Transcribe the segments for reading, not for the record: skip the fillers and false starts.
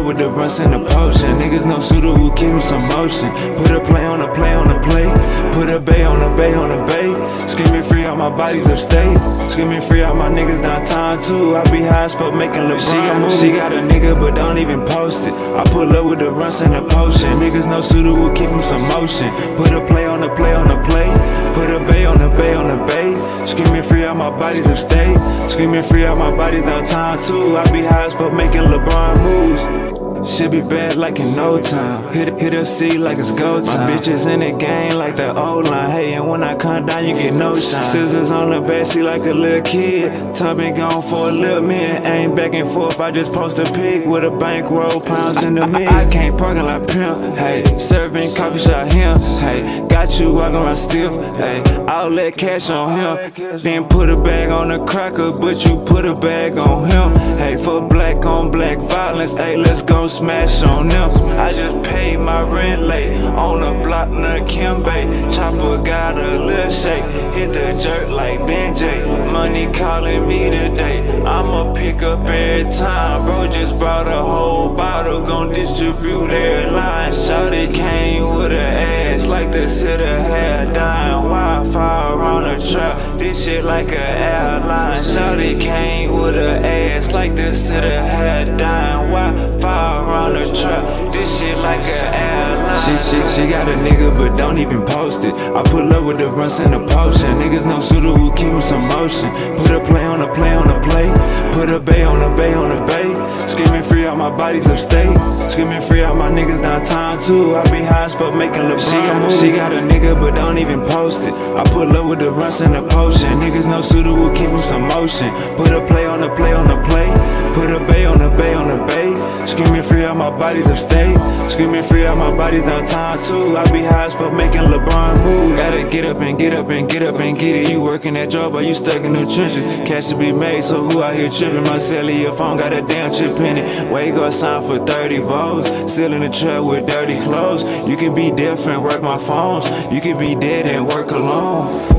up with the runs and the potion. Niggas no suitor who keep him some motion. Put a play on a play on a play. Put a bay on a bay on a bay. Screaming free out my bodies upstate. Screaming free out my niggas downtown too. I be high as fuck making LeBron moves. She got a nigga but don't even post it. I pull up with the runs and the potion. Niggas no suitor who keep him some motion. Put a play on a play on a play. Put a bay on a bay on a bay. Screaming free out my bodies upstate. Screaming free out my bodies downtown too. I be high as fuck making LeBron moves. Should be bad like in no time. Hit a C like it's go time. My bitches in the game like the old line. Hey, and when I come down, you get no shine. Scissors on the backseat like a little kid. Tub been gone for a little minute. Ain't back and forth, I just post a pic with a bankroll, pounds in the mix. I can't parking like pimp. Hey, serving coffee shop him. Hey, got you walking around still. Hey, I'll let cash on him. Then put a bag on the cracker, but you put a bag on him. Hey, for black on black violence. Hey, let's go smash on them. I just paid my rent late on the block near Kimbe. Chopper got a little shake, hit the jerk like Benjay. Money calling me today, I'ma pick up every time. Bro just brought a whole bottle, gon' distribute every line. Shawty came with her ass like the city had dying. Wi-Fi around the trap, this shit like a airline. Shawty came with her ass like the city had dying. Wi-Fi around the trap, this shit like an airline. She got a nigga but don't even post it. I pull up with the runs and the potion. Niggas no suitor who keep him some motion. Put a play on a play on a play. Put a bay on a bay on a bay. Screaming free out my bodies upstate. Screaming free out my niggas downtown too. I be high as fuck making LeBron moves. She got a nigga but don't even post it. I pull up with the runs and the potion. Niggas no suitor who keep him some motion. Put a play on a play on a play. Put a bay on a bay on a bay. Screaming free out my bodies upstate. Screaming free out my bodies downtown too. I be high as fuck making LeBron moves. Gotta get up and get up and get up and get it. You working that job or you stuck in the trenches. Cash to be made, so who out here tripping? My cellular phone got a damn chip in it. Where you gonna sign for 30 balls? Still in the trap with dirty clothes. You can be different, work my phones. You can be dead and work alone.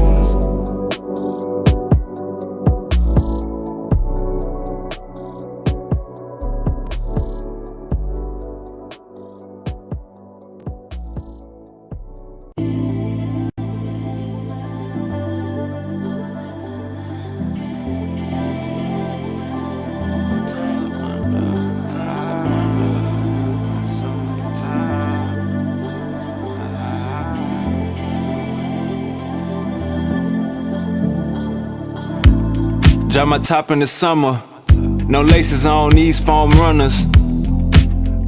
Drop my top in the summer, no laces on these foam runners.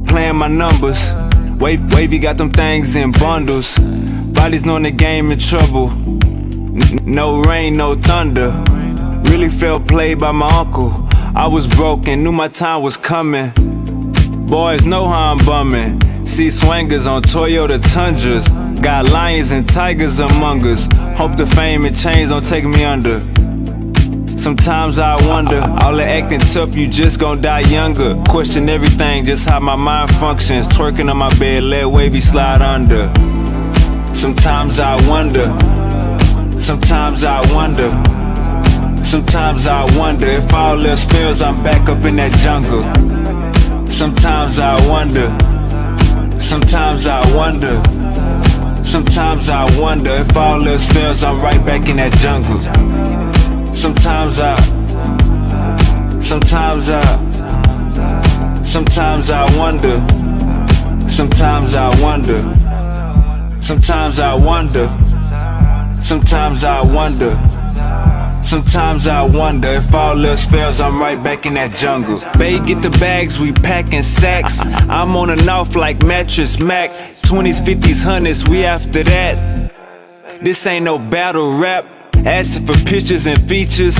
Playing my numbers, wavy got them things in bundles. Bodies knowing the game in trouble. No rain, no thunder. Really felt played by my uncle. I was broken, knew my time was coming. Boys know how I'm bumming. See swangers on Toyota Tundras. Got lions and tigers among us. Hope the fame and change don't take me under. Sometimes I wonder, all the acting tough, you just gon' die younger. Question everything, just how my mind functions. Twerking on my bed, let wavy slide under. Sometimes I wonder, sometimes I wonder. Sometimes I wonder if all else fails, I'm back up in that jungle. Sometimes I wonder, sometimes I wonder. Sometimes I wonder if all else fails, I'm right back in that jungle. Sometimes I wonder, sometimes I wonder, sometimes I wonder, sometimes I wonder, sometimes I wonder if all else fails, I'm right back in that jungle. Bae, get the bags, we packing sacks. I'm on and off like Mattress Mac. 20s, 50s, 100s, we after that. This ain't no battle rap. Asking for pictures and features.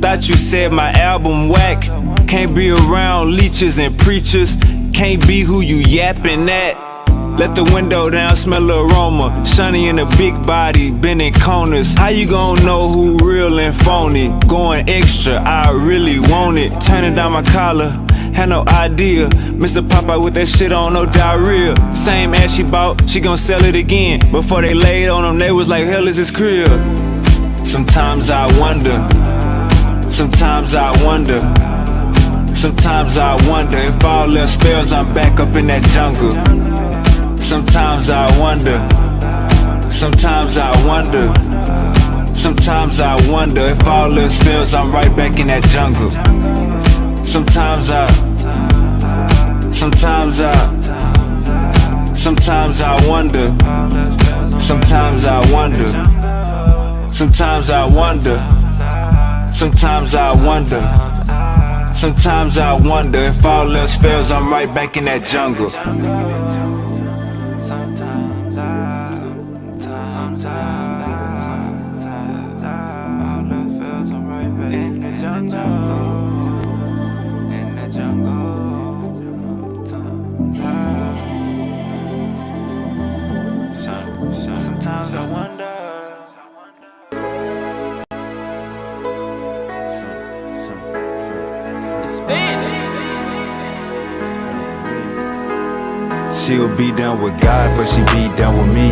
Thought you said my album whack. Can't be around leeches and preachers. Can't be who you yapping at. Let the window down, smell the aroma. Shunny in a big body, bending corners. How you gon' know who real and phony? Going extra, I really want it. Turning down my collar, had no idea. Mr. Popeye with that shit on, no diarrhea. Same ass she bought, she gon' sell it again. Before they laid on them, they was like, hell is this crib? Sometimes I wonder, sometimes I wonder, Sometimes I wonder if all else fails, I'm back up in that jungle. Sometimes I wonder. Sometimes I wonder. Sometimes I wonder if all else fails, I'm right back in that jungle. Sometimes I wonder. Sometimes I wonder. Sometimes I wonder. Sometimes I wonder. Sometimes I wonder if all else fails, I'm right back in that jungle. Sometimes all else fails, I'm right back in the jungle. In the jungle. Sometimes I wonder. She'll be down with God, but she be down with me.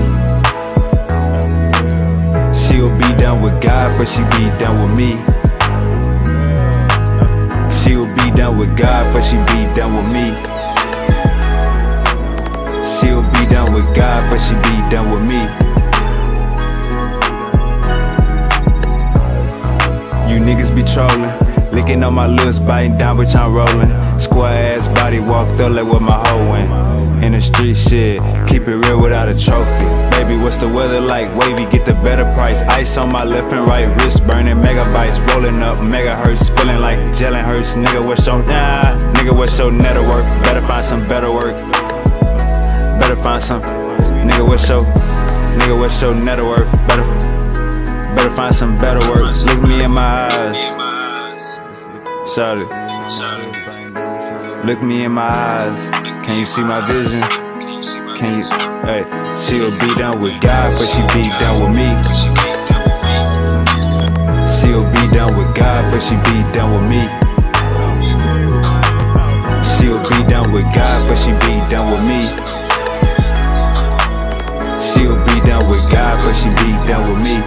She'll be down with God, but she be down with me. She'll be down with God, but she be down with me. She'll be down with God, but she be down with me. You niggas be trolling, licking on my lips, biting down, bitch, I'm rolling. Square ass body walked up like what my hoe went. In the street shit, keep it real without a trophy. Baby, what's the weather like? Wavy, get the better price. Ice on my left and right wrist, burning megabytes. Rolling up megahertz, feeling like gelling hurts. Nigga, what's your nigga, what's your network? Better find some better work. Better find some. Nigga, what's your net worth? Better find some better work. Look me in my eyes. Shout it. Look me in my eyes. Can you see my vision? Can you? Hey, she'll be down with God, but she be down with me. She'll be down with God, but she be down with me. She'll be down with God, but she be down with me. She'll be down with God, but she be down with me.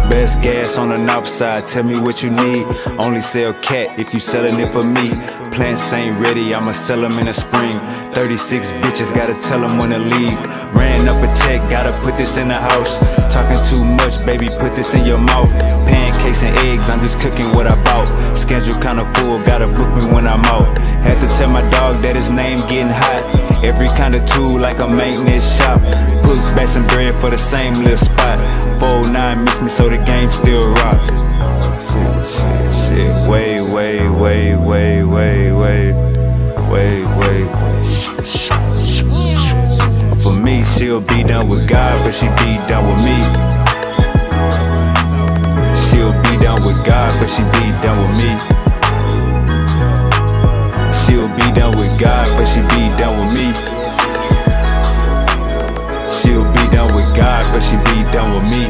Best gas on the north side, tell me what you need. Only sell cat if you selling it for me. Plants ain't ready, I'ma sell them in the spring. 36 bitches, gotta tell them when to leave. Ran up a check, gotta put this in the house. Talking too much, baby, put this in your mouth. Pancakes and eggs, I'm just cooking what I bought. Schedule kinda full, gotta book me when I'm out. Had to tell my dog that his name getting hot. Every kind of tool like a maintenance shop. Put back some bread for the same little spot. 409 miss me so the game still rock. Shit, wait. For me, she'll be down with God, but she be down with me. She'll be down with God, but she be down with me. She'll be down with God, but she be down with me. She'll be down with God, but she be down with me.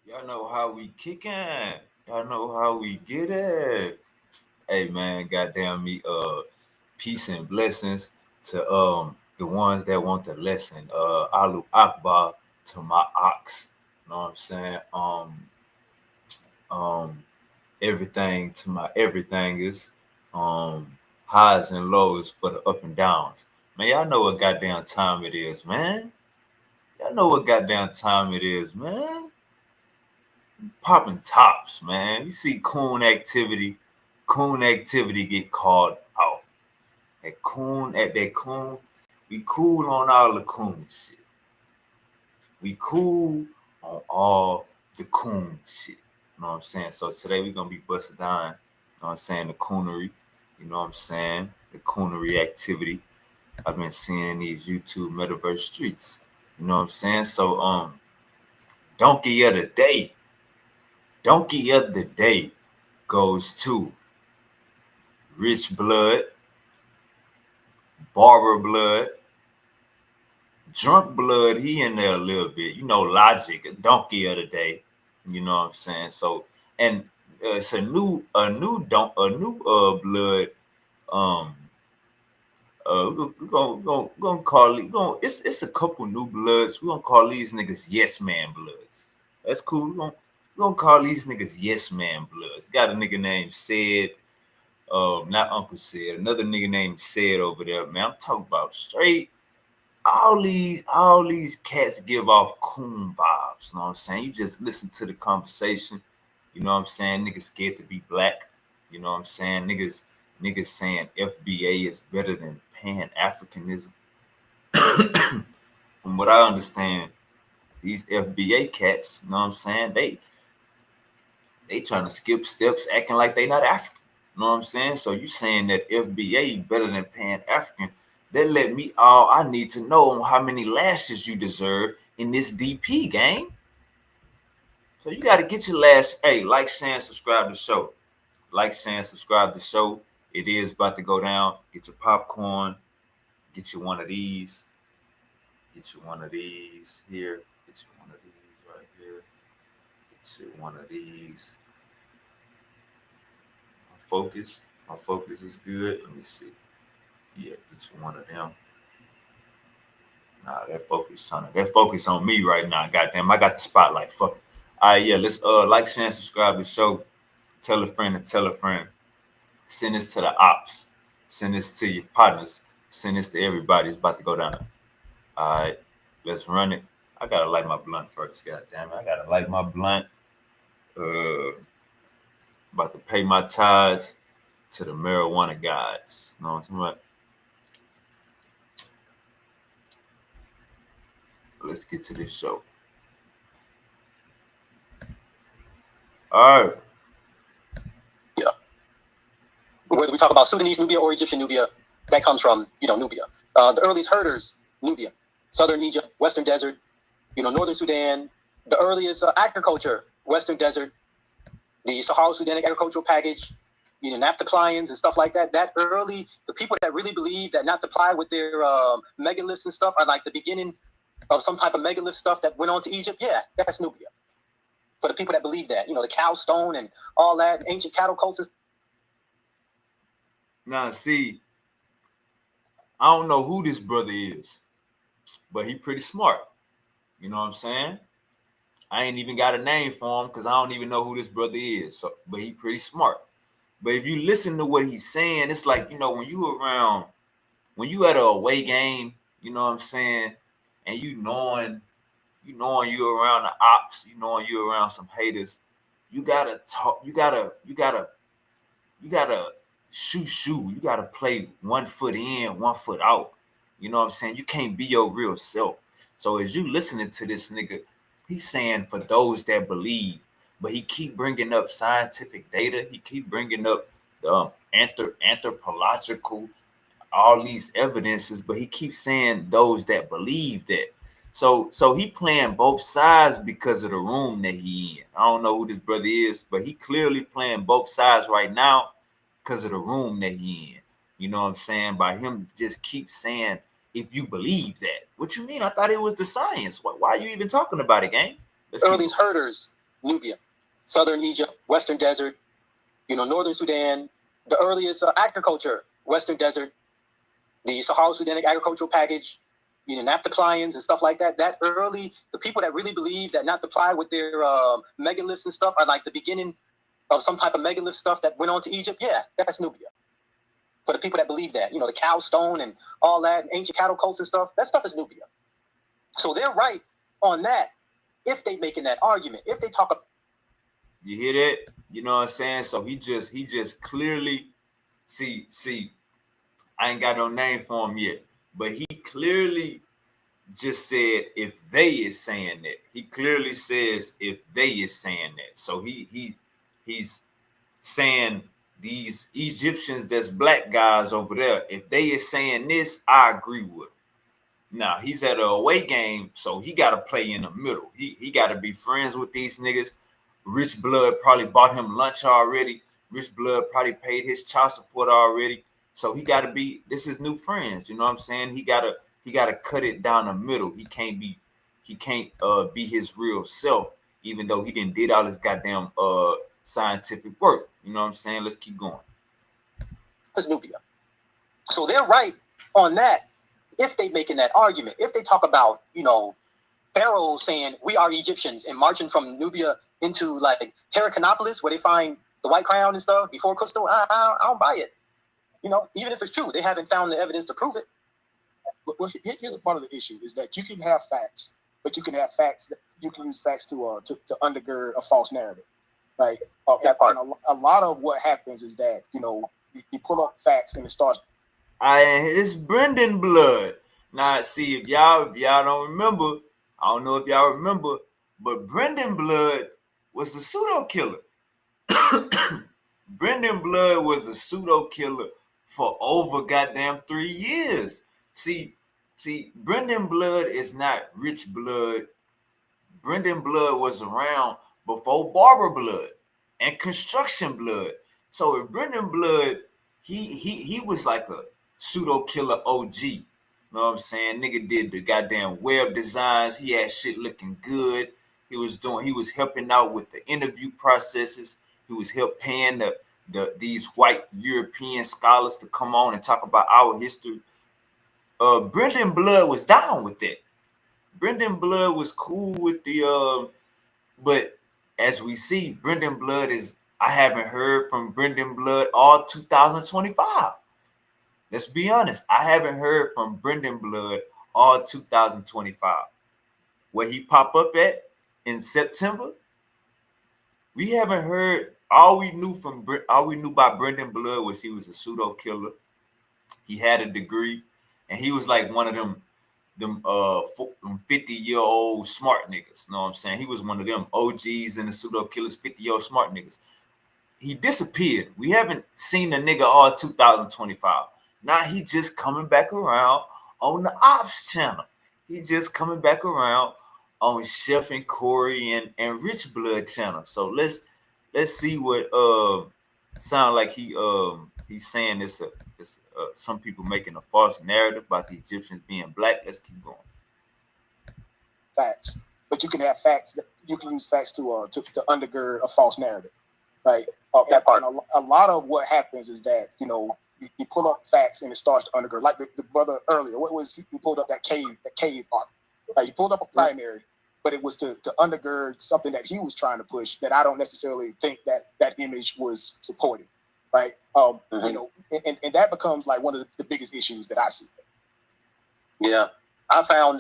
Y'all know how we kickin'. Y'all know how we get it. Hey man, goddamn me, peace and blessings to the ones that want the lesson. Alu Akbar to my ox. You know what I'm saying? Everything to my everythingers. Highs and lows for the up and downs. Man, y'all know what goddamn time it is, man. Y'all know what goddamn time it is, man. Popping tops, man. You see coon activity get called out. That coon, we cool on all the coon shit. We cool on all the coon shit. You know what I'm saying? So today we're gonna be busting down, you know what I'm saying, the coonery, you know what I'm saying, the coonery activity. I've been seeing these YouTube metaverse streets. You know what I'm saying? So Donkey of the day goes to Rich Blood, Barber Blood, Drunk Blood. He in there a little bit. You know, Logic, a donkey of the day. You know what I'm saying? So, and it's a new blood. Um, we're gonna call it. It's a couple new bloods. We're gonna call these niggas Yes Man Bloods. That's cool. We're gonna call these niggas Yes Man Bloods. Got a nigga named Sid. Not Uncle Sid. Another nigga named Sid over there. Man, I'm talking about straight. All these cats give off coon vibes. You know what I'm saying? You just listen to the conversation. You know what I'm saying? Niggas scared to be black. You know what I'm saying? Niggas saying FBA is better than Pan-Africanism. From what I understand, these FBA cats, you know what I'm saying? They trying to skip steps, acting like they not African. You know what I'm saying? So you saying that FBA better than Pan-African? That let me all I need to know on how many lashes you deserve in this DP game. So you got to get your lash. Hey, like, share, and subscribe to the show. Like, share, and subscribe to the show. It is about to go down. Get your popcorn. Get you one of these. Get you one of these here. Get you one of these right here. Get you one of these. My focus is good. Let me see. Yeah, get you one of them. Nah, that focus on me right now. Goddamn, I got the spotlight. Fuck it. All right, yeah, let's like, share, and subscribe to the show. Tell a friend and tell a friend. Send this to the ops. Send this to your partners. Send this to everybody. It's about to go down. All right, let's run it. I gotta light my blunt first. Goddamn it, I gotta light my blunt. About to pay my tithes to the marijuana gods. You know what I'm talking about? Let's get to this show. All right. Yeah. Whether we talk about Sudanese Nubia or Egyptian Nubia, that comes from, Nubia. The earliest herders, Nubia. Southern Egypt, Western Desert, Northern Sudan. The earliest agriculture, Western Desert. The Sahara-Sudanic agricultural package, naphtha-clients and stuff like that. That early, the people that really believe that naphtha-ply with their megaliths and stuff are like the beginning of some type of megalith stuff that went on to Egypt. Yeah, that's Nubia. For the people that believe that, the cow stone and all that, ancient cattle cults. Now, see, I don't know who this brother is, but he pretty smart. You know what I'm saying? I ain't even got a name for him because I don't even know who this brother is. So, but he pretty smart. But if you listen to what he's saying, it's like, when you at a away game, you know what I'm saying, and you knowing you around the ops, you knowing you around some haters, you gotta talk, you gotta shoot. You gotta play 1 foot in, 1 foot out. You know what I'm saying? You can't be your real self. So as you listening to this nigga, he's saying for those that believe, but he keep bringing up scientific data. He keep bringing up anthropological, all these evidences, but he keeps saying those that believe that. So he playing both sides because of the room that he in. I don't know who this brother is, but he clearly playing both sides right now because of the room that he in. You know what I'm saying? By him just keep saying, if you believe that. What you mean? I thought it was the science. Why are you even talking about it, gang? Earliest herders, Nubia. Southern Egypt, Western Desert, Northern Sudan. The earliest agriculture, Western Desert. The Sahara-Sudanic agricultural package, naphtha-clients and stuff like that. That early, the people that really believe that naphtha-ply with their megaliths and stuff are like the beginning of some type of megalith stuff that went on to Egypt. Yeah, that's Nubia. For the people that believe that, the cow stone and all that, ancient cattle cults and stuff, that stuff is Nubia. So they're right on that if they making that argument. If they talk about... You hear that? You know what I'm saying? So he just clearly see, I ain't got no name for him yet, but he clearly just said if they is saying that. He clearly says if they is saying that. So he's saying these Egyptians that's black guys over there, if they is saying this, I agree with him. Now he's at a away game, so he got to play in the middle. He got to be friends with these niggas. Rich Blood probably bought him lunch already, Rich Blood probably paid his child support already. So he gotta be, this is new friends, you know what I'm saying? He gotta cut it down the middle. He can't be his real self, even though he didn't did all his goddamn scientific work. You know what I'm saying? Let's keep going. It's Nubia. So they're right on that if they making that argument. If they talk about, Pharaoh saying we are Egyptians and marching from Nubia into like Heracleopolis where they find the white crown and stuff before Crystal, I don't buy it. Even if it's true, they haven't found the evidence to prove it. Well, here's a part of the issue is that you can have facts, but you can have facts that you can use facts to undergird a false narrative. Like that part. And a lot of what happens is that you pull up facts and it starts. It's Brendan Blood. Now, see, if y'all don't remember, I don't know if y'all remember, but Brendan Blood was a pseudo killer. Brendan Blood was a pseudo killer for over goddamn 3 years. See, Brendan Blood is not Rich Blood. Brendan Blood was around before Barber Blood and Construction Blood. So if Brendan Blood, he was like a pseudo killer OG. You know what I'm saying? Nigga did the goddamn web designs. He had shit looking good. He was helping out with the interview processes. He was paying these white European scholars to come on and talk about our history. Brendan Blood was down with that. Brendan Blood was cool with the but as we see, Brendan Blood I haven't heard from Brendan Blood all 2025. Let's be honest. I haven't heard from Brendan Blood all 2025. Where he pop up at in September, we haven't heard. All we knew about Brendan Blood was he was a pseudo killer. He had a degree, and he was like one of them 50-year-old smart niggas. You know what I'm saying? He was one of them OGs and the pseudo killers, 50-year-old smart niggas. He disappeared. We haven't seen the nigga all 2025. Now he just coming back around on the Ops channel. He just coming back around on Chef and Corey and Rich Blood channel. So let's see what sound like he's saying this some people making a false narrative about the Egyptians being black. Let's keep going. Facts, but you can have facts that you can use facts to undergird a false narrative. Like that part. And a lot of what happens is that you pull up facts and it starts to undergird. Like the brother earlier, what was he pulled up that cave art? Like he pulled up a primary, but it was to undergird something that he was trying to push that I don't necessarily think that image was supporting. Right. And that becomes like one of the biggest issues that I see. Yeah. I found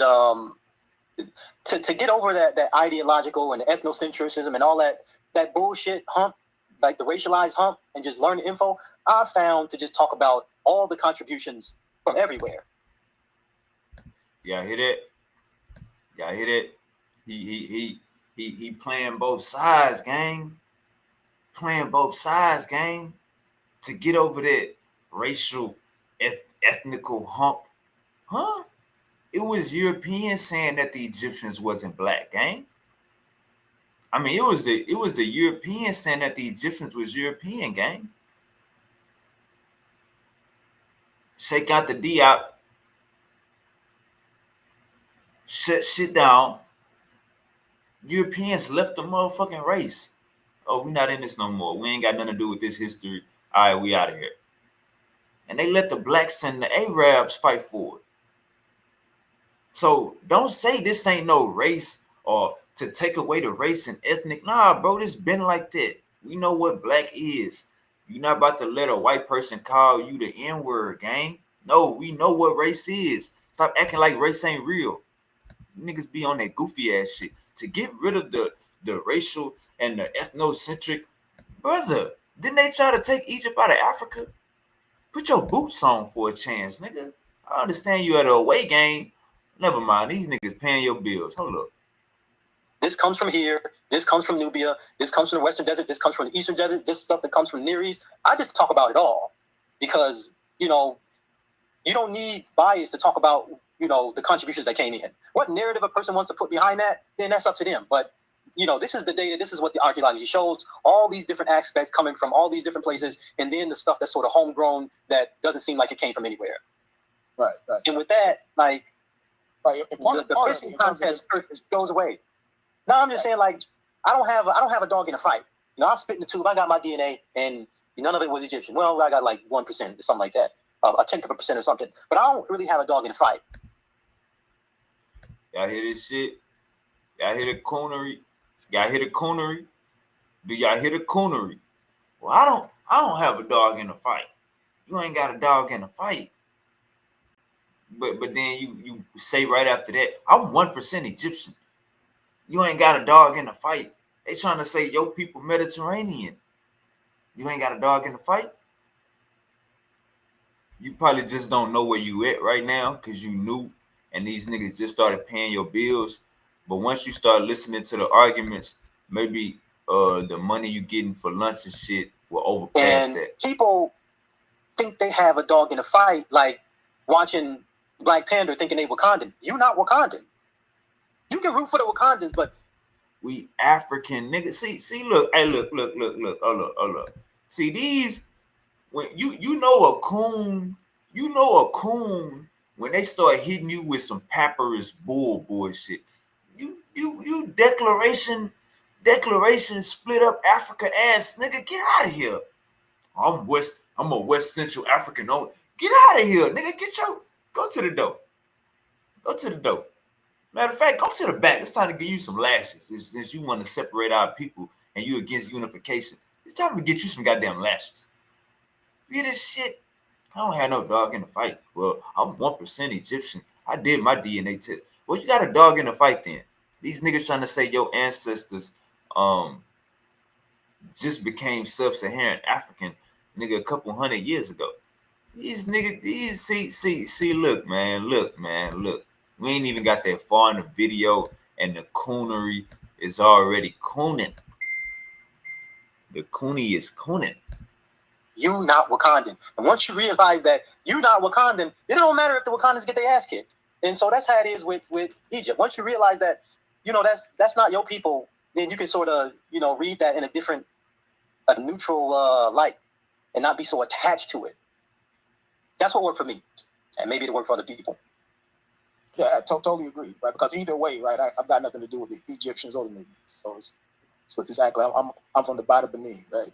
to get over that ideological and ethnocentrism and all that bullshit hump, like the racialized hump, and just learn the info, I found to just talk about all the contributions from everywhere. Yeah, hit it. Yeah, hit it. He playing both sides, gang. Playing both sides, gang. To get over that racial, ethnical hump. Huh? It was Europeans saying that the Egyptians wasn't black, gang. I mean, it was the Europeans saying that the Egyptians was European, gang. Shake out the D out. Shut shit down. Europeans left the motherfucking race. Oh, we not in this no more. We ain't got nothing to do with this history. All right, we out of here. And they let the blacks and the Arabs fight for it. So don't say this ain't no race or to take away the race and ethnic. Nah, bro, this been like that. We know what black is. You're not about to let a white person call you the N-word, gang. No, we know what race is. Stop acting like race ain't real. Niggas be on that goofy ass shit. To get rid of the racial and the ethnocentric, brother, didn't they try to take Egypt out of Africa? Put your boots on for a chance, nigga. I understand you at an away game. Never mind, these niggas paying your bills. Hold up. This comes from here. This comes from Nubia. This comes from the Western Desert. This comes from the Eastern Desert. This stuff that comes from the Near East. I just talk about it all because, you don't need bias to talk about, the contributions that came in. What narrative a person wants to put behind that, then that's up to them. But this is the data. This is what the archaeology shows. All these different aspects coming from all these different places, and then the stuff that's sort of homegrown that doesn't seem like it came from anywhere. Right. And with that, like, the fishing contest goes away. No, I'm just saying, like, I don't have a dog in a fight. I spit in the tube. I got my DNA, and none of it was Egyptian. Well, I got like 1% or something like that, a tenth of a percent or something. But I don't really have a dog in a fight. Y'all hear this shit? Y'all hear the coonery? Y'all hear the coonery? Do y'all hear the coonery? Well, I don't have a dog in a fight. You ain't got a dog in a fight. But then you say right after that, I'm 1% Egyptian. You ain't got a dog in the fight. They trying to say your people Mediterranean. You ain't got a dog in the fight. You probably just don't know where you at right now because you new and these niggas just started paying your bills. But once you start listening to the arguments, maybe the money you getting for lunch and shit will overpass and that. People think they have a dog in a fight, like watching Black Panther thinking they Wakandan. You not Wakandan. You can root for the Wakandans, but we African niggas. See, look, hey, look. Oh, look. See, these, when you know a coon, when they start hitting you with some papyrus bullshit, you declaration split up Africa ass nigga, get out of here. I'm a West Central African only. Get out of here, nigga. Go to the door. Matter of fact, go to the back. It's time to give you some lashes. Since you want to separate our people and you against unification, it's time to get you some goddamn lashes. You hear this shit? I don't have no dog in the fight. Well, I'm 1% Egyptian. I did my DNA test. Well, you got a dog in the fight then. These niggas trying to say your ancestors just became sub-Saharan African, nigga, a couple 100 years ago. These niggas, see, look. We ain't even got that far in the video, and the coonery is already cooning. The coonie is cooning. You not Wakandan. And once you realize that you not Wakandan, it don't matter if the Wakandans get their ass kicked. And so that's how it is with Egypt. Once you realize that, that's not your people, then you can sort of, read that in a neutral light and not be so attached to it. That's what worked for me. And maybe it'll work for other people. Yeah, I totally agree, right? Because either way, right, I've got nothing to do with the Egyptians or the Nubians. So exactly, I'm from the Bada Benin, right?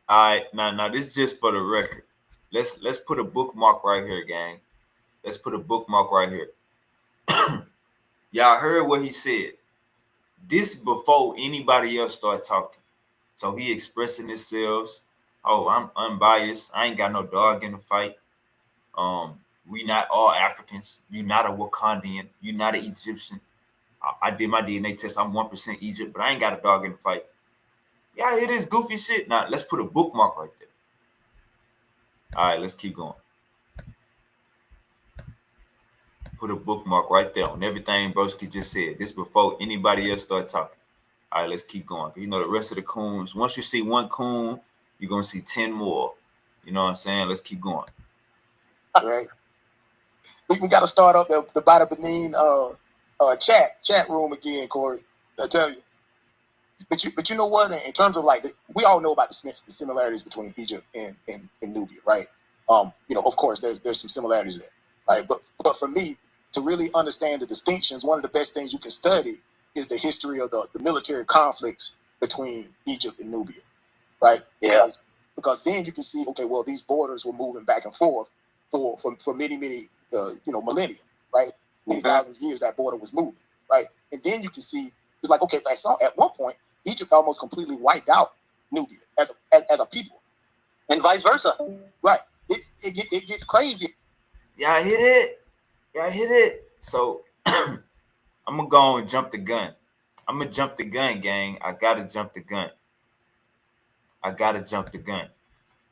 All right, now this is just for the record. Let's put a bookmark right here, gang. Let's put a bookmark right here. Y'all heard what he said. This before anybody else start talking. So he expressing himself. Oh, I'm unbiased. I ain't got no dog in the fight. We not all Africans. You not a Wakandian. You not an Egyptian. I did my DNA test. I'm 1% Egypt, but I ain't got a dog in the fight. Y'all hear this goofy shit? Now, let's put a bookmark right there. All right, let's keep going. Put a bookmark right there on everything Broski just said. This before anybody else start talking. All right, let's keep going. The rest of the coons, once you see one coon, you're going to see 10 more. You know what I'm saying? Let's keep going. Right. We got to start up the Bada Benin chat room again, Corey. I tell you. But you know what? In terms of we all know about the similarities between Egypt and Nubia, right? Of course, there's some similarities there, right? But for me, to really understand the distinctions, one of the best things you can study is the history of the military conflicts between Egypt and Nubia, right? Yeah. Because then you can see, okay, well, these borders were moving back and forth for many millennia, right? Many thousands of years that border was moving, right? And then you can see it's like, okay, at one point, Egypt almost completely wiped out Nubia as a people, and vice versa. Right? It gets crazy. Y'all hit it. So I'm gonna go and jump the gun. I'm gonna jump the gun, gang. I gotta jump the gun.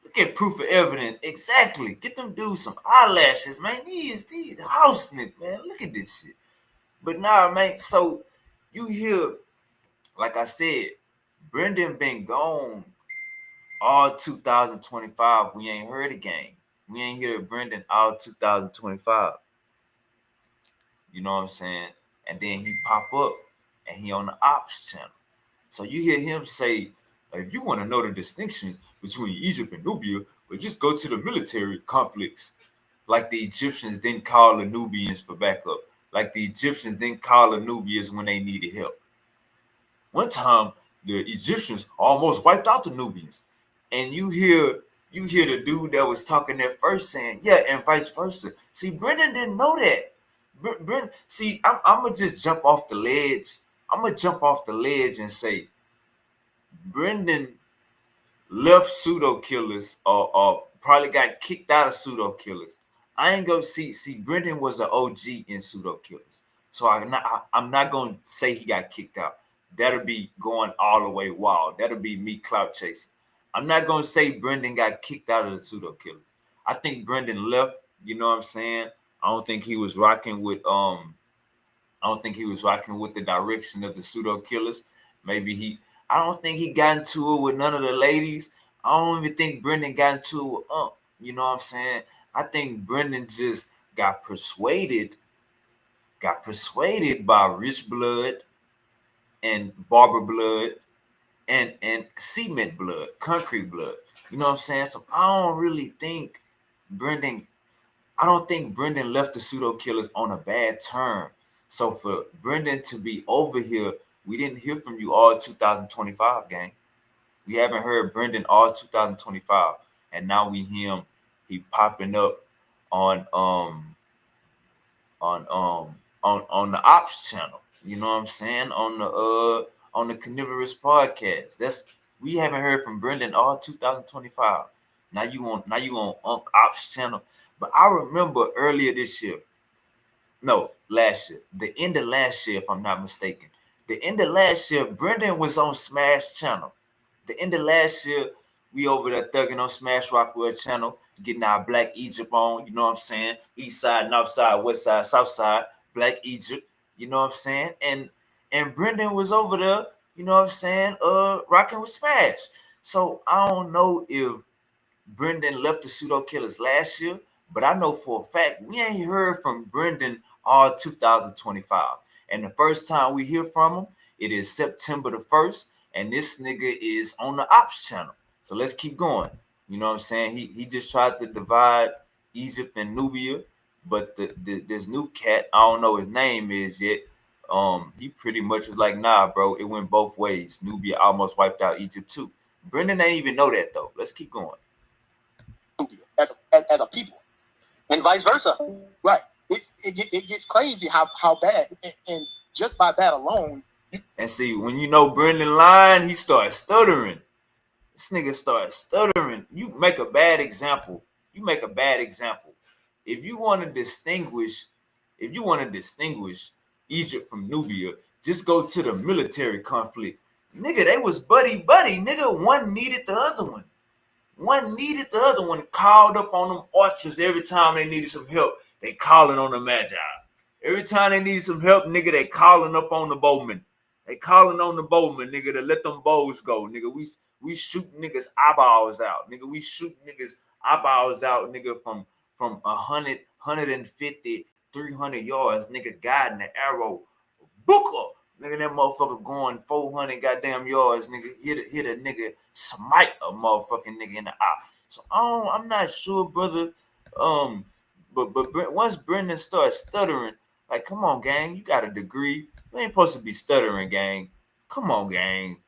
Look at proof of evidence. Exactly. Get them dudes some eyelashes, man. These house niggas, man. Look at this shit. But nah, man. So you hear, like I said, Brendan been gone all 2025. We ain't heard a game. We ain't hear Brendan all 2025. You know what I'm saying? And then he pop up and he on the ops channel. So you hear him say, if you want to know the distinctions between Egypt and Nubia, well, just go to the military conflicts. Like the Egyptians didn't call the Nubians for backup. Like the Egyptians didn't call the Nubians when they needed help. One time, the Egyptians almost wiped out the Nubians. And you hear the dude that was talking there first saying, yeah, and vice versa. See, Brendan didn't know that. Brendan, see, I'm going to just jump off the ledge. I'm going to jump off the ledge and say, Brendan left pseudo killers or probably got kicked out of pseudo killers. I ain't gonna see Brendan was an OG in pseudo killers. So I'm not gonna say he got kicked out. That'll be going all the way wild. That'll be me clout chasing. I'm not gonna say Brendan got kicked out of the pseudo killers. I think Brendan left, you know what I'm saying? I don't think he was rocking with the direction of the pseudo killers. Maybe I don't think he got into it with none of the ladies. I don't even think Brendan got into it with you know what I'm saying? I think Brendan just got persuaded by Rich Blood and Barber Blood and Cement Blood, Concrete Blood. You know what I'm saying? So I don't think Brendan left the pseudo killers on a bad term. So for Brendan to be over here, we didn't hear from you all 2025, gang. We haven't heard Brendan all 2025, and now we hear him. He popping up on the Ops channel. You know what I'm saying? On the Carnivorous podcast. We haven't heard from Brendan all 2025. Now you on Ops channel. But I remember earlier this year. No, last year. The end of last year, if I'm not mistaken. The end of last year, Brendan was on Smash channel. The end of last year, we over there thugging on Smash Rockwell channel, getting our Black Egypt on, you know what I'm saying? East side, north side, west side, south side, Black Egypt, you know what I'm saying? And Brendan was over there, you know what I'm saying, rocking with Smash. So I don't know if Brendan left the pseudo killers last year, but I know for a fact we ain't heard from Brendan all 2025. And the first time we hear from him, it is September the 1st, and this nigga is on the Ops channel. So let's keep going. You know what I'm saying? He just tried to divide Egypt and Nubia, but this new cat, I don't know his name is yet. He pretty much was like, nah, bro, it went both ways. Nubia almost wiped out Egypt too. Brendan ain't even know that though. Let's keep going. As a people, and vice versa. Right. It gets crazy how bad, and just by that alone. And see, when you know Brendan lying, he starts stuttering. This nigga starts stuttering. You make a bad example. If you want to distinguish Egypt from Nubia, just go to the military conflict. Nigga, they was buddy. Nigga, one needed the other one. Called up on them archers every time they needed some help. They calling on the Magi. Every time they needed some help, nigga, they calling up on the bowmen. Nigga, to let them bows go. Nigga, we shoot niggas eyeballs out. Nigga, we shoot niggas eyeballs out, nigga, from 100, 150, 300 yards. Nigga, guiding the arrow. Booker. Nigga, that motherfucker going 400 goddamn yards. Nigga, hit a nigga, smite a motherfucking nigga in the eye. So I'm not sure, brother. But once Brendan starts stuttering, like, come on, gang, you got a degree. You ain't supposed to be stuttering, gang. Come on, gang.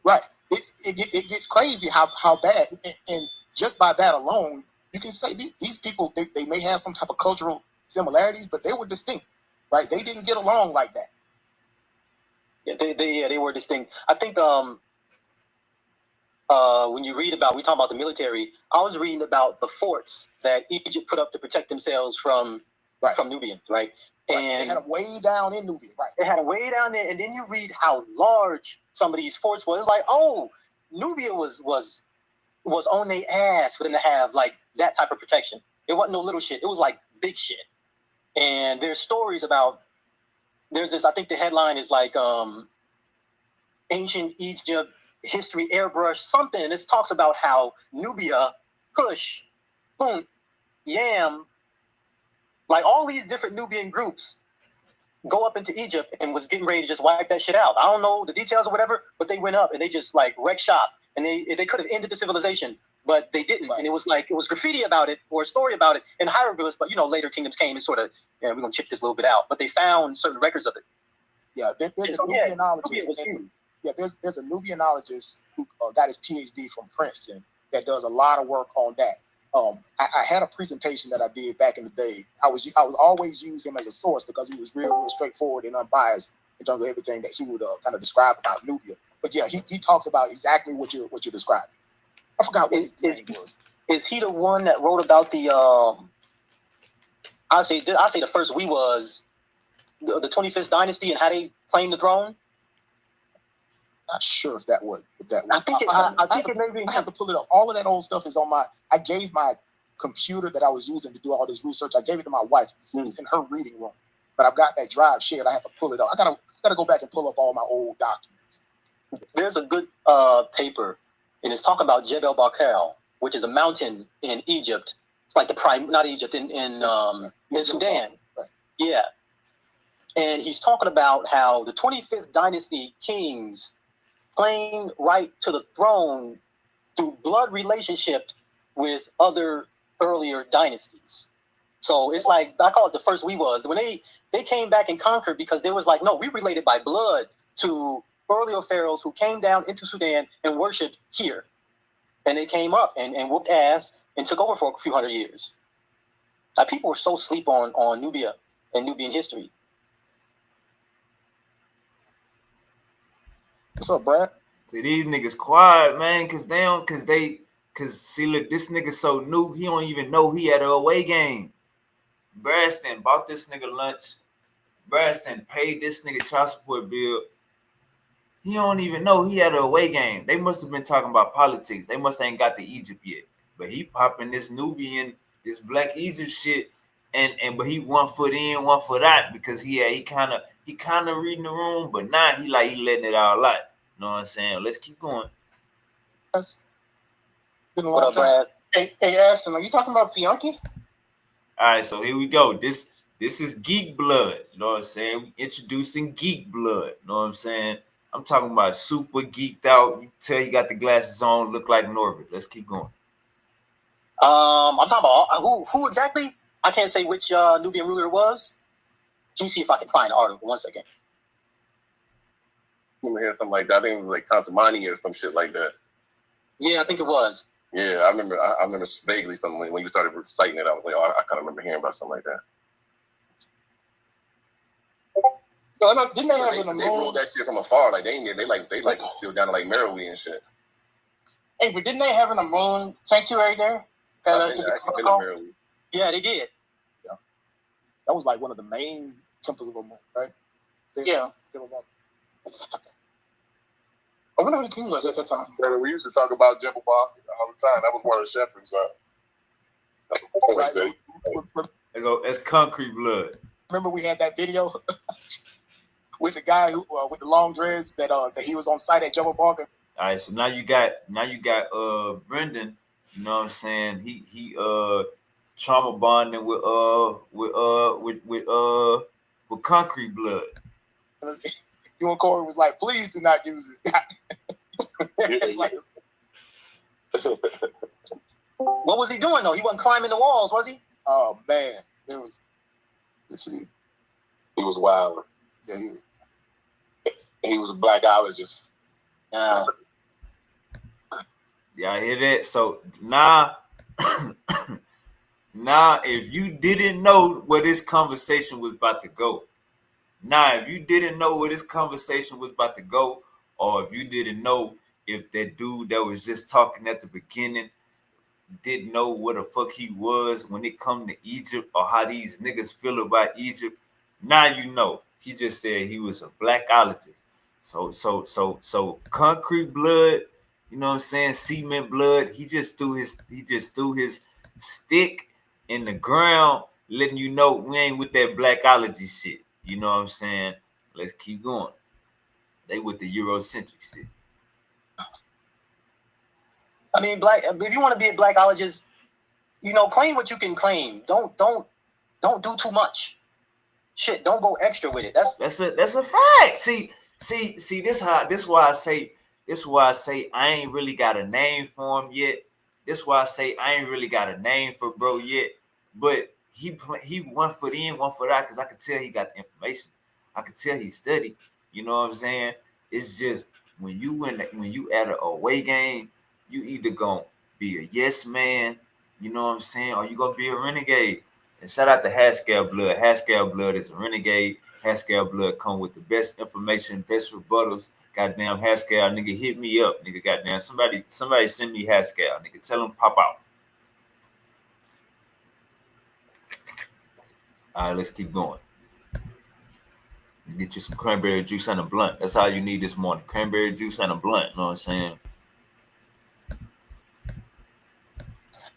Right. It gets crazy how bad, and just by that alone, you can say these people they may have some type of cultural similarities, but they were distinct, right? They didn't get along like that. Yeah, they were distinct. I think when you read about, we talk about the military, I was reading about the forts that Egypt put up to protect themselves from Nubians, right? And they had them way down in Nubia, right? They had them way down there, and then you read how large some of these forts were. It's like, oh, Nubia was on their ass for them to have like that type of protection. It wasn't no little shit. It was like big shit. And there's stories about, there's this, I think the headline is like Ancient Egypt History Airbrush something. And this talks about how Nubia, Kush, Punt, Yam, Like all these different Nubian groups go up into Egypt and was getting ready to just wipe that shit out. I don't know the details or whatever, but they went up and they just like wrecked shop, and they could have ended the civilization, but they didn't. And it was graffiti about it or a story about it in hieroglyphs. But later kingdoms came and sort of, we're gonna chip this a little bit out. But they found certain records of it. Yeah, there's a Nubianologist. There's a Nubianologist who got his PhD from Princeton that does a lot of work on that. I had a presentation that I did back in the day. I was always use him as a source because he was real straightforward and unbiased in terms of everything that he would kind of describe about Nubia. But yeah, he talks about exactly what you're describing. I forgot what his name was. Is he the one that wrote about the? I say the first we was the 25th dynasty and how they claimed the throne. Not sure if that was. I think it maybe. I have to pull it up. All of that old stuff is on my. I gave my computer that I was using to do all this research. I gave it to my wife. It's in her reading room, but I've got that drive shared. I have to pull it up. I gotta go back and pull up all my old documents. There's a good paper, and it's talking about Jebel Barkal, which is a mountain in Egypt. It's like not Egypt, in Sudan. Right. Yeah. And he's talking about how the 25th dynasty kings claimed right to the throne through blood relationship with other earlier dynasties. So it's like, I call it the first we was. When they came back and conquered, because they was like, no, we related by blood to earlier pharaohs who came down into Sudan and worshipped here. And they came up and whooped ass and took over for a few hundred years. Like, people were so sleep on Nubia and Nubian history. What's up, Brad? See, these niggas quiet, man, cause see, look, this nigga so new, he don't even know he had an away game. Braston bought this nigga lunch. Braston paid this nigga child support bill. He don't even know he had an away game. They must have been talking about politics. They must ain't got to Egypt yet. But he popping this Nubian, this Black Egypt shit, but he 1 foot in, 1 foot out, because he kind of reading the room, but now he letting it all out. You know what I'm saying? Let's keep going. That's been a What long up, time. Brad? Hey, Aston, are you talking about Bianchi? All right, so here we go. This is Geek Blood. You know what I'm saying? We introducing Geek Blood. You know what I'm saying? I'm talking about super geeked out. You tell he got the glasses on, look like Norbert. Let's keep going. I'm talking about who exactly? I can't say which Nubian ruler it was. Can you see if I can find the article? 1 second. You hear something like that. I think it was like Tantamani or some shit like that. Yeah, I think it was. Yeah, I remember vaguely something when you started reciting it. I was like, oh, I kind of remember hearing about something like that. No, didn't they have they ruled that shit from afar? Like they still down to like Merowe and shit. Hey, but didn't they have an Amun sanctuary there? Yeah, they did. Yeah, that was like one of the main temples of Amun, right? Yeah. I wonder who the king was at that time. Yeah, we used to talk about Jebel all the time. That was one of Sheffrin's. They go, that's concrete blood. Remember we had that video with the guy who with the long dreads that he was on site at Jebel Barker. All right, so now you got Brendan. You know what I'm saying? He trauma bonding with concrete blood. You and Corey was like, please do not use this guy. It's like, what was he doing though? He wasn't climbing the walls, was he? Oh man, it was. Let's see. He was wild. Yeah, he was a blackologist. Yeah. Yeah, I hear that. So now, if you didn't know where this conversation was about to go, or if you didn't know if that dude that was just talking at the beginning didn't know what the fuck he was when it come to Egypt, or how these niggas feel about Egypt, now you know. He just said he was a blackologist. So concrete blood, you know what I'm saying, cement blood, he just threw his stick in the ground, letting you know we ain't with that blackology shit. You know what I'm saying? Let's keep going. They with the Eurocentric shit. I mean, if you want to be a blackologist, claim what you can claim. Don't Don't do too much. Shit, don't go extra with it. That's a fact. See, this why I say I ain't really got a name for him yet. This why I say I ain't really got a name for bro yet. But he 1 foot in, 1 foot out, because I could tell he got the information. I could tell he studied. You know what I'm saying? It's just when you at an away game, you either gonna be a yes man, you know what I'm saying, or you gonna be a renegade. And shout out to Haskell Blood. Haskell Blood is a renegade. Haskell Blood come with the best information, best rebuttals. Goddamn Haskell, nigga, hit me up, nigga. Goddamn, somebody send me Haskell, nigga. Tell him pop out. All right, let's keep going. Get you some cranberry juice and a blunt. That's all you need this morning. Cranberry juice and a blunt. You know what I'm saying?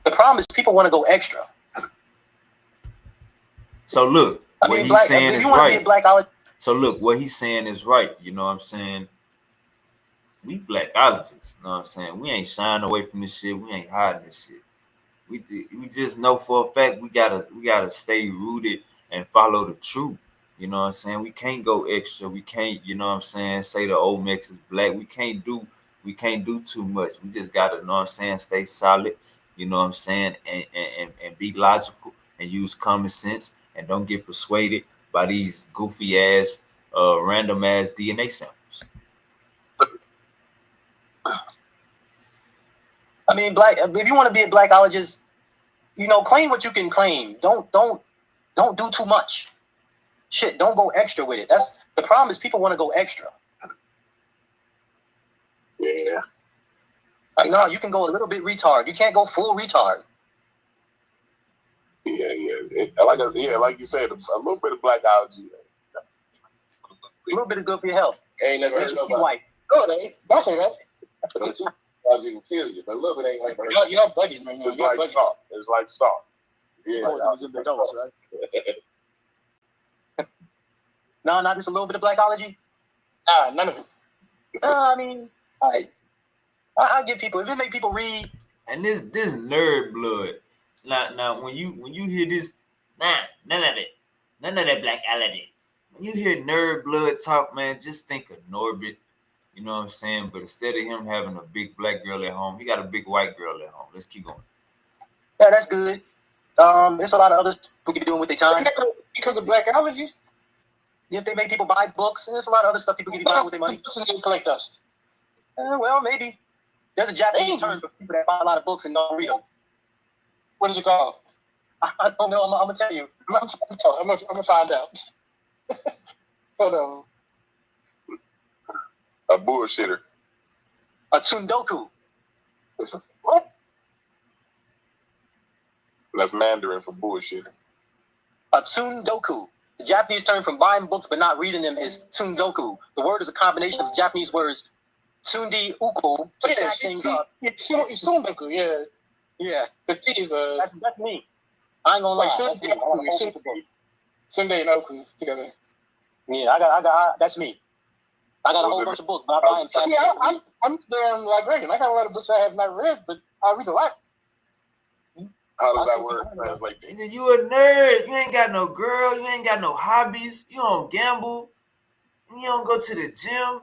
the problem is people want to go extra. So look, what he's saying is right. So look, what he's saying is right. You know what I'm saying? We blackologists, you know what I'm saying? We ain't shying away from this shit. We ain't hiding this shit. We just know for a fact we gotta stay rooted and follow the truth. You know what I'm saying? We can't go extra. We can't, you know what I'm saying, say the old Mex is black. We can't do too much. We just gotta, you know what I'm saying, stay solid, you know what I'm saying, and be logical and use common sense and don't get persuaded by these goofy ass, random ass DNA samples. I mean, if you want to be a blackologist, you know, claim what you can claim. Don't do too much. Shit, don't go extra with it. That's the problem. Is people want to go extra. Yeah. Like, no, you can go a little bit retard. You can't go full retard. Yeah. Like you said, a little bit of blackology. A little bit of good for your health. Ain't never heard nobody. White. No, they ain't. Don't say that. You can kill you, but a little bit ain't like Y'all bugging, man. It's like salt. It's like salt. Yeah, poison in the dose, right? No, not just a little bit of blackology. None of it. I mean, I give people, if it make people read. And this nerd blood. Now when you hear this, none of that blackology. When you hear nerd blood talk, man, just think of Norbit. You know what I'm saying? But instead of him having a big black girl at home, he got a big white girl at home. Let's keep going. Yeah, that's good. There's a lot of other people could be doing with their time. Because of blackology? If they make people buy books, and there's a lot of other stuff people can be buying with their money. They collect us. Well, maybe. There's a Japanese term for people that buy a lot of books and don't read them. What is it called? I don't know. I'm going to tell you. I'm going to find out. Hold on. A bullshitter. A tsundoku. What? That's Mandarin for bullshit. A tsundoku. The Japanese term for buying books but not reading them is tsundoku. The word is a combination of the Japanese words tsundi uku to set things up. Tsundoku, yeah. Yeah. The T is a... That's me. I ain't gonna lie. Sunday and Oku together. Yeah, I got that's me. I got a whole bunch of books, but I buy them fast. Yeah, I'm damn librarian. I got a lot of books I have not read, but I read a lot. How does that work? Translate? Nigga, you a nerd. You ain't got no girl. You ain't got no hobbies. You don't gamble. You don't go to the gym.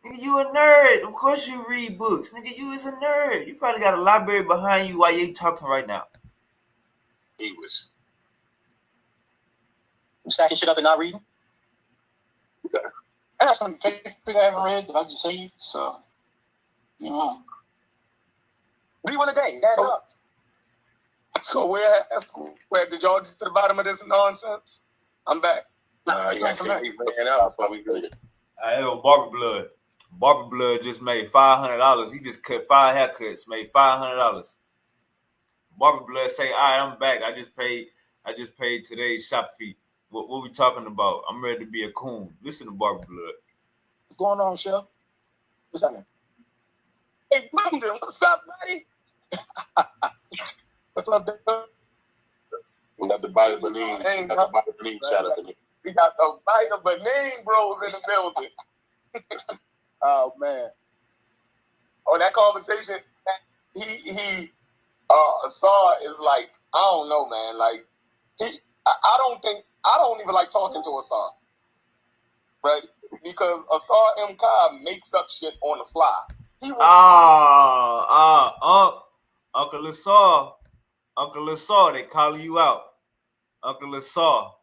Nigga, you a nerd. Of course you read books. Nigga, you is a nerd. You probably got a library behind you while you talking right now. He was. I'm stacking shit up and not reading. Yeah. I got some papers I haven't read that I just saved, so you know. Read one a day. Add up. So where did y'all get to the bottom of this nonsense? I'm back. He ran out before we did it. Barber Blood. Barber Blood just made $500. He just cut 5 haircuts, made $500. Barber Blood say, "All right, I'm back. I just paid today's shop fee. What we talking about? I'm ready to be a coon." Listen to Barber Blood. What's going on, Chef? What's happening? Hey, London, what's up, buddy? What's up, dude? We got the Body Benin. Shout out to me. We got the Body Benin bros in the building. Oh man. Oh, that conversation. He Asar is like, I don't know, man. Like, I don't even like talking to Asar, right? Because Asar M. Cobb makes up shit on the fly. Uncle Asar, they calling you out. Uncle Asar,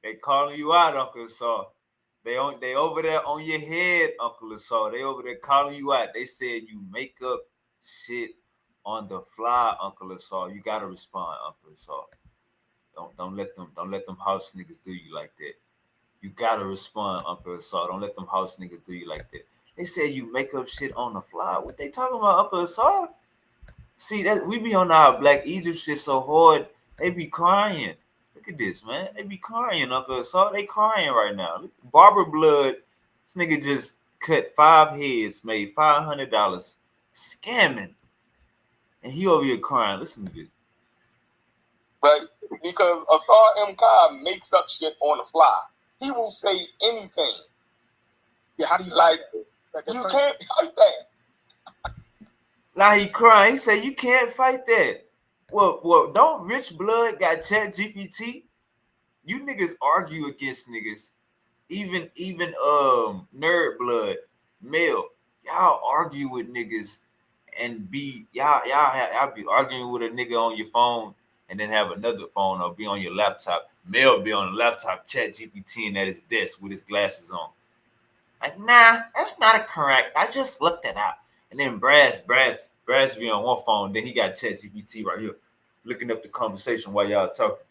they calling you out, Uncle Asar. They over there on your head, Uncle Asar. They over there calling you out. They said you make up shit on the fly, Uncle Asar. You gotta respond, Uncle Asar. Don't let them house niggas do you like that. You gotta respond, Uncle Asar. Don't let them house niggas do you like that. They said you make up shit on the fly. What they talking about, Uncle Asar? See, that we be on our Black Egypt shit so hard, they be crying. Look at this, man. They be crying, Uncle Asar. They crying right now. Barber Blood, this nigga just cut 5 heads, made $500, scamming. And he over here crying. Listen to this. Right? Because Asar M. Cobb makes up shit on the fly. He will say anything. Yeah, how do you like? Like, you can't fight that. Now he crying. He said, you can't fight that. Well, don't Rich Blood got Chat GPT? You niggas argue against niggas. Even Nerd Blood, Mel, y'all argue with niggas and be y'all be arguing with a nigga on your phone and then have another phone or be on your laptop. Mel be on the laptop, Chat GPT and at his desk with his glasses on. Like, nah, that's not correct. I just looked it up. And then Brass be on one phone, then he got Chat GPT right here, looking up the conversation while y'all talking.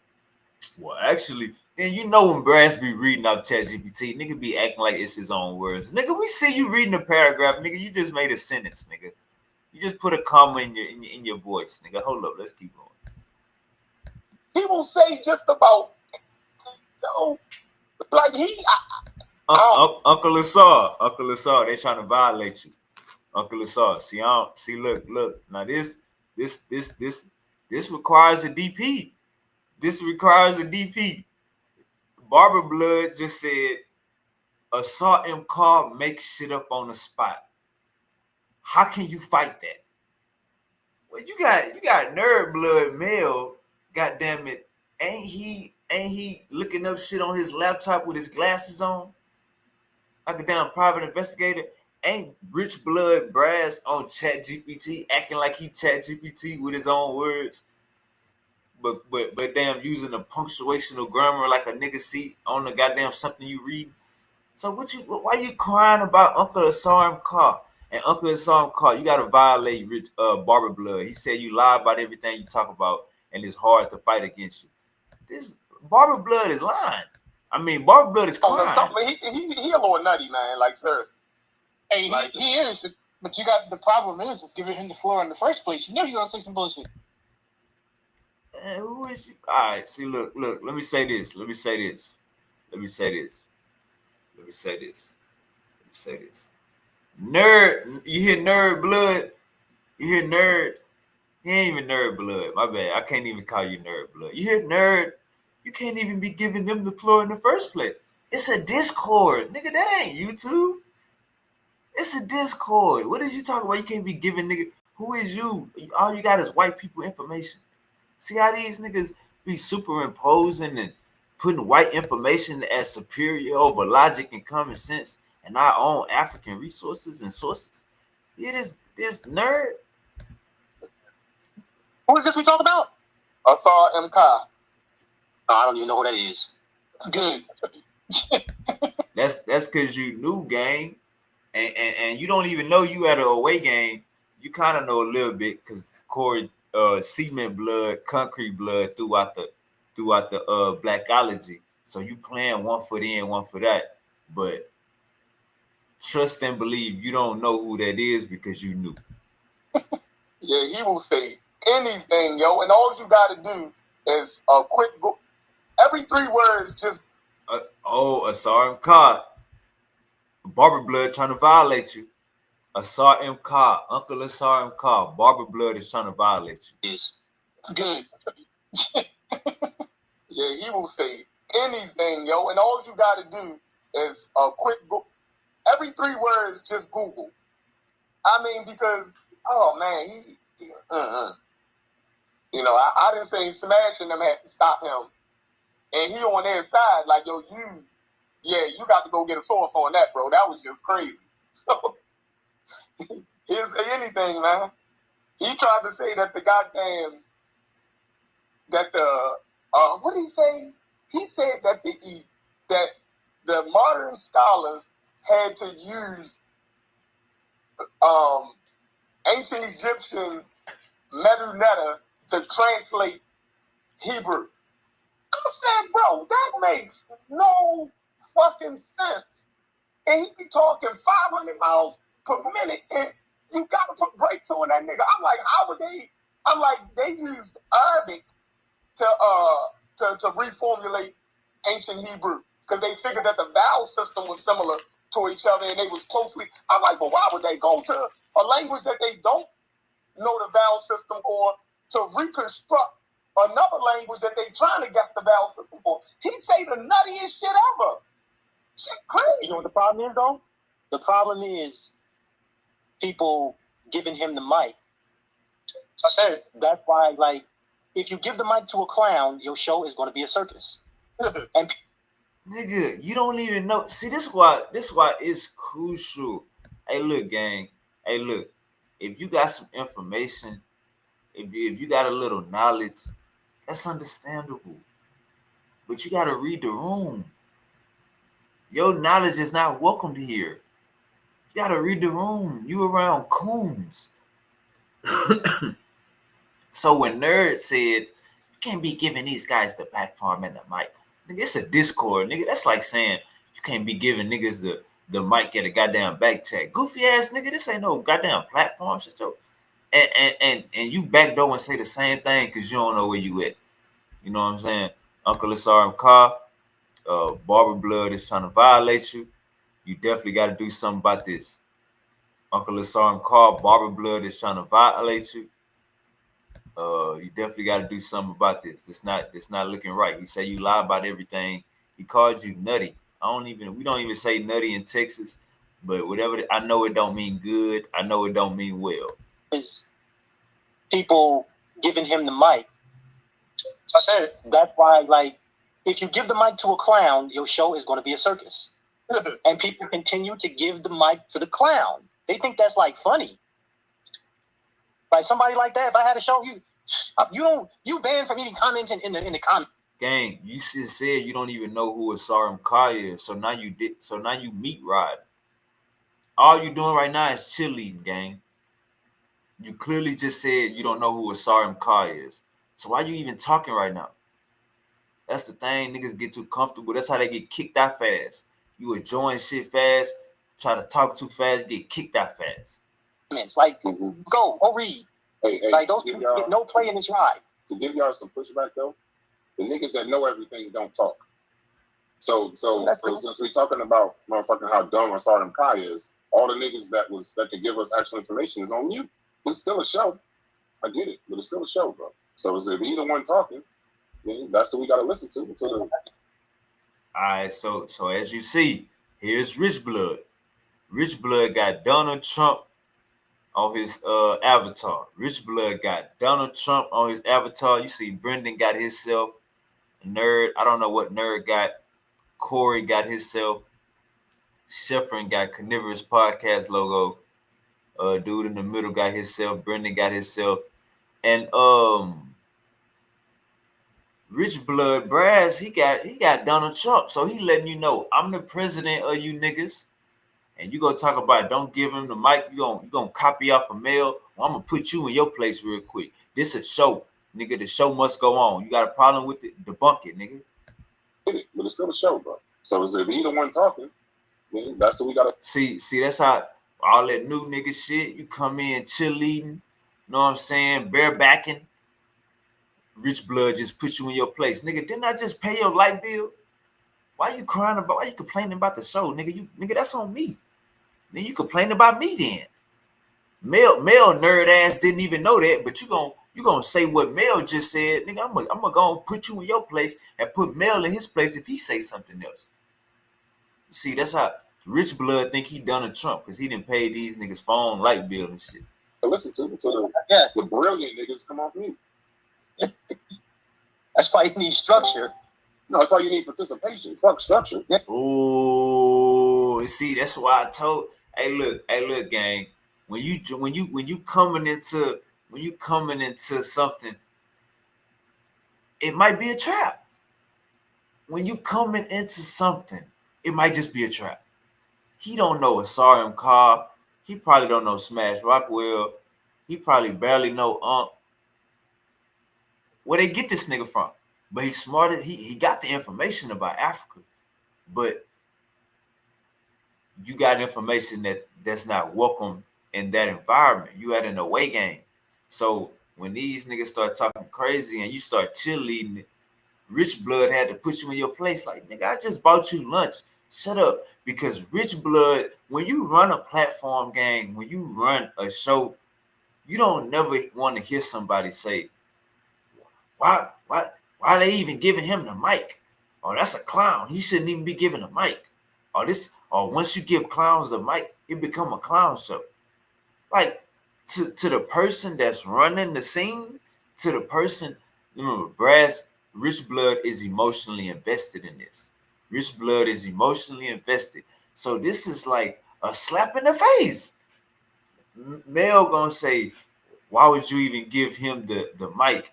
Well, actually, then you know when Brass be reading out Chat GPT, nigga be acting like it's his own words. Nigga, we see you reading a paragraph, nigga. You just made a sentence, nigga. You just put a comma in your voice, nigga. Hold up, let's keep going. He will say just about, like Uncle Asar, they trying to violate you. Uncle Asar, look. Now this requires a DP. This requires a DP. Barber Blood just said, Asar M. Cobb makes shit up on the spot. How can you fight that? Well, you got Nerd Blood Mel. God damn it, ain't he looking up shit on his laptop with his glasses on? Like a damn private investigator. Ain't Rich Blood Brass on Chat GPT acting like he Chat GPT with his own words? But damn using the punctuational grammar like a nigga see on the goddamn something you read. So why you crying about Uncle Asar M. Cobb? And Uncle Asar M. Cobb, you gotta violate Barber Blood. He said you lie about everything you talk about, and it's hard to fight against you. This Barber Blood is lying. I mean, Barber Blood is crying. He a little nutty, man. Like, seriously. Hey, he is, but you got the problem is just giving him the floor in the first place. You know you're gonna say some bullshit. And who is you? All right, see, look. Let me say this. Nerd, you hear Nerd Blood? You hear Nerd? He ain't even Nerd Blood. My bad. I can't even call you Nerd Blood. You hear Nerd? You can't even be giving them the floor in the first place. It's a Discord. Nigga, that ain't YouTube. It's a Discord. What is you talking about? You can't be giving nigga. Who is you? All you got is white people information. See how these niggas be superimposing and putting white information as superior over logic and common sense and our own African resources and sources? It is this nerd. Who is this we talk about? Asar M. Cobb. Oh, I don't even know who that is. Good. That's because you new, gang. And you don't even know you at an away game. You kind of know a little bit because Corey cement blood, concrete blood throughout the Blackology. So you playing one foot in, one foot out. But trust and believe you don't know who that is because you knew. Yeah, he will say anything, yo, and all you gotta do is a quick go. Every 3 words, just Asar M. Cobb. Barber Blood trying to violate you. Asar M. Cobb, Uncle Asar M. Cobb, Barber Blood is trying to violate you. Is good. Yeah, he will say anything, yo, and all you gotta do is a quick go. Every 3 words, just Google. I mean, because oh man, You know, I didn't say smashing them had to stop him. And he on their side, like, yo, you got to go get a source on that, bro. That was just crazy. So, he'll say anything, man. He tried to say that what did he say? He said that the modern scholars had to use ancient Egyptian metuneta to translate Hebrew. I said, bro, that makes no fucking sense. And he be talking 500 miles per minute, and you got to put brakes on that nigga. I'm like, how would they? I'm like, they used Arabic to reformulate ancient Hebrew because they figured that the vowel system was similar to each other and they was closely. I'm like, but why would they go to a language that they don't know the vowel system for to reconstruct another language that they trying to guess the vowel system for? He say the nuttiest shit ever. Shit crazy. You know what the problem is, though? The problem is people giving him the mic. So I said, that's why, like, if you give the mic to a clown, your show is going to be a circus. And Nigga, you don't even know. See, this why it's crucial. Hey, look, gang. Hey, look. If you got some information, if you got a little knowledge, that's understandable. But you got to read the room. Your knowledge is not welcomed here. You got to read the room. You around Coonz. So when Nerd said, you can't be giving these guys the platform and the mic. Nigga, it's a Discord, nigga. That's like saying you can't be giving niggas the mic at a goddamn back chat. Goofy ass nigga, this ain't no goddamn platform. Shit, and you backdoor and say the same thing because you don't know where you at. You know what I'm saying? Uncle SRM Car, Barber Blood is trying to violate you. You definitely got to do something about this. Uncle SRM Car, Barber Blood is trying to violate you. You definitely got to do something about this. It's not looking right. He said you lie about everything. He called you nutty. We don't even say nutty in Texas, but whatever. I know it don't mean good. I know it don't mean well. Is people giving him the mic. So I said, that's why, like, if you give the mic to a clown, your show is going to be a circus. And people continue to give the mic to the clown. They think that's, like, funny. Like, somebody like that, if I had a show, you banned from any commenting in the comments. Gang, you just said you don't even know who Asaram Kaya is, so now you meat ride. All you doing right now is cheerleading, gang. You clearly just said you don't know who Asaram Kaya is. So why you even talking right now? That's the thing, niggas get too comfortable. That's how they get kicked out fast. You enjoying shit fast, try to talk too fast, get kicked out fast. Like, go read. Hey, like, those people get no play in this ride. To give y'all some pushback though, the niggas that know everything don't talk. So since we're talking about motherfucking how dumb Asarm Kai is, all the niggas that could give us actual information is on mute. It's still a show. I get it, but it's still a show, bro. So if he the one talking, then that's what we gotta listen to. All right, so as you see, here's Rich Blood. Rich Blood got Donald Trump on his avatar. Rich Blood got Donald Trump on his avatar. You see Brendan got himself. Nerd, I don't know what Nerd got. Corey got himself. Sheffrin got Carnivorous Podcast logo. Dude in the middle got himself. Brendan got himself. And Rich Blood Brass, he got Donald Trump. So he letting you know I'm the president of you niggas. And you gonna talk about don't give him the mic, you gonna copy off a mail. Well, I'm gonna put you in your place real quick. This a show, nigga. The show must go on. You got a problem with it? Debunk it, nigga. But it's still a show, bro. So if he the one talking, then that's what we gotta see. That's how all that new nigga shit. You come in cheerleading, know what I'm saying? Barebacking. Rich Blood just put you in your place, nigga. Didn't I just pay your light bill? Why you crying about? Why you complaining about the show, nigga? Nigga, that's on me. Then you complain about me then. Mel nerd ass didn't even know that, but you gonna say what Mel just said, nigga. I'm gonna go and put you in your place and put Mel in his place if he say something else. You see, that's how Rich Blood think he Donald Trump because he didn't pay these niggas phone light bill and shit. listen to the brilliant niggas come off mute. That's why you need structure. No, that's why you need participation. Fuck structure. Yeah. Oh, see, that's why I told. Hey, look, gang. When you coming into something, it might be a trap. When you coming into something, it might just be a trap. He don't know Asar Cobb. He probably don't know Smash Rockwell. He probably barely know where they get this nigga from. But he's smarter. He got the information about Africa. But you got information that's not welcome in that environment. You at an away game. So when these niggas start talking crazy and you start cheerleading it, Rich Blood had to put you in your place. Like, nigga, I just bought you lunch. Shut up. Because Rich Blood, when you run a platform game, when you run a show, you don't never want to hear somebody say, why are they even giving him the mic? Oh, that's a clown. He shouldn't even be given a mic. Or once you give clowns the mic, it become a clown show. Like, to the person that's running the scene, to the person, remember, Rich Blood is emotionally invested in this. Rich Blood is emotionally invested. So this is like a slap in the face. Mel gonna say, why would you even give him the mic?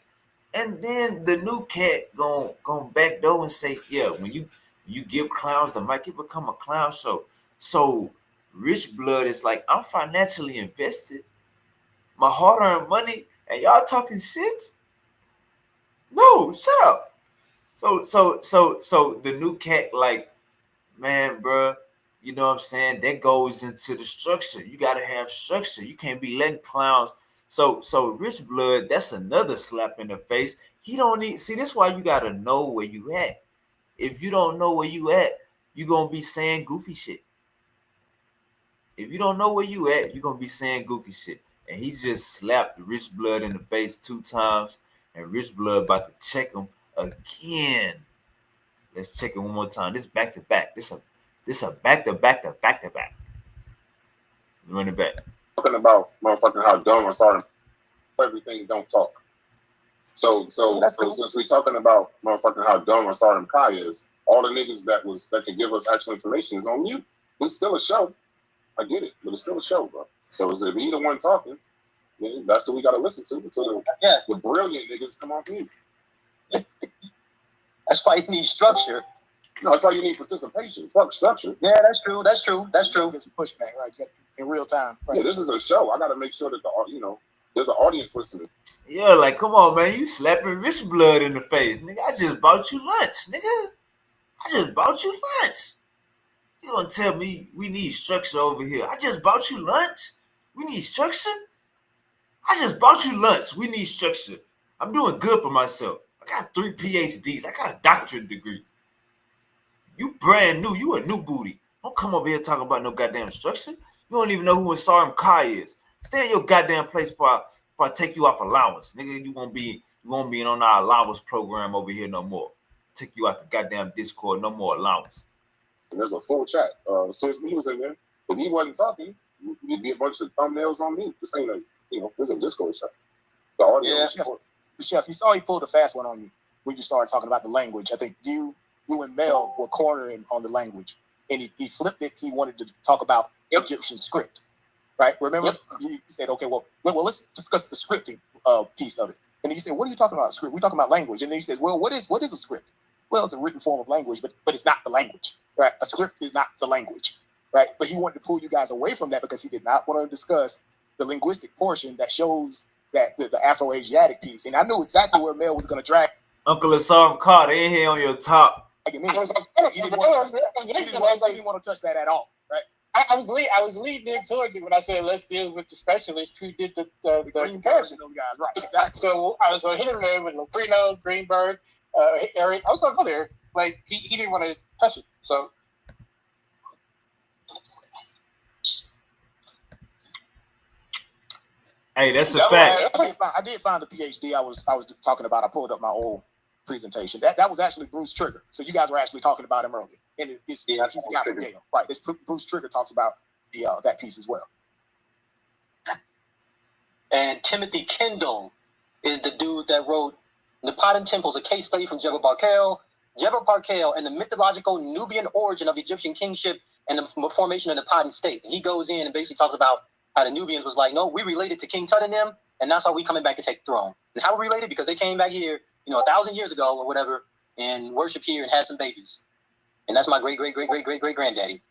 And then the new cat gonna backdoor and say, yeah, when you give clowns the mic, it become a clown show. So Rich Blood is like, I'm financially invested, my hard-earned money, and y'all talking shit? No, shut up. So the new cat, like, man, bro, you know what I'm saying? That goes into the structure. You gotta have structure. You can't be letting clowns. So Rich Blood, that's another slap in the face. He don't need, see, this is why you gotta know where you at. If you don't know where you at, you're gonna be saying goofy shit. If you don't know where you at, you're gonna be saying goofy shit. And he just slapped Rich Blood in the face 2 times, and Rich Blood about to check him again. Let's check it one more time. This back to back. This a back to back to back to back. Run it back. Talking about motherfucking how dumb or sorry everything don't talk. So since we talking about motherfucking how dumb or sorry Kai is, all the niggas that can give us actual information is on mute. It's still a show. I get it, but it's still a show, bro. So if he the one talking, then that's what we gotta listen to until the brilliant niggas come off mute. That's why you need structure. No, that's why you need participation. Fuck structure. Yeah, that's true. Get some pushback, like in real time. Right? Yeah, this is a show. I gotta make sure that there's an audience listening. Yeah, like, come on, man. You slapping Rich Blood in the face. Nigga, I just bought you lunch, nigga. I just bought you lunch. You gonna tell me we need structure over here? I just bought you lunch. We need structure? I just bought you lunch. We need structure. I'm doing good for myself. I got 3 PhDs. I got a doctorate degree. You brand new. You a new booty. Don't come over here talking about no goddamn structure. You don't even know who Sarim Kai is. Stay in your goddamn place before I take you off allowance. Nigga, you won't be on our allowance program over here no more. Take you out the goddamn Discord. No more allowance. And there's a full chat. Since he was in there, if he wasn't talking, you'd be a bunch of thumbnails on me. This ain't this is a Discord chat. The audio. Yeah. Chef, you saw he pulled a fast one on you when you started talking about the language. I think you and Mel were cornering on the language, and he flipped it. He wanted to talk about Egyptian script, right? Remember, he said, "Okay, well, let's discuss the scripting piece of it." And then you said, "What are you talking about? Script? We're talking about language." And then he says, "Well, what is a script?" Well, it's a written form of language, but it's not the language, right? A script is not the language, right? But he wanted to pull you guys away from that because he did not want to discuss the linguistic portion that shows that the Afro-Asiatic piece. And I knew exactly where Mel was going to drag. Uncle Asar Carter in here on your top. He didn't want to touch that at all, right? I was leading towards it when I said let's deal with the specialist who did the comparison. Those guys, right? Exactly. So I was hitting him with Loprino, Greenberg, Eric. I was up there, like he didn't want to touch it. So. Hey, that's a fact. I did find the PhD I was talking about. I pulled up my old presentation. That was actually Bruce Trigger. So you guys were actually talking about him earlier. And he's a guy from Yale. Right. This Bruce Trigger talks about that piece as well. And Timothy Kendall is the dude that wrote The Potten Temple is a case study from Jebel Barkel. Jebel Barkel and the mythological Nubian origin of Egyptian kingship and the formation of the Potten state. He goes in and basically talks about how the Nubians was like, no, we related to King Tut and them, and that's how we coming back to take the throne. And how we related? Because they came back here, 1,000 years ago or whatever, and worshiped here and had some babies. And that's my great granddaddy.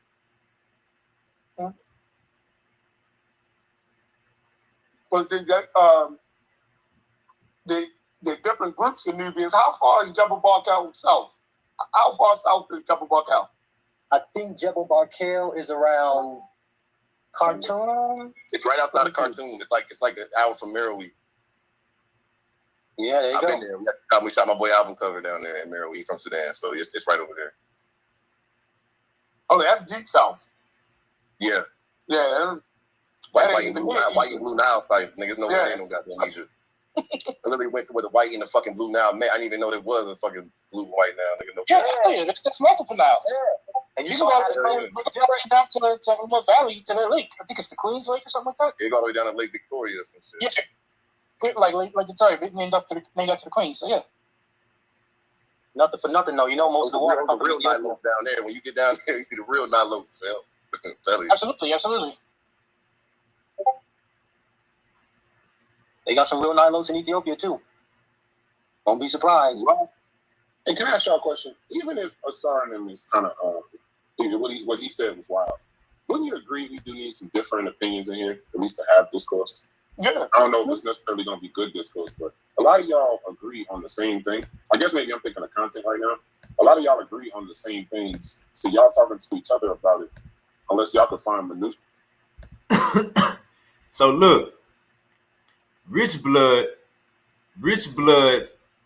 Well, the different groups of Nubians. How far is Jebel Barkel south? How far south is Jebel Barkel? I think Jebel Barkel is around Khartoum. It's right outside of Khartoum. It's like an hour from Merowe. Yeah, there you I've go. been there. We shot my boy album cover down there in Merowe from Sudan, so it's right over there. Oh, that's deep south. Yeah. Yeah. White and Blue Nile fight. Niggas know where they ain't no goddamn Egypt. I literally went to where the white and the fucking Blue Nile met. I didn't even know there was a fucking blue and white Nile. Nigga, no. Yeah, that's multiple now. Yeah. And You can go right down to the valley, to the lake. I think it's the Coonz Lake or something like that. You go all the way down to Lake Victoria or some shit. Yeah. Like Victoria, named after the Queen. So yeah. Nothing for nothing, though. Most of the water the real Nilotes down there. When you get down there, you see the real Nilotes, fam. Absolutely. They got some real Nilotes in Ethiopia too. Don't be surprised. Well, and can I ask y'all a question? Even if Asar and him is kind of what he said was wild, wouldn't you agree we do need some different opinions in here, at least to have discourse? Yeah. I don't know if it's necessarily going to be good discourse, but a lot of y'all agree on the same thing. I guess maybe I'm thinking of content right now. A lot of y'all agree on the same things, so y'all talking to each other about it, unless y'all can find minutiae. So look, rich blood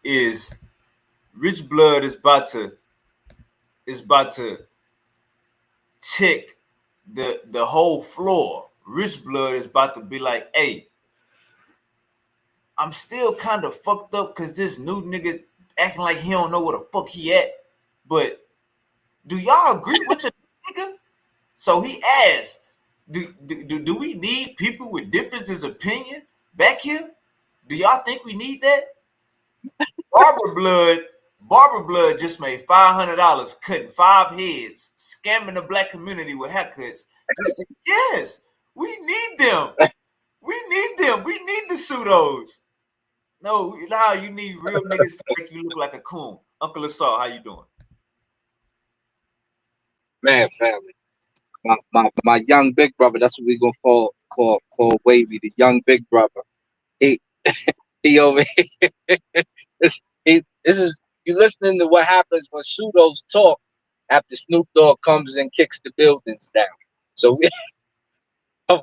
is about to check the whole floor. Rich blood is about to be like, hey, I'm still kind of fucked up because this new nigga acting like he don't know where the fuck he at. But do y'all agree with the nigga? So he asked, do we need people with differences of opinion back here? Do y'all think we need that? Barber Blood just made $500 cutting 5 heads, scamming the black community with haircuts. Just said, yes, we need them. We need the pseudos. No, you need real niggas to make you look like a coon. Uncle Asar, how you doing? Man, family. My young big brother, that's what we gonna call Wavy, the young big brother. He over here. This is you listening to what happens when pseudos talk after Snoop Dogg comes and kicks the buildings down. So we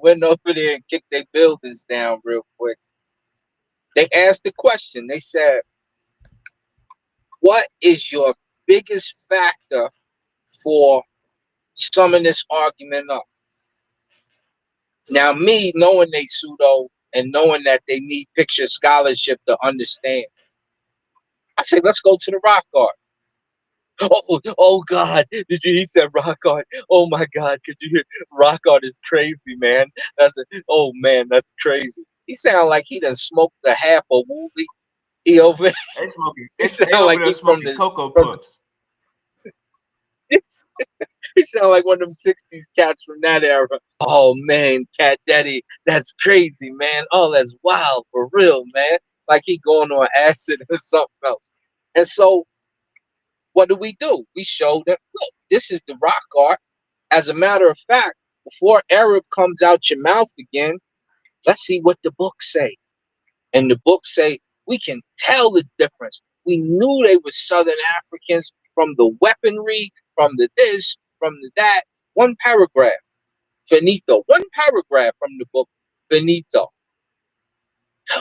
went over there and kicked their buildings down real quick. They asked the question. They said, what is your biggest factor for summing this argument up? Now, me knowing they pseudo and knowing that they need picture scholarship to understand, I say, let's go to the rock art. Oh God! He said rock art. Oh my God! Could you hear? Rock art is crazy, man. Oh man, that's crazy. He sound like he done smoked a half a woolly. He over. They sound like he from the Cocoa Puffs. He sound like one of them 60s cats from that era. Oh man, Cat Daddy, that's crazy, man. Oh, that's wild for real, man. Like he going on acid or something else. And so, what do? We show them, look, this is the rock art. As a matter of fact, before Arab comes out your mouth again, let's see what the books say. And the books say we can tell the difference. We knew they were Southern Africans from the weaponry, from the this, from the that. One paragraph, finito. One paragraph from the book, finito.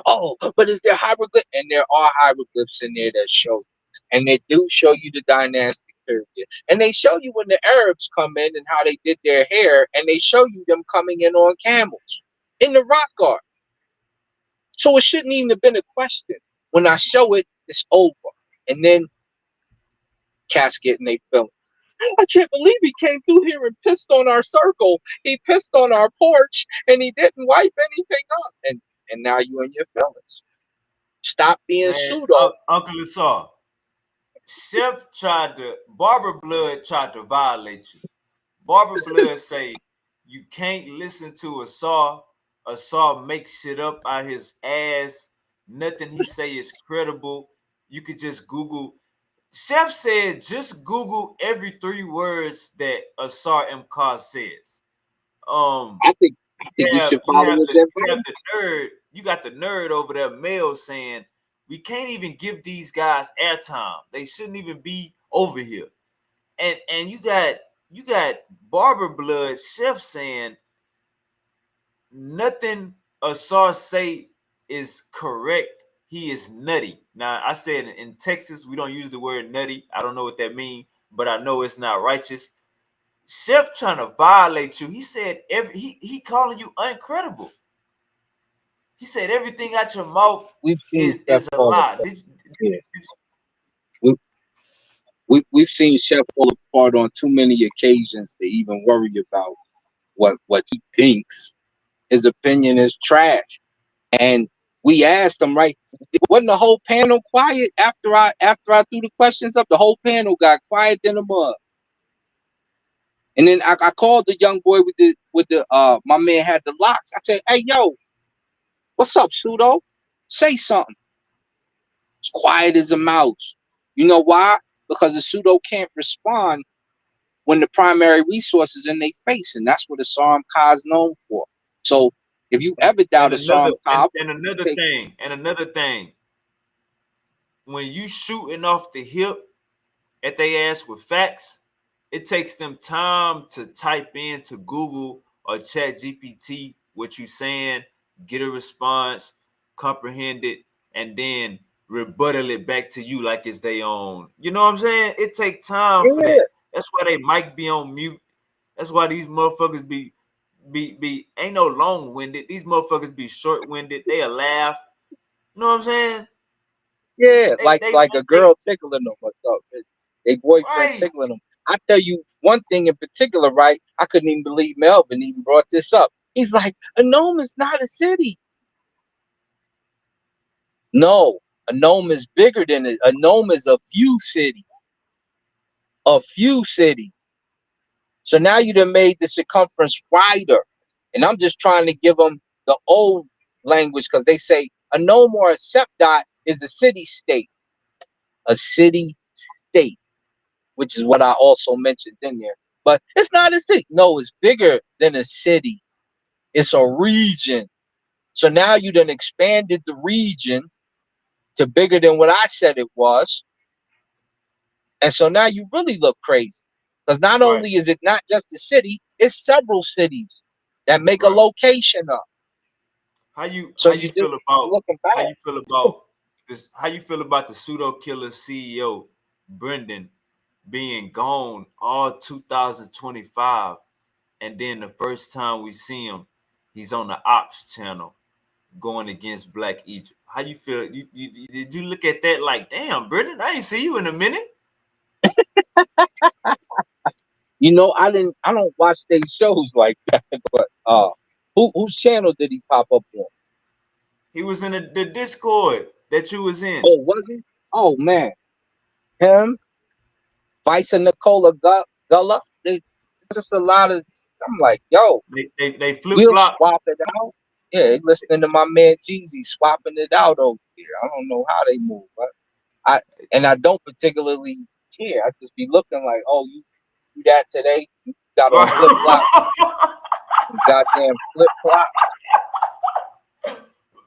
Oh, but is there hieroglyphs? And there are hieroglyphs in there that show you. And they do show you the dynastic period. And they show you when the Arabs come in and how they did their hair. And they show you them coming in on camels in the rock art. So it shouldn't even have been a question. When I show it, it's over. And then cats getting their feelings. I can't believe he came through here and pissed on our circle. He pissed on our porch and he didn't wipe anything up. And now you in your feelings. stop being Man, pseudo. Uncle Asar, Chef Barber Blood tried to violate you. Barber Blood say you can't listen to Asar. Asar makes shit up out his ass. Nothing he say is credible. You could just Google. Chef said just Google every 3 words that Asar M. says. I think you should follow his advice. You got the nerd over there, Mel, saying we can't even give these guys airtime. They shouldn't even be over here. And you got Barber Blood Chef saying nothing Asar say is correct. He is nutty. Now I said in Texas we don't use the word nutty. I don't know what that means, but I know it's not righteous. Chef trying to violate you. He said he calling you uncredible. He said everything out your mouth is a lie. We've seen Chef fall apart on too many occasions to even worry about what he thinks. His opinion is trash. And we asked him, right? Wasn't the whole panel quiet after I threw the questions up? The whole panel got quiet in the mud. And then I called the young boy with the my man had the locks. I said, hey yo, what's up, pseudo? Say something. It's quiet as a mouse. You know why? Because the pseudo can't respond when the primary resource is in their face, and that's what the Sarm Ka is known for. So if you ever doubt a Sarm Ka, and another thing, when you shooting off the hip at they ass with facts, it takes them time to type into Google or Chat GPT what you saying, get a response, comprehend it, and then rebuttal it back to you like it's their own. You know what I'm saying? It takes time for that. That's why they might be on mute. That's why these motherfuckers be ain't no long-winded. These motherfuckers be short-winded. They'll laugh. You know what I'm saying? Yeah, like a girl tickling them or something. They boyfriend tickling them. I tell you one thing in particular, right? I couldn't even believe Melvin even brought this up. He's like, a gnome is not a city. No, a gnome is bigger than it. A gnome is a few city. A few city. So now you done made the circumference wider. And I'm just trying to give them the old language because they say a gnome or a septile is a city state. A city state, which is what I also mentioned in there. But it's not a city. No, it's bigger than a city. It's a region. So now you done expanded the region to bigger than what I said it was. And so now you really look crazy. Because not only is it not just a city, it's several cities that make a location up. How you feel about this? How you feel about the pseudo killer CEO Brendan being gone all 2025, and then the first time we see him, he's on the Ops channel going against Black Egypt? How you feel? You did you look at that like, damn, Brendan, I ain't see you in a minute? You know, I don't watch their shows like that, but whose channel did he pop up on? He was in the Discord that you was in. Oh, was he? Oh man. Him, Vice and Nicola Gullah. There's just a lot of, I'm like, yo, they flip-flop. Swap it out. Yeah, listening to my man Jeezy swapping it out over here. I don't know how they move, but I don't particularly care. I just be looking like, oh, you do that today? You got on flip-flop. Goddamn flip-flop.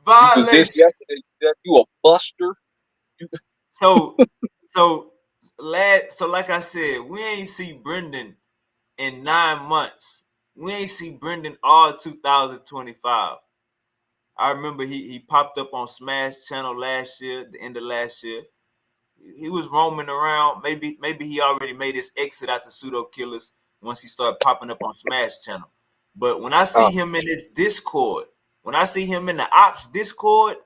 Violation. You was this yesterday. You a buster. So like I said, we ain't see Brendan in 9 months. We ain't see Brendan all 2025. I remember he popped up on Smash Channel last year, the end of last year. He was roaming around. Maybe he already made his exit out the pseudo killers once he started popping up on Smash Channel. But when I see him in this Discord, when I see him in the Ops Discord,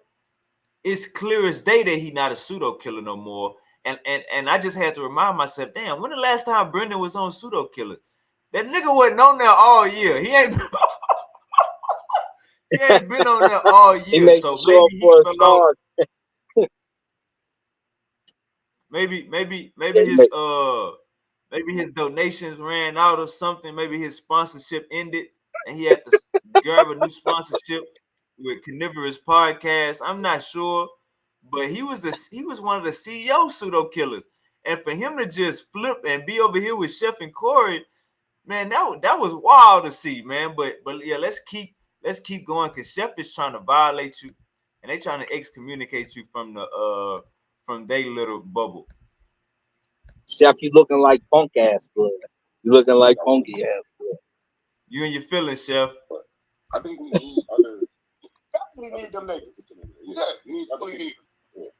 it's clear as day that he not a pseudo killer no more. And I just had to remind myself, damn, when the last time Brendan was on pseudo killer? That nigga wasn't on there all year. He ain't he ain't been on there all year. So maybe he fell off. maybe Yeah, his donations ran out or something. Maybe his sponsorship ended, and he had to grab a new sponsorship with Carnivorous Podcast. I'm not sure, but he was one of the CEO pseudo killers, and for him to just flip and be over here with Chef and Corey, man, that was wild to see, man. But yeah, let's keep going because Chef is trying to violate you, and they trying to excommunicate you from the from their little bubble. Chef, you looking like funk ass blood. You looking like funky ass blood. You and your feelings, Chef. I think we need other. We need them niggas. Yeah, we need other people. Yeah.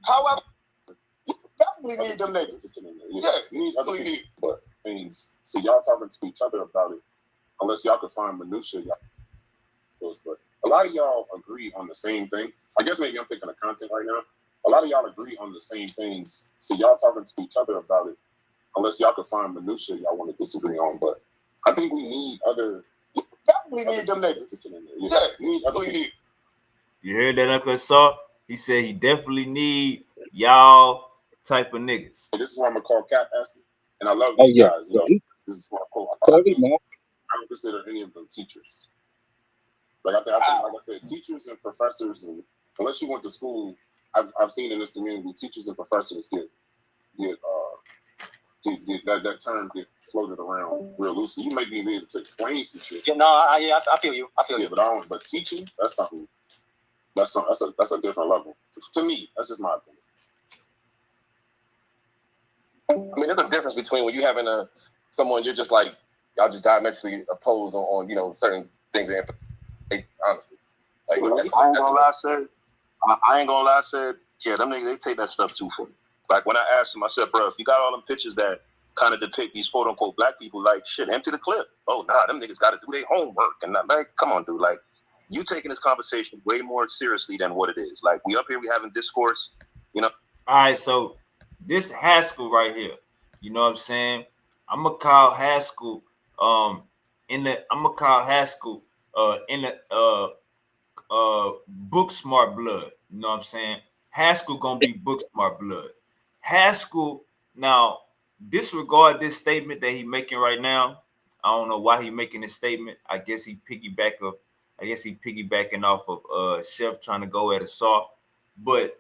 However, we need them niggas. Yeah, we need other people. But things. See, y'all talking to each other about it. Unless y'all could find minutia, y'all. But a lot of y'all agree on the same thing. I guess maybe I'm thinking of content right now. A lot of y'all agree on the same things. So y'all talking to each other about it. Unless y'all could find minutia y'all want to disagree on. But I think we need other. We need them niggas. Yeah, we need other people. You heard that, Uncle Saw? He said he definitely need y'all type of niggas. This is why I'm gonna call Cap Aston. And I love these guys. You know, this is why I call. I don't consider any of them teachers. Like I think, like I said, teachers and professors, and unless you went to school, I've seen in this community, teachers and professors get that term get floated around real loosely. You may be able to explain some shit. Yeah, no, I feel you. I feel you. But I don't. But teaching, that's something. That's a different level. To me, that's just my opinion. I mean, there's a difference between when you having someone you're just like y'all just diametrically opposed on you know certain things. Honestly, like, I ain't gonna lie, sir. I ain't gonna lie, sir. Yeah, them niggas, they take that stuff too far. Like when I asked him, I said, bro, if you got all them pictures that kind of depict these quote unquote black people, like shit, empty the clip. Oh nah, them niggas got to do their homework and not like, come on, dude, like. You taking this conversation way more seriously than what it is. Like we up here, we having discourse, you know. All right, so this Haskell right here, you know what I'm saying? I'm gonna call Haskell in the book smart blood. You know what I'm saying? Haskell gonna be book smart blood. Haskell now disregard this statement that he making right now. I don't know why he making this statement. I guess he piggybacking off of Chef trying to go at a Saw, but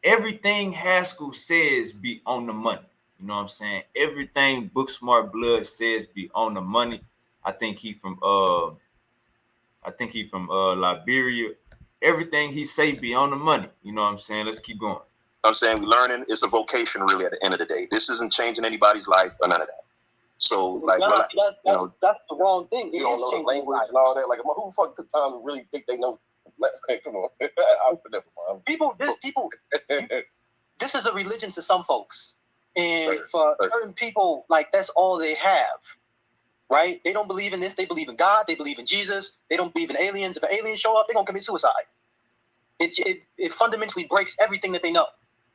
everything Haskell says be on the money. You know what I'm saying? Everything Book Smart Blood says be on the money. I think he from Liberia. Everything he say be on the money. You know what I'm saying? Let's keep going. I'm saying learning is a vocation really at the end of the day. This isn't changing anybody's life or none of that. So like that's the wrong thing. You don't know the language and all that. Like who the fuck took time to really think they know? Come on, people. This is a religion to some folks, and for certain people, like that's all they have, right? They don't believe in this. They believe in God. They believe in Jesus. They don't believe in aliens. If an alien show up, they're gonna commit suicide. It fundamentally breaks everything that they know.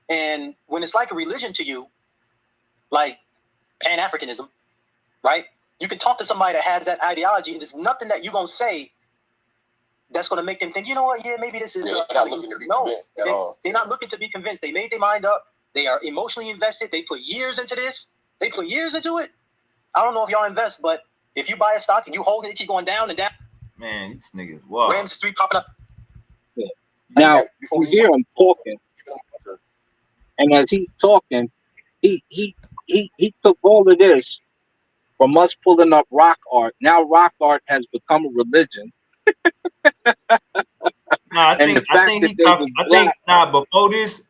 And when it's like a religion to you, like Pan-Africanism, right? You can talk to somebody that has that ideology, and there's nothing that you're going to say that's going to make them think, you know what, yeah, maybe this is... They're not looking to be convinced at all. They're not looking to be convinced. They made their mind up. They are emotionally invested. They put years into this. They put years into it. I don't know if y'all invest, but if you buy a stock and you hold it, it keep going down and down. Man, these niggas, wow. Rams 3 popping up. Yeah. Now, you hear him talking, and as he's talking, he took all of this from us pulling up rock art. Now rock art has become a religion.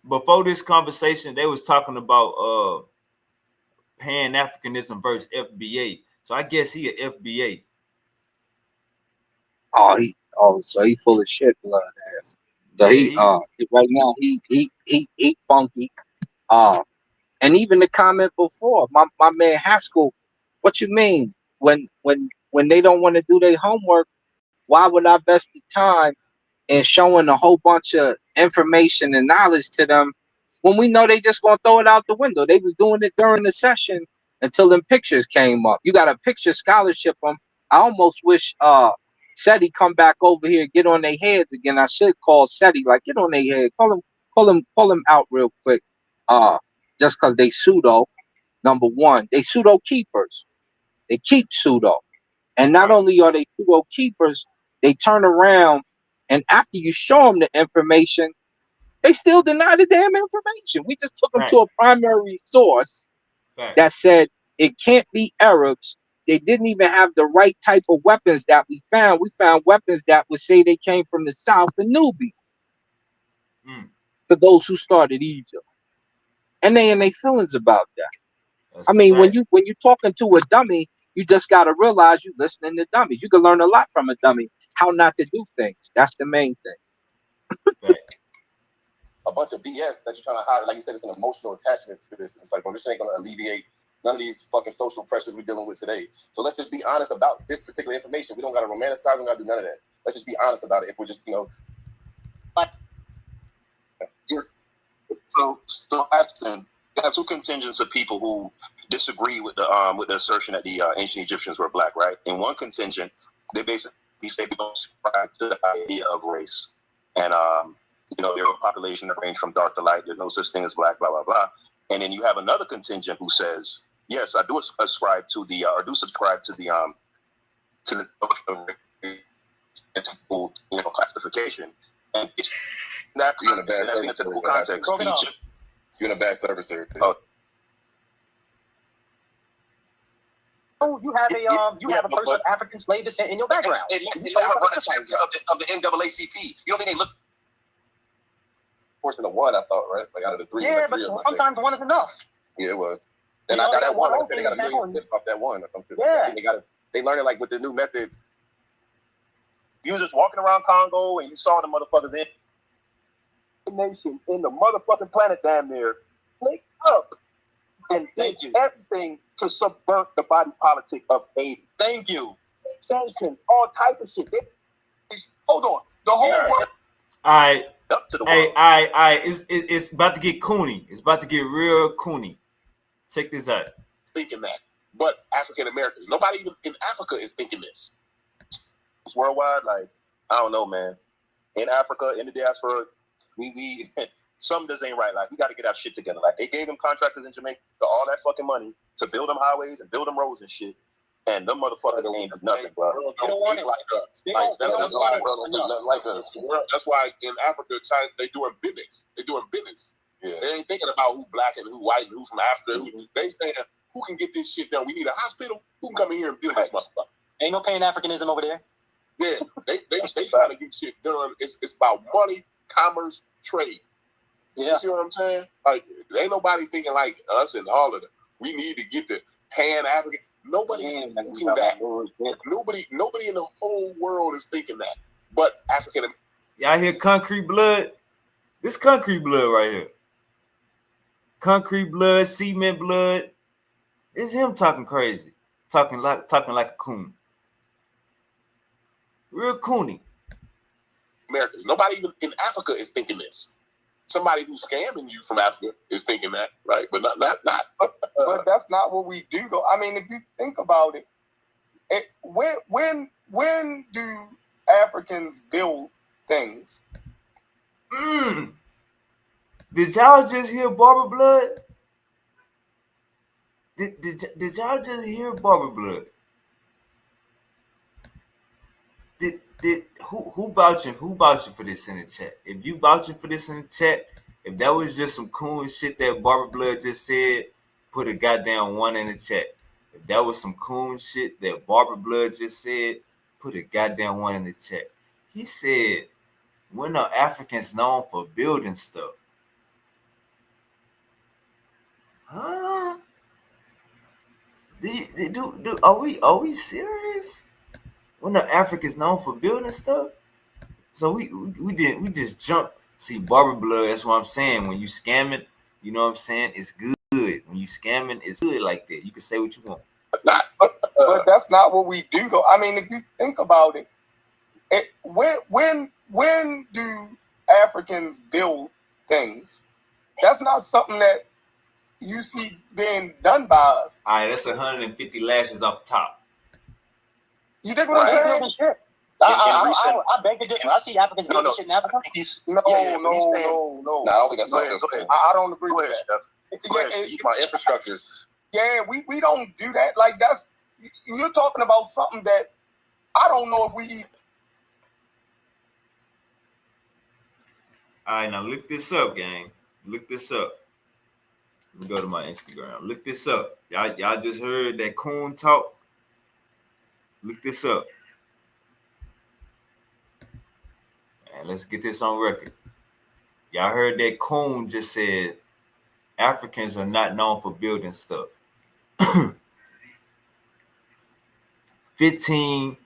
Before this conversation, they was talking about Pan-Africanism versus FBA. So I guess he a FBA. So he full of shit, blood ass. So right now he funky. And even the comment before, my man Haskell, what you mean when they don't want to do their homework? Why would I invest the time in showing a whole bunch of information and knowledge to them when we know they just gonna throw it out the window? They was doing it during the session until them pictures came up. You got a picture scholarship them. I almost wish Seti come back over here, get on their heads again. I should call Seti, like, get on their head, call him out real quick. just because they pseudo. Number one, they pseudo keepers. They keep pseudo. And not only are they pseudo keepers, they turn around and after you show them the information, they still deny the damn information. We just took them to a primary source that said it can't be Arabs. They didn't even have the right type of weapons that we found. We found weapons that would say they came from the south and Nubia. For those who started Egypt. And they in their feelings about that. That's I mean, when you're talking to a dummy, you just gotta realize you're listening to dummies. You can learn a lot from a dummy, how not to do things. That's the main thing. A bunch of BS that you're trying to hide. Like you said, it's an emotional attachment to this. It's like, well, this ain't gonna alleviate none of these fucking social pressures we're dealing with today. So let's just be honest about this particular information. We don't gotta romanticize, we don't gotta do none of that. Let's just be honest about it. If we're just, So Ashton, you have two contingents of people who disagree with the assertion that the ancient Egyptians were black, right? In one contingent, they basically say we don't subscribe to the idea of race, and they're a population that range from dark to light. There's no such thing as black, blah blah blah. And then you have another contingent who says, yes, I do subscribe to the classification, and it's not you're in a bad in a typical context. You're in a bad service here. Oh, you have a person of African slave descent in your background. Of the NAACP. You don't think they look? Portion of one, I thought, right? Like out of the three. Yeah, but sometimes one is enough. Yeah, it was. And I got that one. They got a million tips off that one. Yeah. They learned it like with the new method. You was just walking around Congo and you saw the motherfuckers in nation in the motherfucking planet damn near click up and did everything to subvert the body politic of Haiti. Thank you. Sanctions, all type of shit. Hold on. The whole world. All right. Up to the Hey, world. all right. It's about to get coony. It's about to get real coony. Check this out. Thinking that. But African Americans, nobody even in Africa is thinking this. It's worldwide, like, I don't know, man. In Africa, in the diaspora, we something just ain't right. Like, we got to get our shit together. Like, they gave them contractors in Jamaica all that fucking money to build them highways and build them roads and shit. And them motherfuckers ain't do nothing, bro. They don't think like us. Like us. That's why in Africa, China, they doing business. They doing business. Yeah. They ain't thinking about who black and who white and who from Africa. They saying, who can get this shit done? We need a hospital. Who can come in here and build this motherfucker? Ain't no Pan-Africanism over there. Yeah, they trying to get shit done. It's about money, commerce, trade. Yeah. You see what I'm saying? Like, ain't nobody thinking like us and all of them. We need to get the Pan-African. Nobody's thinking that. Nobody in the whole world is thinking that. But African. Y'all hear Concrete Blood? This Concrete Blood right here. Concrete Blood, Cement Blood. It's him talking crazy. Talking like a coon. Real coony. Americans. Nobody even in Africa is thinking this. Somebody who's scamming you from Africa is thinking that, right? But not. But that's not what we do, though. I mean, if you think about it, when do Africans build things? Did y'all just hear Barber Blood? Did y'all just hear Barber Blood? Who vouching for this in the chat? If you vouching for this in the chat, if that was just some cool shit that Barber Blood just said, put a goddamn 1 in the chat. If that was some cool shit that Barber Blood just said, put a goddamn 1 in the chat. He said, when are Africans known for building stuff? Huh? Are we serious? When the Africans known for building stuff, so we just jump. See, Barber Blood. That's what I'm saying. When you scamming, you know what I'm saying. It's good. When you scamming, it's good like that. You can say what you want. But that's not what we do, though. I mean, if you think about it, when do Africans build things? That's not something that you see being done by us. All right, that's 150 lashes off the top. You dig what I'm saying? I beg to differ. I see Africans building shit in Africa. No. I don't think that's my I don't agree with that. My infrastructures. Yeah, we don't do that. Like that's you're talking about something that I don't know if we. All right, now look this up, gang. Look this up. Let me go to my Instagram. Look this up. Y'all just heard that Coonz talk. Look this up. And let's get this on record. Y'all heard that Coonz just said Africans are not known for building stuff. 15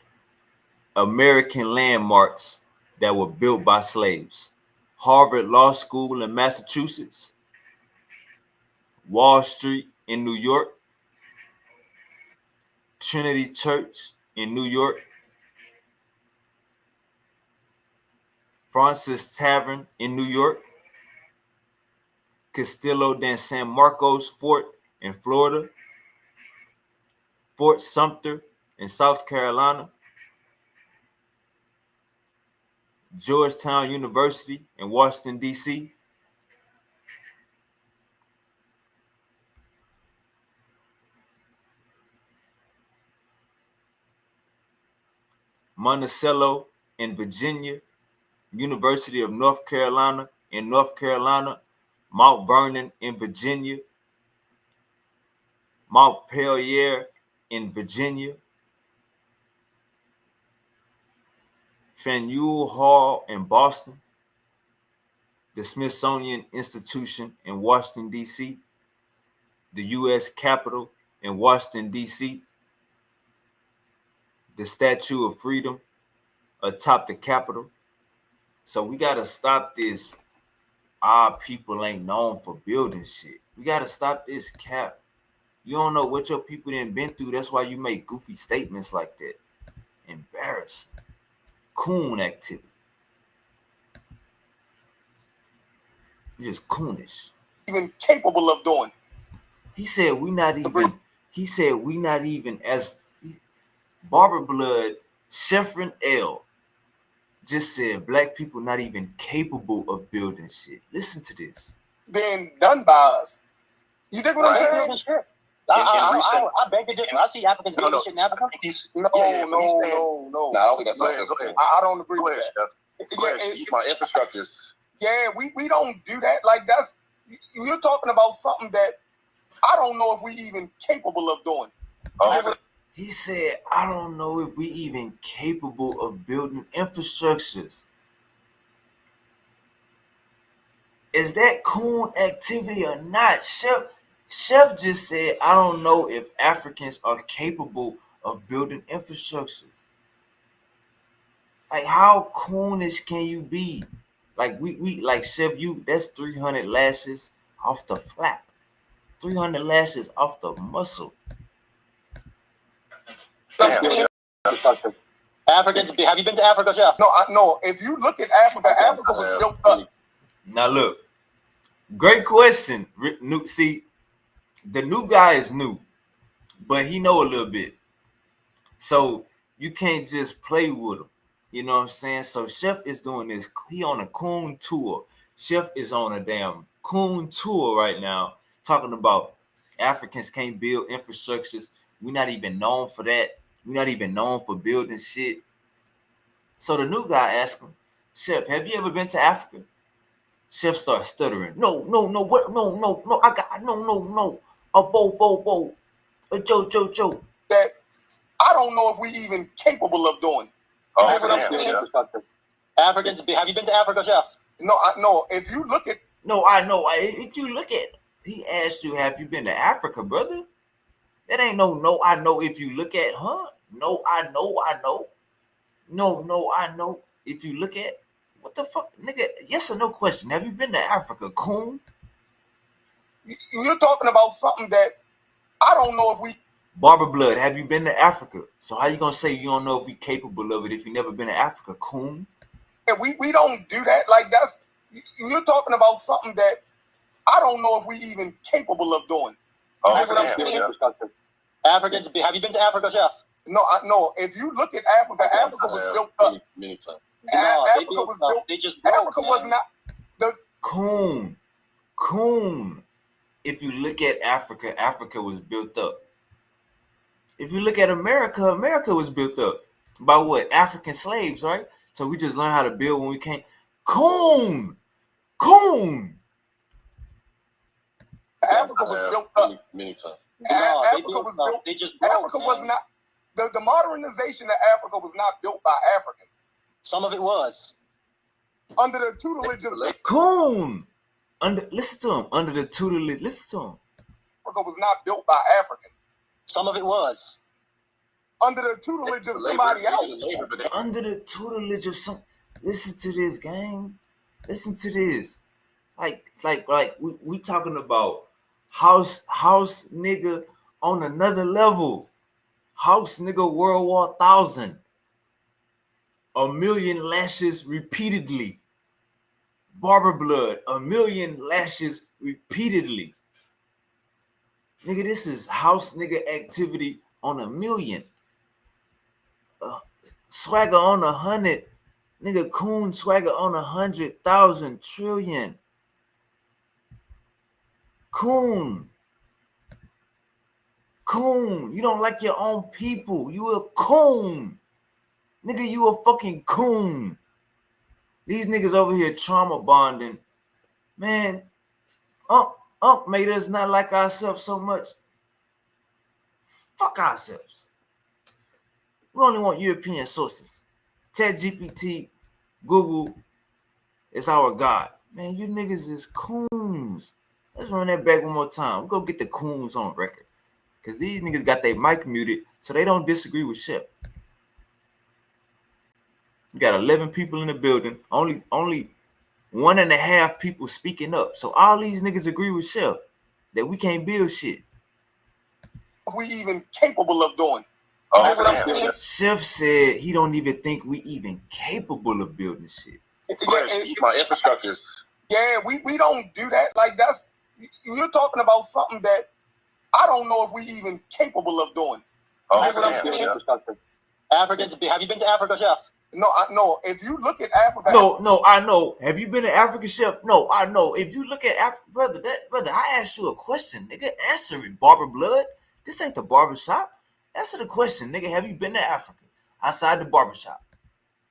American landmarks that were built by slaves. Harvard Law School in Massachusetts. Wall Street in New York. Trinity Church in New York. Francis Tavern in New York. Castillo de San Marcos Fort in Florida. Fort Sumter in South Carolina. Georgetown University in Washington, D.C. Monticello in Virginia. University of North Carolina in North Carolina. Mount Vernon in Virginia. Montpelier in Virginia. Faneuil Hall in Boston. The Smithsonian Institution in Washington, D.C. The U.S. Capitol in Washington, D.C. The Statue of Freedom atop the Capitol. So we got to stop this. Our people ain't known for building shit. We got to stop this cap. You don't know what your people done been through. That's why you make goofy statements like that. Embarrassing. Coon activity. You're just coonish. Even capable of doing. He said we not even as Barber Blood, Sheffrin L just said black people not even capable of building shit. Listen to this. Being done by us. You dig what I'm saying? I beg to differ. I see Africans building shit in Africa. No. I don't think that's my I don't agree with that. My infrastructures. Yeah, we don't do that. Like that's you're talking about something that I don't know if we even capable of doing. He said, I don't know if we even capable of building infrastructures. Is that coon activity or not? Chef just said, I don't know if Africans are capable of building infrastructures. Like, how coonish can you be? Like, we like, Chef, that's 300 lashes off the flap. 300 lashes off the muscle. Africans, have you been to Africa, Chef? No. If you look at Africa, Africa was built up. Now look, great question. See, the new guy is new, but he know a little bit. So you can't just play with him. You know what I'm saying? So Chef is doing this. He on a Coon tour. Chef is on a damn Coon tour right now, talking about Africans can't build infrastructures. We're not even known for that. We're not even known for building shit. So the new guy asked him, Chef, have you ever been to Africa? Chef starts stuttering. No. What? No. I got no. Bo. Joe. That I don't know if we even capable of doing. Africans, have you been to Africa, Chef? No. If you look at I know. If you look at, he asked you, have you been to Africa, brother? That ain't no. I know. If you look at, No, I know. No, I know. If you look at, what the fuck, nigga? Yes or no question. Have you been to Africa, coon? You're talking about something that I don't know if we. Barber Blood, have you been to Africa? So how you gonna say you don't know if we capable of it if you never been to Africa, coon? And we don't do that. Like that's you're talking about something that I don't know if we even capable of doing. Africans, have you been to Africa, Chef? No. If you look at Africa, Africa was built up. Many times. Africa was built. They just Africa was not. Coon. If you look at Africa, Africa was built up. If you look at America, America was built up by what? African slaves, right? So we just learned how to build when we came. Coon. Africa was built up. Many times. Africa was built. They just Africa was not. The modernization of Africa was not built by Africans. Some of it was. Under the tutelage of Coon. Listen to him. Under the tutelage. Listen to him. Africa was not built by Africans. Some of it was. Under the tutelage of somebody else. Under the tutelage of some. Listen to this, gang. Listen to this. Like we talking about house nigga on another level. House nigga World War 1000. A million lashes repeatedly. Barber blood. A million lashes repeatedly. Nigga, this is house nigga activity on a million. Swagger on 100. Nigga, Coon swagger on 100,000 trillion. Coon, you don't like your own people. You a coon. Nigga, you a fucking coon. These niggas over here trauma bonding. Man, Unc made us not like ourselves so much. Fuck ourselves. We only want European sources. ChatGPT, Google, it's our God. Man, you niggas is coons. Let's run that back one more time. We'll go get the Coonz on record. Because these niggas got their mic muted so they don't disagree with Chef. You got 11 people in the building. Only 1.5 people speaking up. So all these niggas agree with Chef that we can't build shit. We even capable of doing. Chef said he don't even think we even capable of building shit. My infrastructures. Yeah, we don't do that. Like you're talking about something that I don't know if we even capable of doing. Africans, have you been to Africa, Chef? No. If you look at Africa, no, I know. Have you been to Africa, Chef? No, I know. If you look at Africa, brother, I asked you a question, nigga. Answer it, Barber Blood. This ain't the barbershop. Answer the question, nigga. Have you been to Africa outside the barbershop?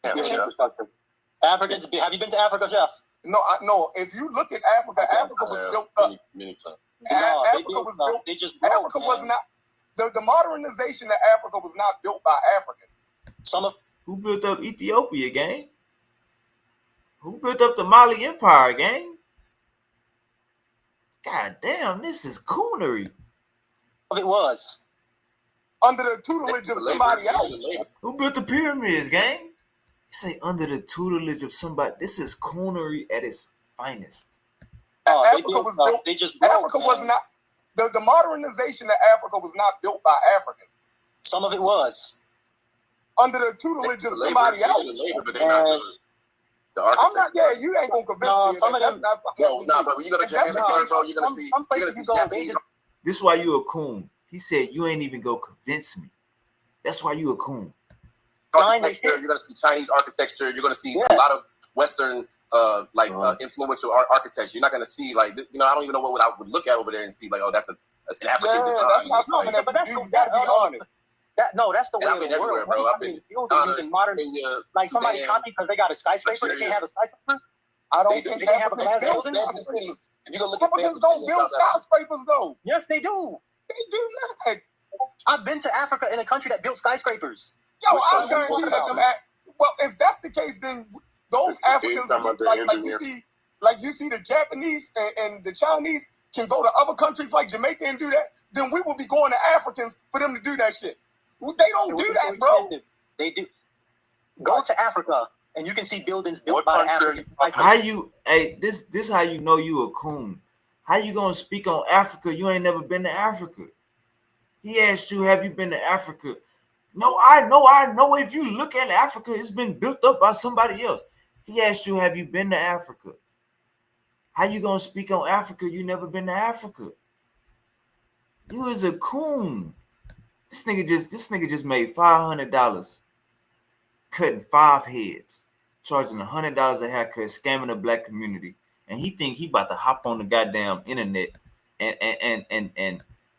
Africans, have you been to Africa, Chef? No. If you look at Africa, Africa was built up. Many times. Africa was built. They just Africa was not. The modernization of Africa was not built by Africans. Who built up Ethiopia, gang? Who built up the Mali Empire, gang? God damn, this is coonery. It was. Under the tutelage of somebody else. Who built the pyramids, gang? You say under the tutelage of somebody. This is coonery at its finest. Africa was built. Africa was not. The modernization of Africa was not built by Africans. Some of it was. Under the tutelage of somebody else. I'm not. Yeah, you ain't gonna convince me. Some of them. But you gotta check bro. You're gonna see. Some places you go. This is why you a coon. He said you ain't even go convince me. That's why you a coon. Architecture, you're gonna see Chinese architecture. You're gonna see a lot of Western, influential architecture. You're not gonna see I don't even know what I would look at over there and see that's an African design. That's not something that you gotta be honest. That's the way I've been everywhere, bro. I've been using modern, like somebody copied because they got a skyscraper. They can't have a skyscraper. I don't think they can have a glass building. building. If you go look at Africans don't build skyscrapers though. Yes, they do. They do not. I've been to Africa in a country that built skyscrapers. Yo, I'm guaranteed that well, if that's the case, then those Africans, like you see the Japanese and the Chinese can go to other countries like Jamaica and do that, then we will be going to Africans for them to do that shit. They don't do that, bro. They do. Go to Africa and you can see buildings built by Africans. How you? Hey, this how you know you a coon. How you gonna speak on Africa? You ain't never been to Africa. He asked you, have you been to Africa? No, I know. If you look at Africa, it's been built up by somebody else. He asked you, have you been to Africa? How you gonna speak on Africa? You never been to Africa. You is a coon. This nigga just made $500 cutting 5 heads, charging $100 a haircut, scamming the black community, and he think he about to hop on the goddamn internet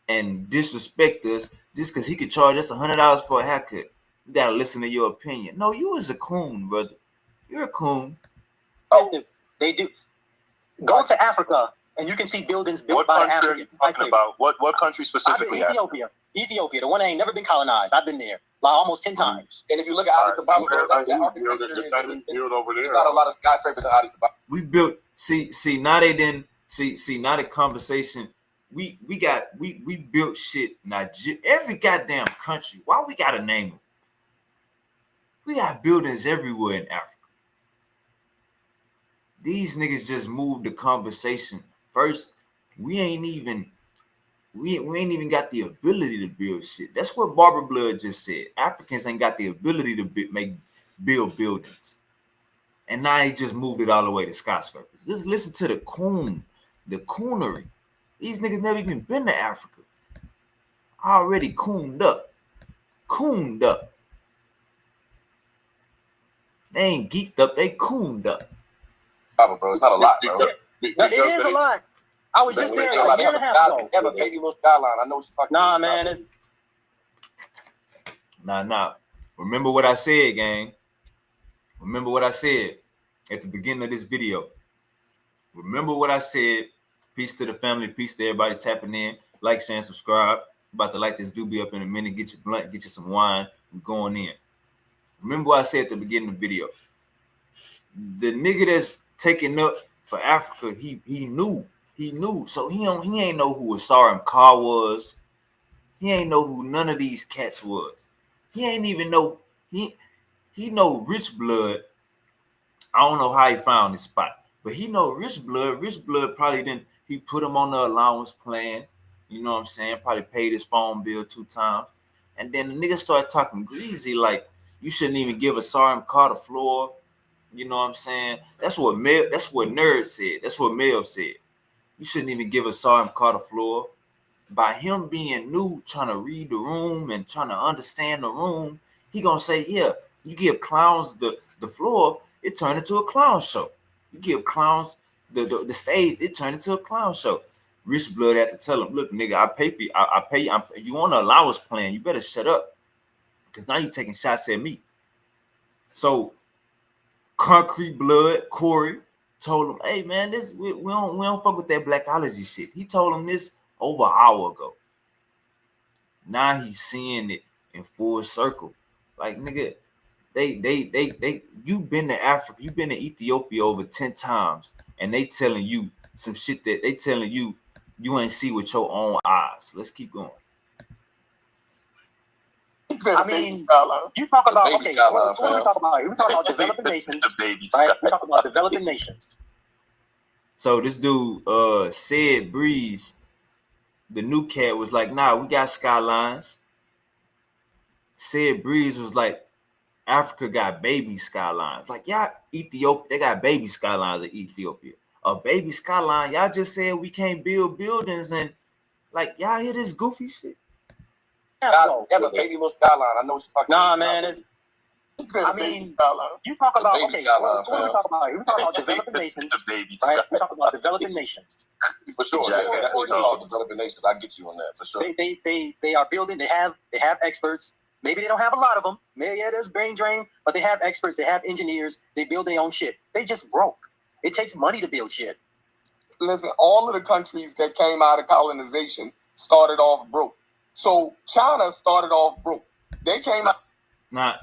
and disrespect us just because he could charge us $100 for a haircut. You gotta listen to your opinion. No, you is a coon, brother. You're a coon. They do. Go to Africa and you can see buildings built What by country are you Africans. talking about? What country specifically? Ethiopia, the one that ain't never been colonized. I've been there like almost 10 times. And if you look at Addis Ababa, bro, that architecture build over there. it's not a lot of skyscrapers in Addis Ababa. We built. See now they didn't see now the conversation. We built shit. Every goddamn country. Why we gotta name them? We got buildings everywhere in Africa. These niggas just moved the conversation. First, we ain't even got the ability to build shit. That's what Barbara Blood just said. Africans ain't got the ability to build buildings. And now they just moved it all the way to skyscrapers. Just listen to the coonery. These niggas never even been to Africa. Already cooned up. They ain't geeked up, they cooned up. Bro, it's not a lot, bro. It is a lot. I was just there a year and a half ago. They have a baby little skyline. I know what you're talking about. Nah, man, it's Nah. Remember what I said, gang. Remember what I said at the beginning of this video. Remember what I said. Peace to the family. Peace to everybody tapping in. Like, share, and subscribe. About to light this doobie up in a minute. Get your blunt. Get you some wine. We're going in. Remember what I said at the beginning of the video. The nigga that's taking up for Africa, he knew. So he ain't know who Asar Carr was. He ain't know who none of these cats was. He ain't even know. He know Rich Blood. I don't know how he found this spot, but he know Rich Blood. Rich Blood probably didn't. He put him on the allowance plan. You know what I'm saying? Probably paid his phone bill 2 times. And then the nigga started talking greasy like you shouldn't even give Asar Carr the floor. You know what I'm saying? That's what Nerd said. That's what Mel said. You shouldn't even give Asar Carr the floor. By him being new, trying to read the room and trying to understand the room, he gonna say, yeah, you give clowns the floor, it turned into a clown show. You give clowns the stage, it turned into a clown show. Rich Blood had to tell him, look, nigga, I pay for you. I pay you. You on an allowance plan, you better shut up. Because now you taking shots at me. So Concrete Blood, Corey, told him, hey man, this we don't fuck with that blackology shit. He told him this over an hour ago. Now he's seeing it in full circle. Like, nigga, they you've been to Africa, you've been to Ethiopia over 10 times, and they telling you some shit that they telling you ain't see with your own eyes. Let's keep going. I mean, you talk about, okay, what are we talking about here? We talk about developing nations, right? We talk about developing nations. So this dude, Sid Breeze, the new cat, was like, nah, we got skylines. Sid Breeze was like, Africa got baby skylines. Like, y'all, Ethiopia, they got baby skylines in Ethiopia. A baby skyline, y'all just said we can't build buildings, and like, y'all hear this goofy shit? They have a baby little skyline. I know what you're talking about. Nah, man, I mean, you talk about, okay, what are we talking about here? We talk about developing nations, right? We talk about developing nations. For sure. Yeah, that's what we're talking about, developing nations. I get you on that, for sure. They are building, they have experts. Maybe they don't have a lot of them. Maybe, yeah, there's brain drain, but they have experts, they have engineers, they build their own shit. They just broke. It takes money to build shit. Listen, all of the countries that came out of colonization started off broke. So China started off broke. They came out. Nah.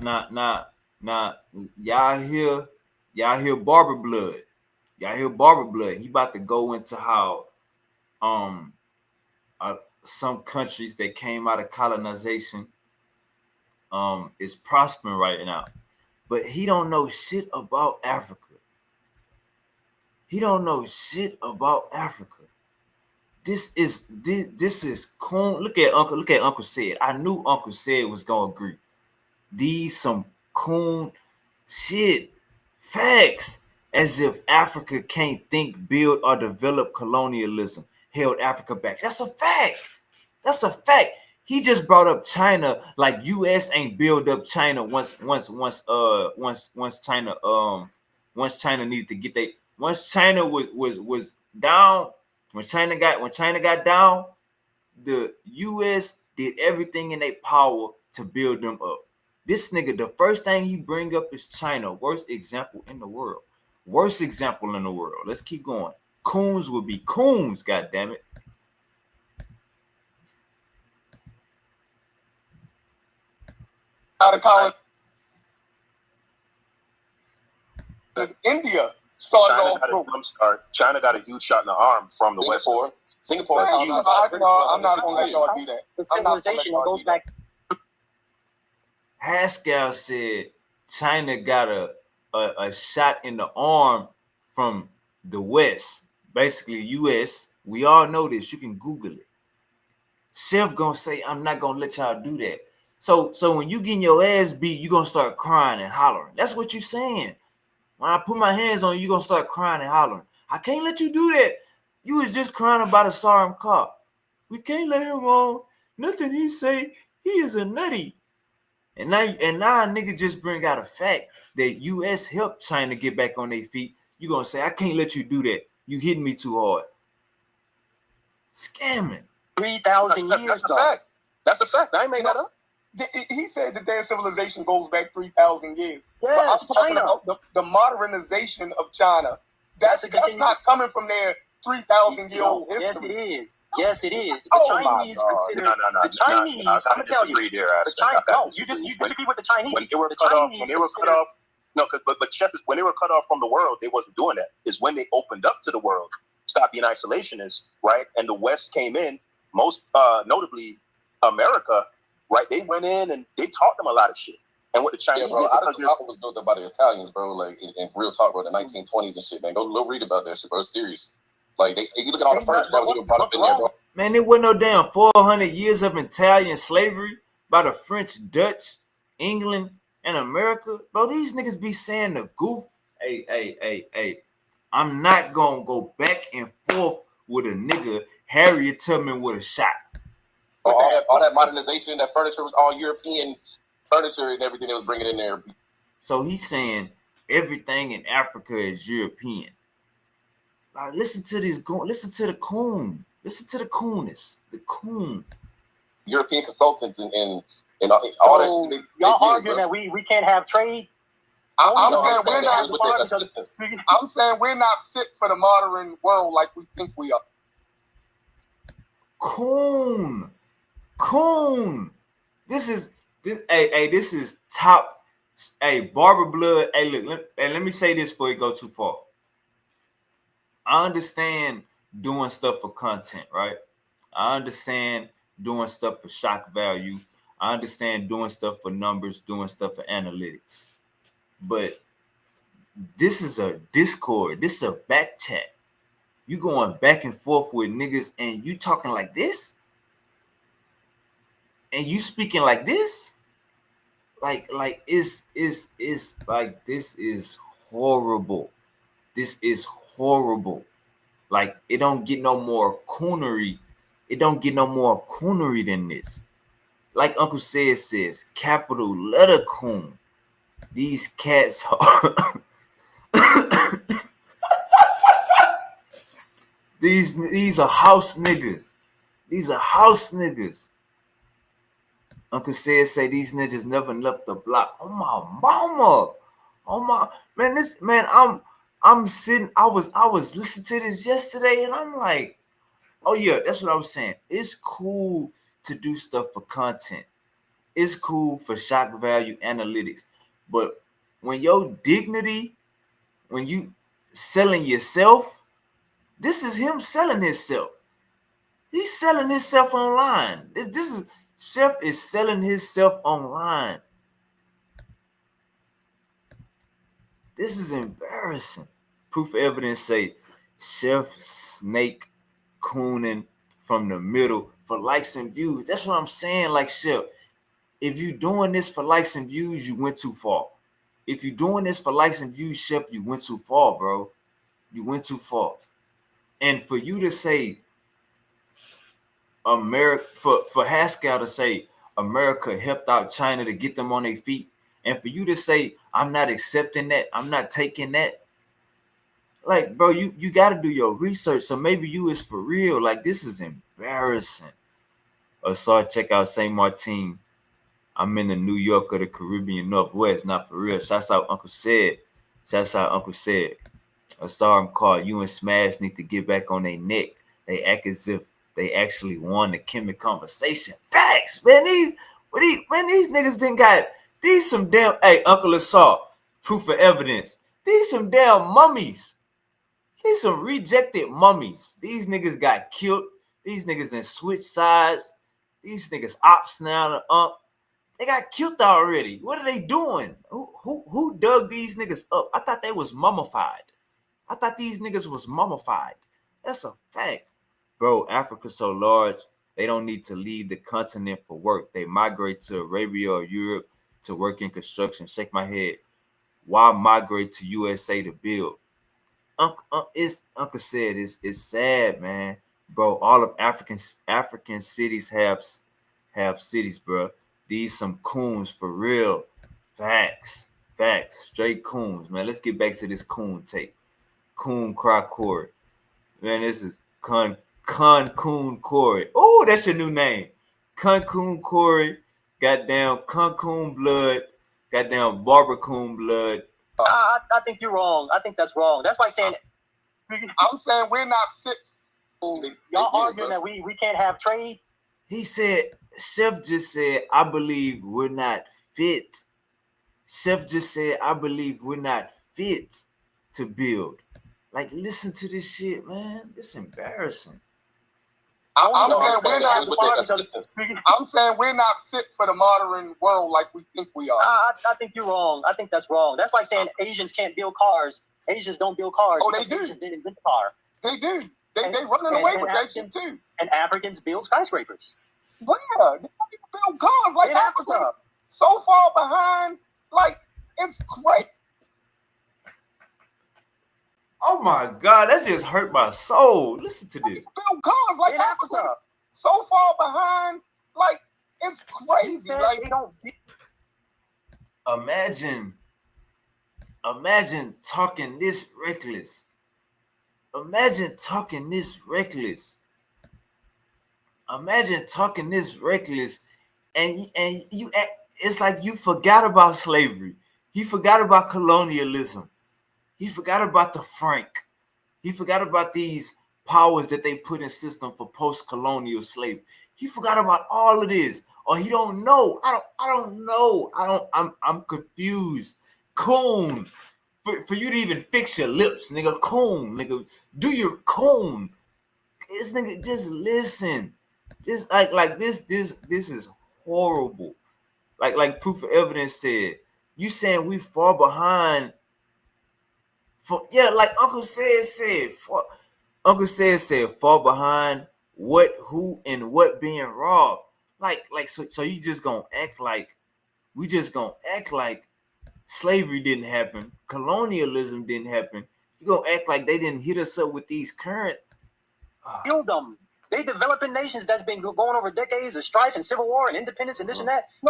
Y'all hear Barber Blood. Y'all hear Barber Blood. He about to go into how some countries that came out of colonization is prospering right now. But he don't know shit about Africa. He don't know shit about Africa. This is Coon. Look at Uncle Said. I knew Uncle Said was gonna agree. These some Coon shit. Facts. As if Africa can't think, build, or develop colonialism held Africa back. That's a fact. That's a fact. He just brought up China, like US ain't build up China once China needed to get once China was down, when China got down, the US did everything in their power to build them up. This nigga, the first thing he bring up is China. Worst example in the world. Worst example in the world. Let's keep going. Coonz will be Coonz, goddammit. Out of college, India started China off got a broke. jump start. China got a huge shot in the arm from the West. Singapore. I'm not gonna let y'all do that. The civilization that goes back. Haskell said China got a shot in the arm from the West, basically US. We all know this. You can Google it. Chef gonna say, I'm not gonna let y'all do that. So when you getting your ass beat, you gonna start crying and hollering. That's what you're saying. When I put my hands on you, you're gonna start crying and hollering. I can't let you do that. You was just crying about a Sarum cop. We can't let him on. Nothing he say, he is a nutty. And now a nigga just bring out a fact that US helped China get back on their feet. You gonna say, I can't let you do that. You hitting me too hard. Scamming. 3,000 years, That's a fact. That's a fact. I ain't made that up. He said that their civilization goes back 3,000 years. But I'm Yes, talking China. about the modernization of China. That's not coming from their 3,000-year-old Yes, history. it is. Yes, it is. The Oh, my Chinese God. consider No. the Chinese. I I'm gotta gonna tell you. disagree there. The Chinese. No, you disagree with the Chinese. When they were The cut off, Chinese but Chef, when they were cut off from the world, they wasn't doing that. It's when they opened up to the world, stopped being isolationists, right? And the West came in, most notably America, right? They went in and they taught them a lot of shit. And what the Chinese bro, did, Apple was built up by the Italians, bro. Like in real talk, bro, the 1920s and shit, man. Go read about that shit, bro. It's serious. Like you look at all the furniture that was even brought up in there, bro. Man, there wasn't no damn 400 years of Italian slavery by the French, Dutch, England, and America. Bro, these niggas be saying the goof. Hey. I'm not gonna go back and forth with a nigga Harriet Tubman with a shot. All that modernization, that furniture was all European furniture and everything they was bringing in there. So he's saying everything in Africa is European. Like, listen to this. Listen to the coon. Listen to the coonest. The coon. European consultants and all So that. y'all arguing that we can't have trade? I'm saying we're not fit for the modern world like we think we are. Coon. This is top. Hey, Barber Blood. Hey, look. Let me say this before you go too far. I understand doing stuff for content, right? I understand doing stuff for shock value. I understand doing stuff for numbers, doing stuff for analytics. But this is a Discord. This is a back chat. You going back and forth with niggas and you talking like this? And you speaking like this? Like it's like this is horrible. This is horrible. Like it don't get no more coonery. It don't get no more coonery than this. Like Uncle says, capital letter coon. These cats are these are house niggas. These are house niggas. Uncle say these niggas never left the block. Oh my mama. Oh my man, I'm sitting. I was listening to this yesterday, and I'm like, oh yeah, that's what I was saying. It's cool to do stuff for content. It's cool for shock value analytics. But when your dignity, when you selling yourself, this is him selling himself. He's selling himself online. This is Chef is selling himself online. This is embarrassing. Proof of evidence say Chef Snake cooning from the middle for likes and views. That's what I'm saying. Like Chef, if you doing this for likes and views, you went too far. If you're doing this for likes and views, Chef, you went too far, bro. You went too far. And for you to say, America for Haskell to say America helped out China to get them on their feet, and for you to say I'm not accepting that, I'm not taking that. Like, bro, you got to do your research. So maybe you is for real. Like, this is embarrassing. So check out St. Martin. I'm in the New York or the Caribbean Northwest. Not for real. Shouts out Uncle Said. Shouts out Uncle Said. I saw him call you and Smash need to get back on their neck. They act as if they actually won the Kimmy conversation. Facts, man. These niggas didn't got these some damn. Hey, Uncle Assault, proof of evidence. These some damn mummies. These some rejected mummies. These niggas got killed. These niggas then switched sides. These niggas ops now. They got killed already. What are they doing? Who dug these niggas up? I thought they was mummified. I thought these niggas was mummified. That's a fact. Bro, Africa's so large, they don't need to leave the continent for work. They migrate to Arabia or Europe to work in construction. Shake my head. Why migrate to USA to build? Uncle Said it's sad, man. Bro, all of African cities have cities, bro. These some coons for real. Facts. Straight coons, man. Let's get back to this coon tape. Coon Cry Corey. Man, this is Coon Corey. Oh, that's your new name. Coon Corey. Goddamn Coon Blood. Goddamn Barbara Coon Blood. I think you're wrong. I think that's wrong. That's like saying I'm saying we're not fit. Y'all arguing that we can't have trade. He said, Chef just said, I believe we're not fit. Chef just said, I believe we're not fit to build. Like, listen to this shit, man. It's embarrassing. I'm saying we're not fit for the modern world like we think we are. I think you're wrong. I think that's wrong. That's like saying Asians can't build cars. Asians don't build cars. Oh, they do. Asians didn't invent the car. They do. They running away with that shit too. And Africans build skyscrapers. Where? They don't even build cars like Africa. So far behind, like it's great. Oh my God, that just hurt my soul. Listen to this. Build cars like Africa. So far behind, like it's crazy. Like imagine talking this reckless. Imagine talking this reckless, and you. It's like you forgot about slavery. He forgot about colonialism. He forgot about the franc. He forgot about these powers that they put in system for post-colonial slavery. He forgot about all of this, or he don't know. I don't know. I'm confused. Coon. For you to even fix your lips, nigga, coon, nigga, do your coon. This nigga, just listen. Just like this is horrible. Like proof of evidence said, you saying we far behind. Like Uncle said, far behind what, who, and what being robbed. So you just gonna act like slavery didn't happen, colonialism didn't happen. You gonna act like they didn't hit us up with these current. Build them. They developing nations that's been going over decades of strife and civil war and independence and this and that. The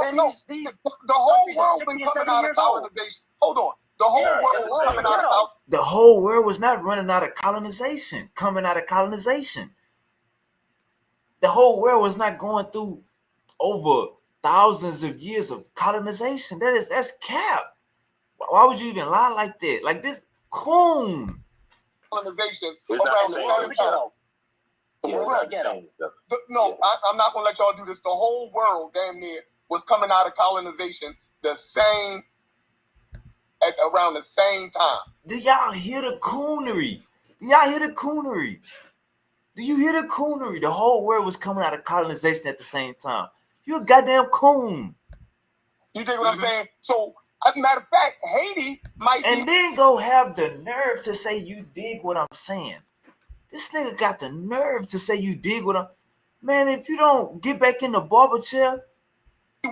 whole world been coming out of colonization. Hold on. The whole world was coming out of. The whole world was not running out of colonization, coming out of colonization. The whole world was not going through over thousands of years of colonization. That's cap. Why would you even lie like that? Like this, coon. Colonization around the same time. No, I'm not gonna let y'all do this. The whole world, damn near, was coming out of colonization around the same time. Do y'all hear the coonery? Do you hear the coonery? The whole world was coming out of colonization at the same time. You a goddamn coon. You dig what I'm saying? So, as a matter of fact, Haiti might be. And then go have the nerve to say you dig what I'm saying. This nigga got the nerve to say you dig what I'm. Man, if you don't get back in the barber chair.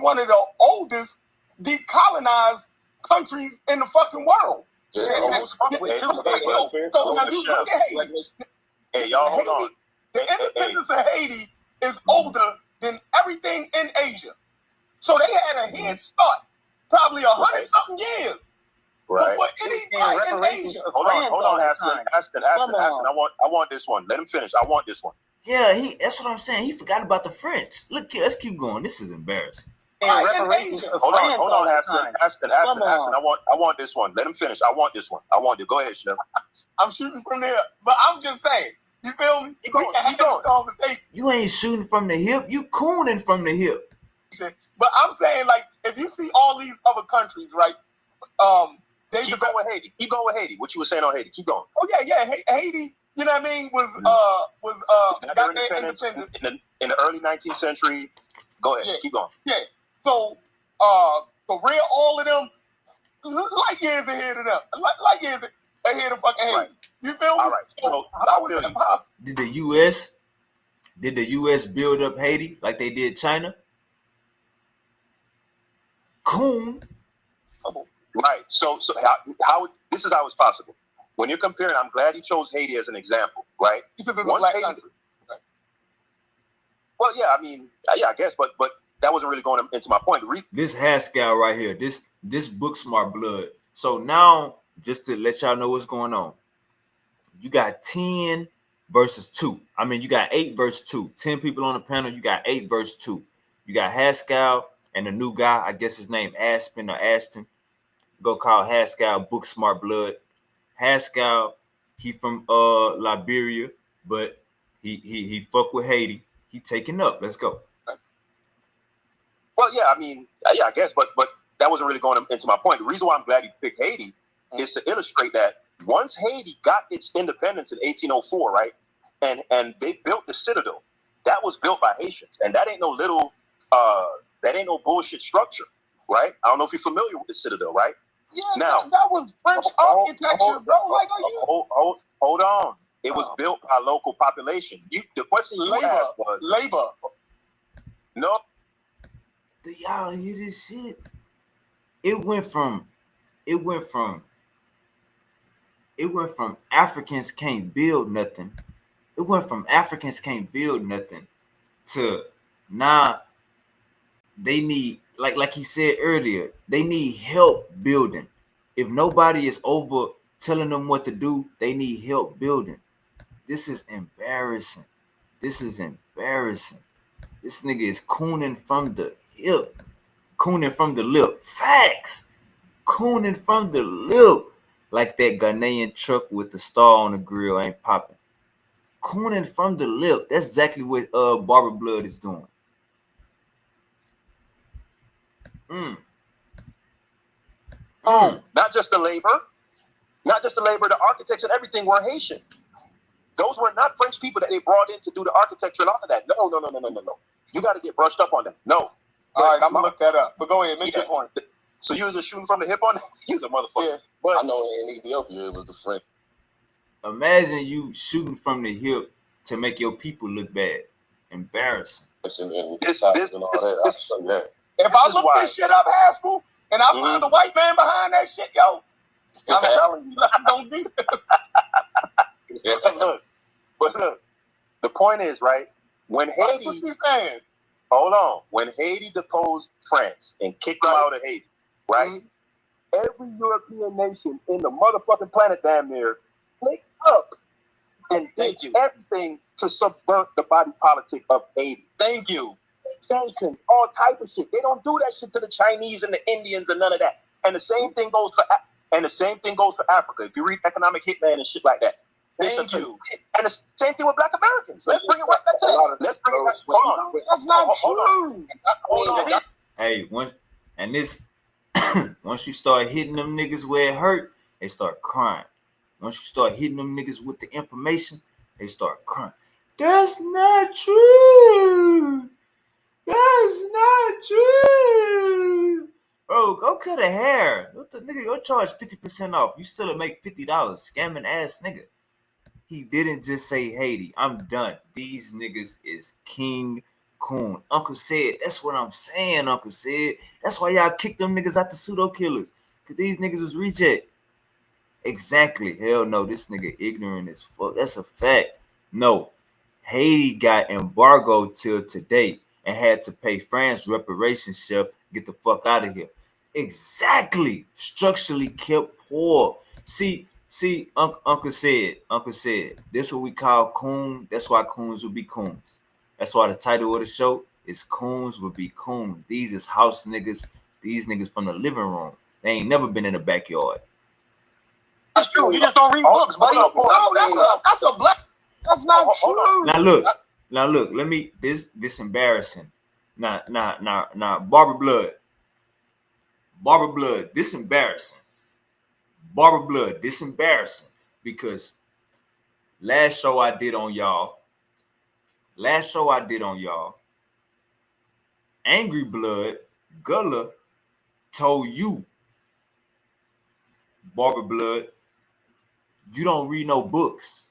One of the oldest decolonized countries in the fucking world. Hey, y'all, hold on. The independence of Haiti is older than everything in Asia. So they had a head start, probably 100-something years. Right. Before anybody in Asia. Hold on, Aston. I want this one. Let him finish. I want this one. Yeah, that's what I'm saying. He forgot about the French. Look, let's keep going. This is embarrassing. Hold on, Aston. I want this one. Let him finish. I want this one. I want it. Go ahead, Chef. I'm shooting from there, but I'm just saying. You feel me? Keep going. You ain't shooting from the hip. You cooning from the hip. But I'm saying, like, if you see all these other countries, right? Keep going with Haiti. Keep going with Haiti. What you were saying on Haiti? Keep going. Oh yeah. Haiti. You know what I mean? Got their independence in the early 19th century. Go ahead. Yeah. Keep going. Yeah. So, Korea, all of them, light years ahead of them. Light years ahead of fucking Haiti. Right. You feel me? All right. So how was it possible? Did the U.S. build up Haiti like they did China? Coon. Right. So how this is how it's possible. When you're comparing, I'm glad you chose Haiti as an example, right? Because it's a black country. Right. Well, yeah, I mean, yeah, I guess, but that wasn't really going into my point. This Haskell right here, this book smart blood. So now, just to let y'all know what's going on, you got 10 versus 2. I mean, you got 8 versus 2. 10 people on the panel, you got 8 versus 2. You got Haskell and the new guy, I guess his name Aspen or Aston. Go call Haskell book smart blood. Haskell, he from Liberia, but he fuck with Haiti. He taking up. Let's go. Well, yeah, I mean, yeah, I guess, but that wasn't really going into my point. The reason why I'm glad you picked Haiti is to illustrate that once Haiti got its independence in 1804, right, and they built the citadel, that was built by Haitians, and that ain't no little, that ain't no bullshit structure, right? I don't know if you're familiar with the citadel, right? Yeah, now, that was French architecture, bro. Like, are you? Hold on. It was built by local populations. The question you asked was labor. No. Do y'all hear this shit? It went from Africans can't build nothing. It went from Africans can't build nothing to now they need, like he said earlier, they need help building. If nobody is over telling them what to do, they need help building. This is embarrassing. This nigga is cooning from the hip. Cooning from the lip. Facts. Cooning from the lip. Like that Ghanaian truck with the star on the grill ain't popping. Cooning from the lip. That's exactly what Barber Blood is doing. Not just the labor, the architects and everything were Haitian. Those were not French people that they brought in to do the architecture and all of that. No. You got to get brushed up on that. No. All right, I'm going to look that up. But go ahead, make your point. So you was just shooting from the hip on that? You was a motherfucker. Yeah. But I know in Ethiopia it was the French. Imagine you shooting from the hip to make your people look bad. Embarrassing. If I look this shit up, Haskell, and I find the white man behind that shit, yo, I'm telling you, I don't do this. But look, the point is, right, when Haiti, what you saying? Hold on, when Haiti deposed France and kicked them out of Haiti, right, every European nation in the motherfucking planet damn near clicked up and did everything to subvert the body politic of Haiti. Thank you. Sanctions, all type of shit. They don't do that shit to the Chinese and the Indians and none of that. And the same thing goes for Africa. If you read Economic Hitman and shit like that. Thank you. And the same thing with Black Americans. Let's bring it right back. Let's bring it back. Hold on. That's not true. Hold on. Hey, once you start hitting them niggas where it hurt, they start crying. Once you start hitting them niggas with the information, they start crying. That's not true. That's not true. Bro, go cut a hair. What the nigga? Go charge 50% off. You still make $50. Scamming ass nigga. He didn't just say Haiti. I'm done. These niggas is King Coon. Uncle said. That's what I'm saying. Uncle said. That's why y'all kicked them niggas out the pseudo killers. Cause these niggas was reject. Exactly. Hell no. This nigga ignorant as fuck. That's a fact. No. Haiti got embargoed till today and had to pay France reparations, chef. Get the fuck out of here. Exactly. Structurally kept poor. See, Uncle said, this what we call Coonz. That's why Coonz would be Coonz. That's why the title of the show is Coonz would be Coonz. These is house niggas. These niggas from the living room. They ain't never been in the backyard. That's true. You just don't read books, buddy. No, that's a black. That's not true. Now look. Let me. This embarrassing. Nah. Barber Blood. This embarrassing. Barber Blood. This embarrassing because last show I did on y'all. Angry Blood Gulla told you, Barber Blood, you don't read no books.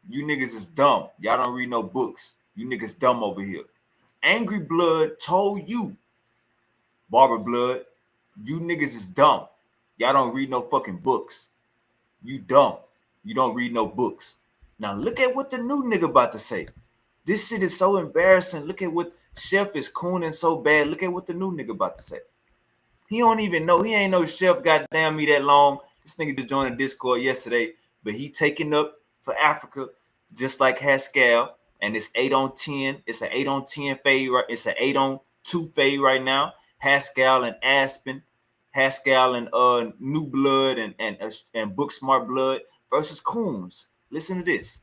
You niggas is dumb. Y'all don't read no books. You niggas dumb over here. Angry Blood told you, Barber Blood, you niggas is dumb. Y'all don't read no fucking books. You dumb. You don't read no books. Now look at what the new nigga about to say. This shit is so embarrassing. Look at what Chef is cooning so bad. Look at what the new nigga about to say. He don't even know. He ain't no Chef goddamn me that long. This nigga just joined the Discord yesterday, but he taking up for Africa just like Haskell. And it's 8 on 10. It's an 8 on 10 fade. Right? It's an 8 on 2 fade right now. Haskell and Aspen. Haskell and New Blood and Book Smart Blood versus Coonz. Listen to this.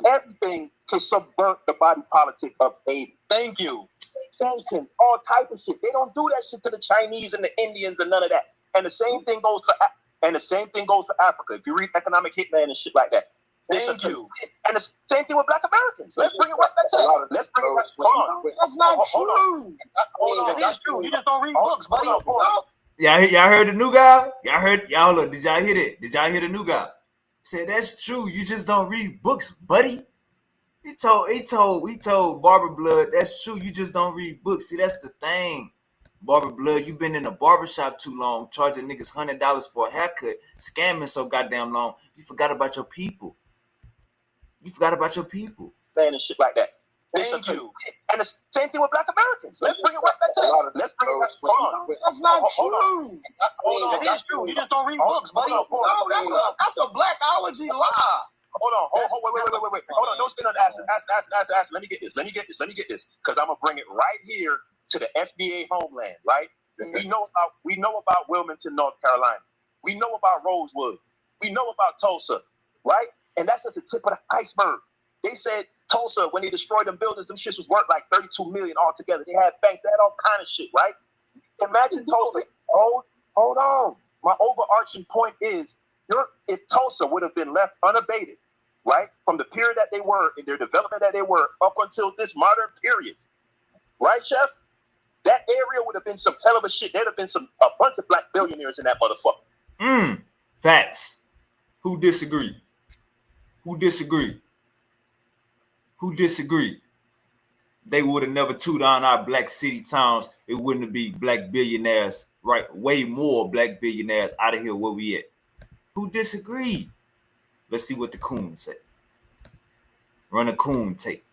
Everything to subvert the body politic of Haiti. Thank you. Sanctions, all type of shit. They don't do that shit to the Chinese and the Indians and none of that. And the same thing goes for Africa. If you read Economic Hitman and shit like that. Thank you. And the same thing with Black Americans. Let's bring it right back to that. Let's bring it back. Hold on. That's not true. Hold on. That's true. You just don't read books, buddy. Y'all heard the new guy? Y'all look. Did y'all hear it? Did y'all hear the new guy? He said that's true. You just don't read books, buddy. He told Barber Blood, that's true. You just don't read books. See, that's the thing. Barber Blood, you been in the barbershop too long, charging niggas $100 for a haircut, scamming so goddamn long. You forgot about your people. Man and shit like that. Thank you. And the same thing with Black Americans. Let's bring it right back to that. Let's bring it back. Hold on. That's not true. Hold on. That's true. You just don't read books, buddy. No, that's a blackology lie. Hold on. Wait. Hold on. Don't stand on acid. Let me get this. Because I'm gonna bring it right here to the FBA homeland, right? We know about Wilmington, North Carolina. We know about Rosewood. We know about Tulsa, right? And that's just the tip of the iceberg. They said Tulsa, when they destroyed them buildings, them shits was worth like $32 million altogether. They had banks, they had all kind of shit, right? Imagine Tulsa. Hold on. My overarching point is, if Tulsa would have been left unabated, right, from the period that they were, in their development that they were, up until this modern period, right, Chef? That area would have been some hell of a shit. There'd have been a bunch of black billionaires in that motherfucker. Facts. Who disagree? They would have never tooed on our black city towns. It wouldn't be black billionaires, right? Way more black billionaires out of here where we at. Who disagree? Let's see what the Coonz say. Run a Coon tape.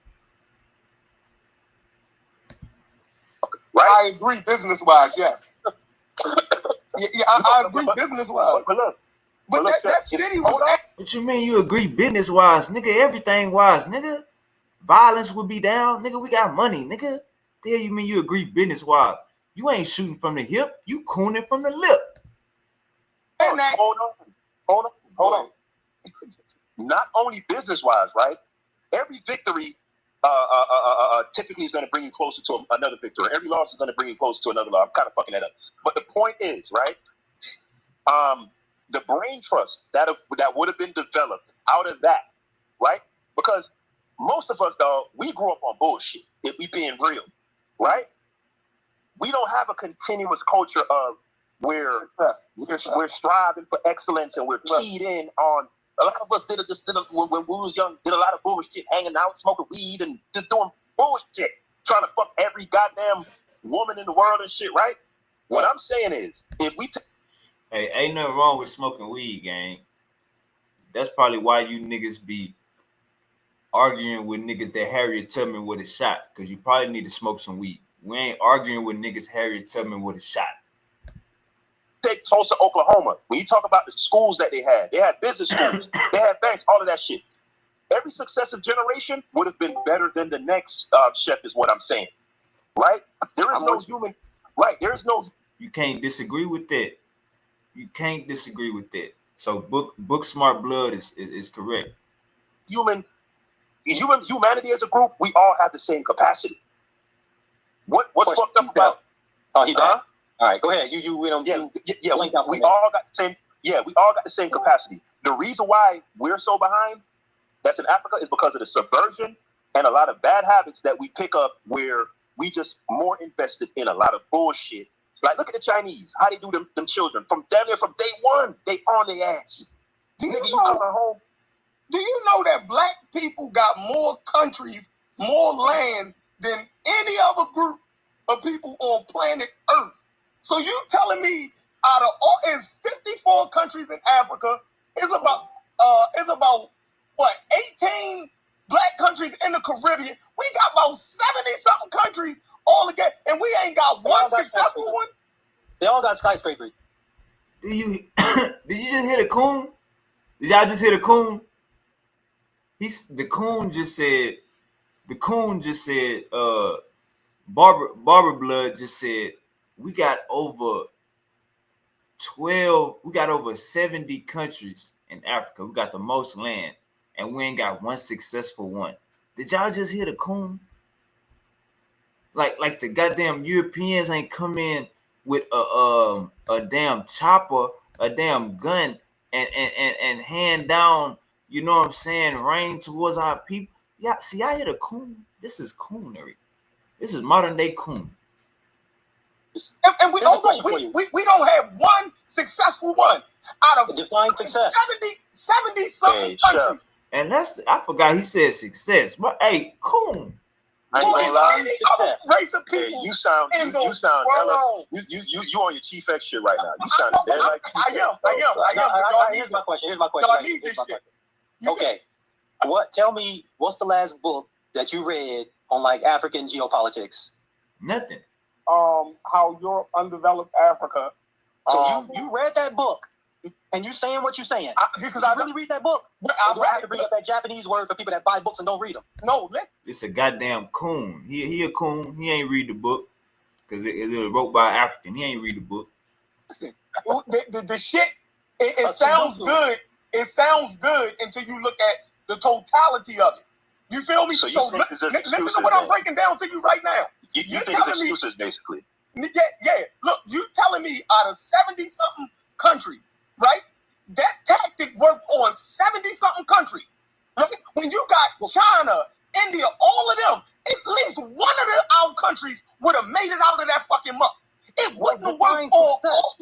Right? I agree business-wise, yes. I agree business-wise. But that city was... What you mean you agree business-wise? Nigga, everything-wise, nigga. Violence would be down. Nigga, we got money, nigga. The hell you mean you agree business-wise? You ain't shooting from the hip. You cooning from the lip. Hold on. Not only business-wise, right? Every victory typically is going to bring you closer to another victory. Every loss is going to bring you closer to another loss. I'm kind of fucking that up. But the point is, right? The brain trust that would have been developed out of that, right? Because most of us, dog, we grew up on bullshit, if we being real, right? We don't have a continuous culture of we're striving for excellence and we're keyed in on. A lot of us when we was young, did a lot of bullshit, hanging out, smoking weed, and just doing bullshit, trying to fuck every goddamn woman in the world and shit, right? What I'm saying is, if we hey, ain't nothing wrong with smoking weed, gang. that's probably why you niggas be arguing with niggas that Harriet Tubman would have shot, because you probably need to smoke some weed. We ain't arguing with niggas Harriet Tubman would have shot. Take Tulsa, Oklahoma. When you talk about the schools that they had business schools, they had banks, all of that shit. Every successive generation would have been better than the next, Chef, is what I'm saying. Right? There is no human. Right? There is no. You can't disagree with that. You can't disagree with that. So book smart blood is correct. Humanity as a group, we all have the same capacity. What's fucked up about? Oh, he died. All right, go ahead. We all got the same. Yeah, we all got the same capacity. The reason why we're so behind, that's in Africa, is because of the subversion and a lot of bad habits that we pick up, where we just more invested in a lot of bullshit. Like, look at the Chinese. How they do them children from down there from day one. They on their ass. You coming home? Do you know that black people got more countries, more land than any other group of people on planet Earth? So you telling me out of all, it's 54 countries in Africa, it's about what, 18 black countries in the Caribbean. We got about 70-something countries all together, and we ain't got one successful one. They all got skyscrapers. Did you just hear the coon? Did y'all just hear the coon? The coon just said, Barber Blood just said, we got over 70 countries in Africa. We got the most land, and we ain't got one successful one. Did y'all just hear the coon? Like the goddamn Europeans ain't come in with a damn chopper, a damn gun, and hand down, you know what I'm saying, rain towards our people. Yeah, see, I hear the coon. This is coonery. This is modern day coon. And we don't have one successful one out of define success. 70 something countries. And I forgot he said success. But hey, coon. I ain't gonna lie. Race of people. You sound you on your Chief X shit right now. You sound dead like Chief X. I am. Here's my question. I need this shit. Okay. Tell me, what's the last book that you read on like African geopolitics? Nothing. How Europe undeveloped Africa. So you read that book, and you saying what you saying? Because I really read that book. I have to bring up that Japanese word for people that buy books and don't read them. No, it's a goddamn coon. He a coon. He ain't read the book because it was wrote by an African. He ain't read the book. Listen, the shit. It sounds good. It sounds good until you look at the totality of it. You feel me? So listen to what I'm breaking down to you right now. You think it's excuses, basically. Yeah. Look, you telling me out of 70-something countries, right? That tactic worked on 70-something countries. Right? When you got China, India, all of them, at least one of our countries would have made it out of that fucking muck. It wouldn't have worked on all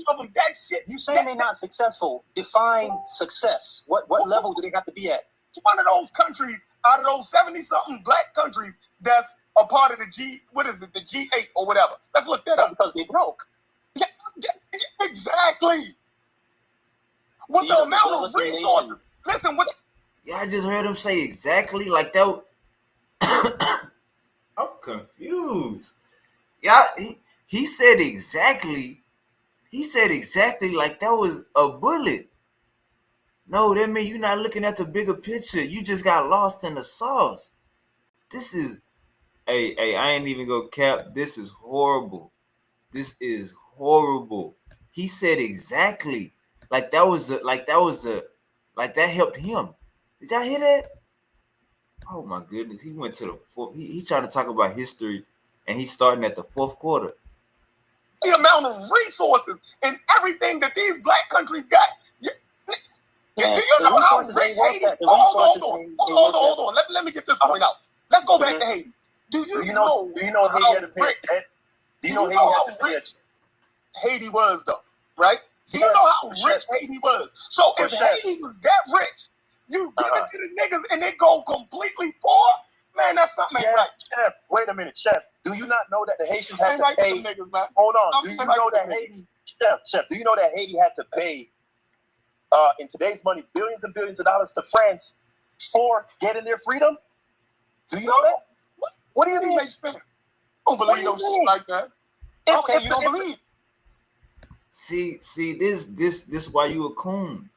of them. That shit. You saying they're not successful? Define success. What level do they have to be at? One of those countries out of those 70-something black countries that's a part of the the G8 or whatever. Let's look that up. Because they broke. Yeah, exactly. With the amount of resources. Listen, yeah, I just heard him say exactly like that. I'm confused. Yeah, he said exactly. He said exactly like that was a bullet. No, that means you're not looking at the bigger picture. You just got lost in the sauce. This is, hey, I ain't even gonna cap. This is horrible. This is horrible. He said exactly like that helped him. Did y'all hear that? Oh my goodness. He went to the fourth. He tried to talk about history, and he's starting at the fourth quarter. The amount of resources and everything that these black countries got. Do you know how rich Haiti? Hold on. Let me get this point out. Let's go back to Haiti. Do you know how rich Haiti was, though? Right? Do you know how rich Haiti was? So if Haiti was that rich, you give it to the niggas and they go completely poor, man, that's something ain't right. Chef, wait a minute, Chef. Do you not know that the Haitians had to pay? Hold on. Do you know that Haiti? Chef, do you know that Haiti had to pay in today's money, billions and billions of dollars to France for getting their freedom? Do you know that? What do you mean? I don't believe no shit like that. Okay, you don't believe. See, this why you a coon.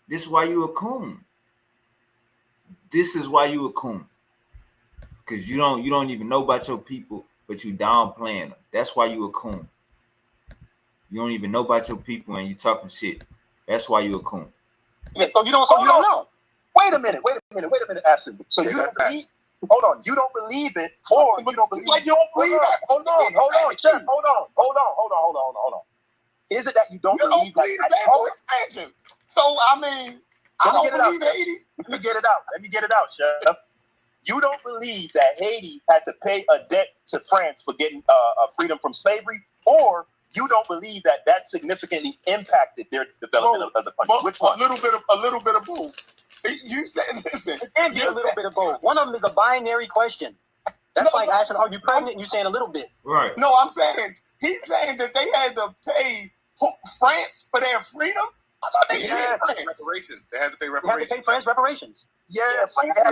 This is why you a coon. This is why you a coon. Cause you don't even know about your people, but you downplaying them. That's why you a coon. You don't even know about your people and you talking shit. That's why you a coon. Yeah, so you don't know. Wait a minute, Ashton. So you don't believe? Hold on, you don't believe it, or you don't believe? It's like you don't believe it. Hold on, Chef. Hold on. Is it that you don't believe? You don't believe Bantu expansion. So I mean, I don't believe Haiti. Let me get it out, Chef. You don't believe that Haiti had to pay a debt to France for getting freedom from slavery, or you don't believe that significantly impacted their development as a country? But Which one? A little bit of both. You said, listen. It can be a little bit of both. One of them is a binary question. That's like asking, are you pregnant? And you saying a little bit. Right. No, I'm saying he's saying that they had to pay France for their freedom. I thought they did reparations. They had to pay They reparations. had to pay France reparations. Yes. They had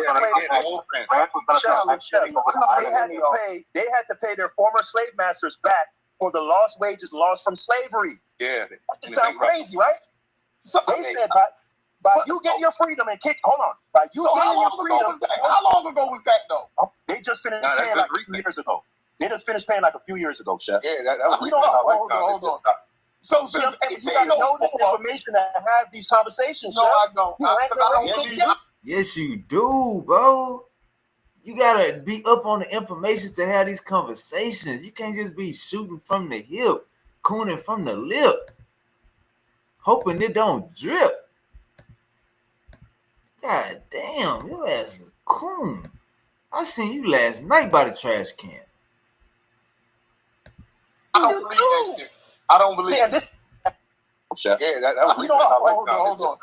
to pay their former slave masters back for the lost wages lost from slavery. Yeah. That sounds crazy, right? So they said by you getting your freedom and hold on. By you getting your freedom. How long ago was that though? They just finished paying like a few years ago. They just finished paying like a few years ago, Chef. Yeah, that was hold on. So since you gotta know this information to have these conversations. No, I don't. I don't believe it. Yes, you do, bro. You gotta be up on the information to have these conversations. You can't just be shooting from the hip, cooning from the lip, hoping it don't drip. God damn, your ass is coon. I seen you last night by the trash can. I don't believe that shit. I don't believe it. Yeah, that was hold on.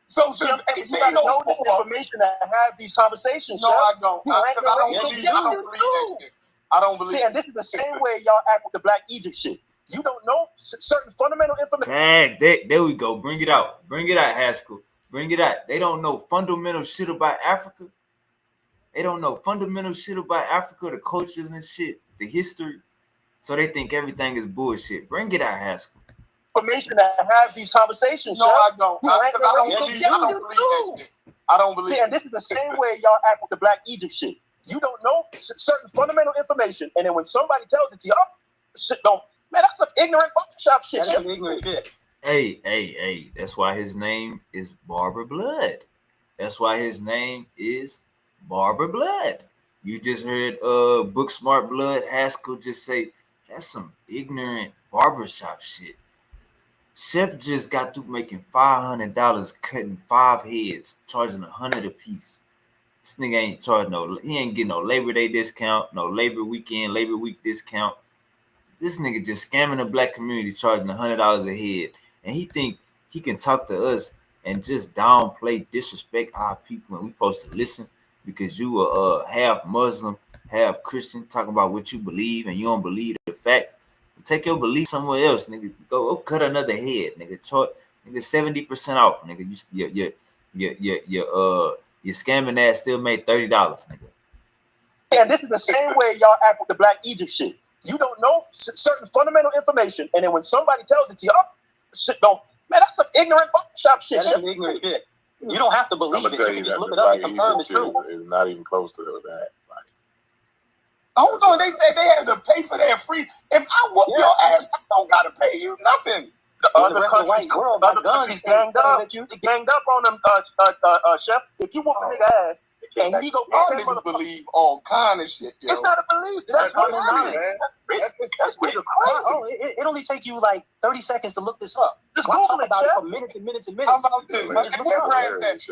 So since you gotta know this information to have these conversations. No, I don't. I don't believe that shit. I don't believe. See, and this is the same way y'all act with the Black Egypt shit. You don't know certain fundamental information. Tag, there we go. Bring it out, Haskell. Bring it out. They don't know fundamental shit about Africa. They don't know fundamental shit about Africa, the cultures and shit, the history. So they think everything is bullshit. Bring it out, Haskell. Information to have these conversations. No, I don't. I don't believe that shit. I don't believe. See, and this is the same way y'all act with the Black Egypt shit. You don't know certain fundamental information, and then when somebody tells it to you, shit don't. Man, that's some ignorant barbershop shit. That's some ignorant shit. Hey. That's why his name is Barber Blood. That's why his name is Barber Blood. You just heard Book Smart Blood Haskell just say that's some ignorant barbershop shit. Chef just got through making $500 cutting 5 heads, charging $100 a piece. This nigga ain't charging he ain't getting no Labor Day discount, no Labor Week discount. This nigga just scamming the Black community, charging $100 a head. And he think he can talk to us and just downplay, disrespect our people, and we supposed to listen because you are half Muslim, half Christian, talking about what you believe and you don't believe the facts. Take your belief somewhere else, nigga. Go cut another head, nigga. Nigga, 70% off, nigga. Your scamming ass still made $30, nigga. And this is the same way y'all act with the Black Egypt shit. You don't know certain fundamental information, and then when somebody tells it to you, shit don't. Man, that's some ignorant barbershop shit. That's some ignorant shit. You don't have to believe it. You can just look it up and confirm it's true. It's not even close to that. Hold on, they said they had to pay for their free. If I whoop your ass, I don't gotta pay you nothing. The other countries, other countries ganged up. They ganged up on them, Chef. If you whoop a nigga ass and he go pay niggas believe all kind of shit. Yo. It's not a belief. That's what it is. That's crazy. It only take you like 30 seconds to look this up. Just go talk about it for minutes and minutes and minutes. How about this? Brad said,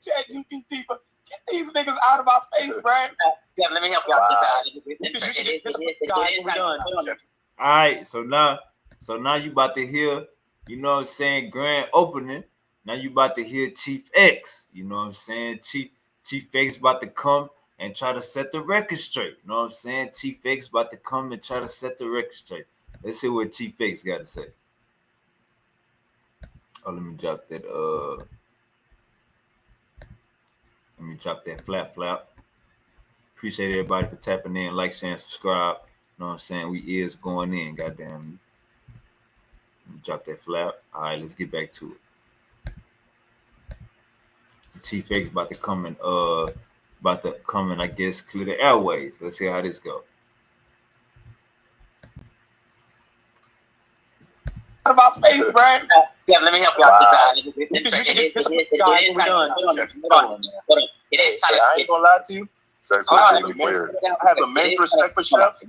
ChatGPT, but get these niggas out of my face, Brad. Yeah, let me help y'all. All right, so now you about to hear, you know what I'm saying, grand opening. Now you about to hear Chief X. You know what I'm saying? Chief X about to come and try to set the record straight. You know what I'm saying? Chief X about to come and try to set the record straight. Let's see what Chief X got to say. let me drop that. Let me drop that flap. Appreciate everybody for tapping in, like, share, and subscribe. You know what I'm saying? We is going in, goddamn. Let me drop that flap. All right, let's get back to it. Chief X about to come and I guess, clear the airways. Let's see how this goes. About face, Brian. Yeah, let me help y'all. It is kind of. I ain't gonna lie to you. I have immense respect for Chef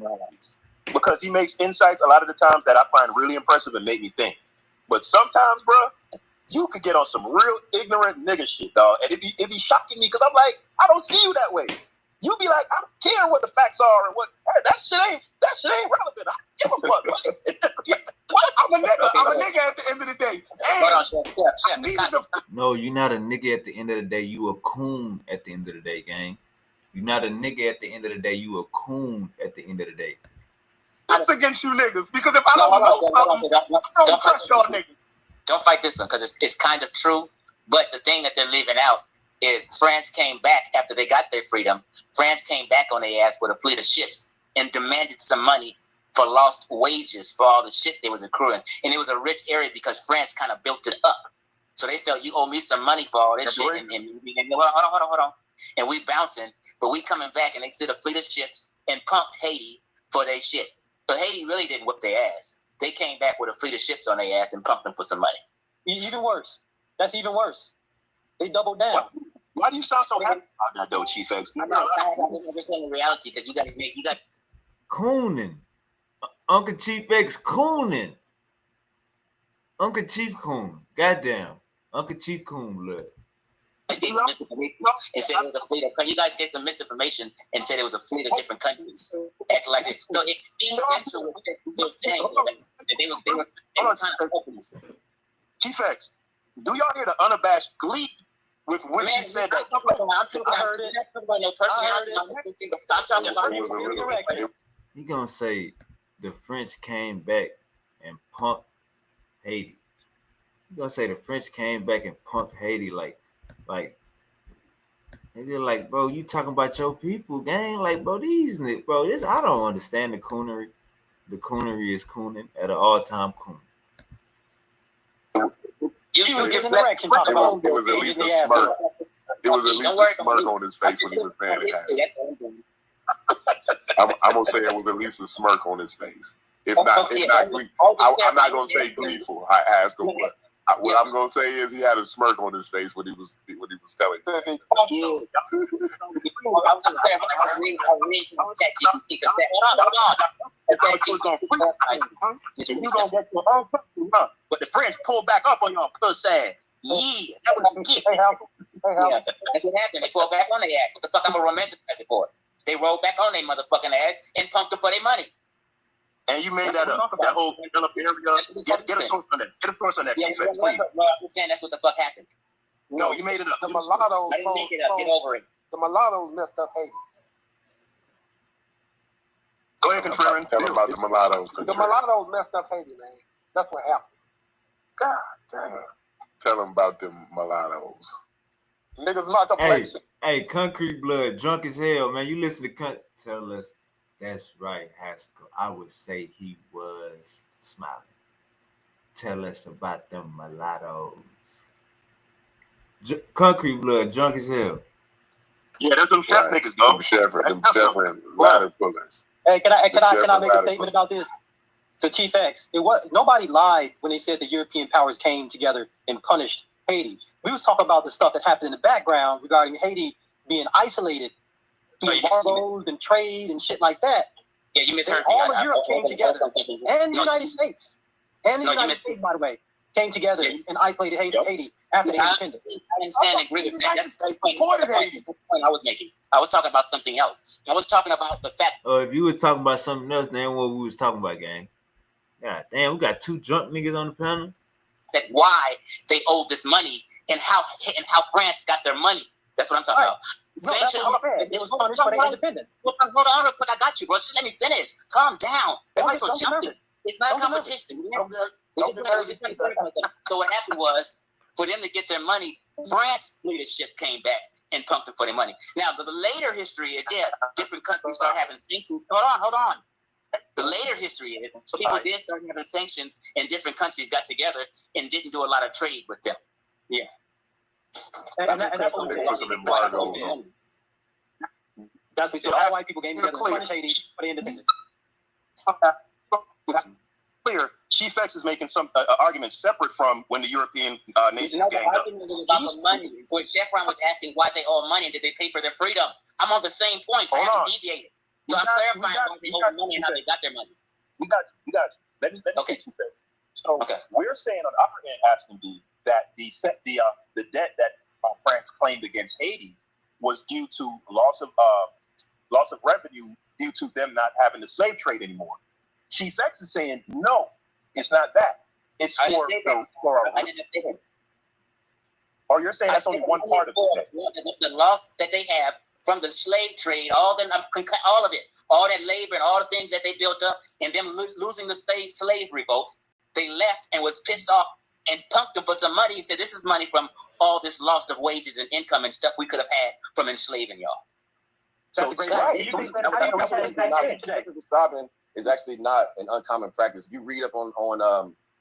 because he makes insights a lot of the times that I find really impressive and make me think. But sometimes, bro, you could get on some real ignorant nigga shit, dog, and it be shocking me because I'm like, I don't see you that way. You be like, I don't care what the facts are and what that shit ain't relevant. I don't give a fuck. What? I'm a nigga at the end of the day. No, you're not a nigga at the end of the day. You a coon at the end of the day, gang. You're not a nigga at the end of the day. You a coon at the end of the day. It's against you niggas because if I don't know something, I don't trust y'all niggas. Don't fight this one because it's kind of true. But the thing that they're leaving out is France came back after they got their freedom. France came back on their ass with a fleet of ships and demanded some money for lost wages for all the shit they was accruing. And it was a rich area because France kind of built it up. So they felt, you owe me some money for all this shit. And hold on. And we bouncing, but we coming back and they did a fleet of ships and pumped Haiti for their shit. But Haiti really didn't whip their ass. They came back with a fleet of ships on their ass and pumped them for some money. Even worse. That's even worse. They doubled down. Why do you sound so happy about that, though, Chief X? I understand the reality because you got cooning. Uncle Chief X cooning. Uncle Chief Coon. Goddamn. Uncle Chief Coon blood. And said it was a fleet of, you guys get some misinformation and said it was a fleet of different countries. Acting like it. So it being into what they're saying, they were kind of open. Chief X, do y'all hear the unabashed glee with when she said that? I heard it. I'm talking about He gonna say the French came back and punked Haiti. He gonna say the French came back and punked Haiti like nigga, like, bro, you talking about your people, gang? Like, bro, this I don't understand the coonery. The coonery is cooning at an all-time coon. It was at least a smirk. It was at least a smirk on his face when he was saying it. I'm gonna say it was at least a smirk on his face. If not glee, I'm not gonna say gleeful. What I'm gonna say is he had a smirk on his face when he was telling. But the French pulled back up on your pussy ass. Yeah, that was some shit. Yeah, that's what happened. They pulled back on their ass. What the fuck I'm a romantic for? They rolled back on their motherfucking ass and pumped them for their money. And you made that whole develop area. Get a source on that. Get a source on that. Well, I'm saying that's what the fuck happened. No, you made it up. The mulattoes. I didn't make it up. Get over it. The mulattoes messed up Haiti. Go ahead, Contreras. Tell them about the mulattoes. The mulattoes messed up Haiti, man. That's what happened. God damn. Tell them about the mulattoes. Niggas locked up. Hey, Concrete Blood, drunk as hell, man. You listen to tell us. That's right, Haskell. I would say he was smiling. Tell us about them mulattoes. Concrete Blood, drunk as hell. Yeah, that's them chef niggas, though. Them chef and ladder pullers. Hey, can I make a statement about this? To Chief X, nobody lied when they said the European powers came together and punished Haiti. We was talking about the stuff that happened in the background regarding Haiti being isolated through embargoes and trade and shit like that. Yeah, you misheard me. All of Europe came together, and the United States, by the way, came together and isolated Haiti after the independence. I understand and agree with that. That's the point I was making. I was talking about something else. I was talking about the fact. If you was talking about something else, then what we was talking about, gang? God damn, we got two drunk niggas on the panel. That why they owed this money and how France got their money. That's what I'm talking about. It was punished for their independence. Hold on, I got you, bro. Just let me finish. Calm down. It's not a competition. So what happened was, for them to get their money, France's leadership came back and pumped them for their money. Now, the later history is, different countries start having sanctions. Hold on. The later history is people did start having sanctions, and different countries got together and didn't do a lot of trade with them. Yeah. And that's what That's what we said. All white people came together and Haiti for the independence. Clear. Chief X is making some arguments separate from when the European nations ganged up. The money. When Chevron was asking why they owe money, did they pay for their freedom? I'm on the same point. I haven't deviated. So I'm clarifying why they owe money and how they got their money. We got you. Let me speak to this. So we're saying on the upper end, Ashton B, that the debt that France claimed against Haiti was due to loss of revenue due to them not having the slave trade anymore. Chief X is saying no, it's not that. It's for I didn't say that. Or you're saying that's only one part of it. The loss that they have from the slave trade, all of it, all that labor and all the things that they built up, and them losing the slave revolts, they left and was pissed off and punked them for some money. He said, "This is money from all this loss of wages and income and stuff we could have had from enslaving y'all." That's a great point. Describing is actually not an uncommon practice. If you read up on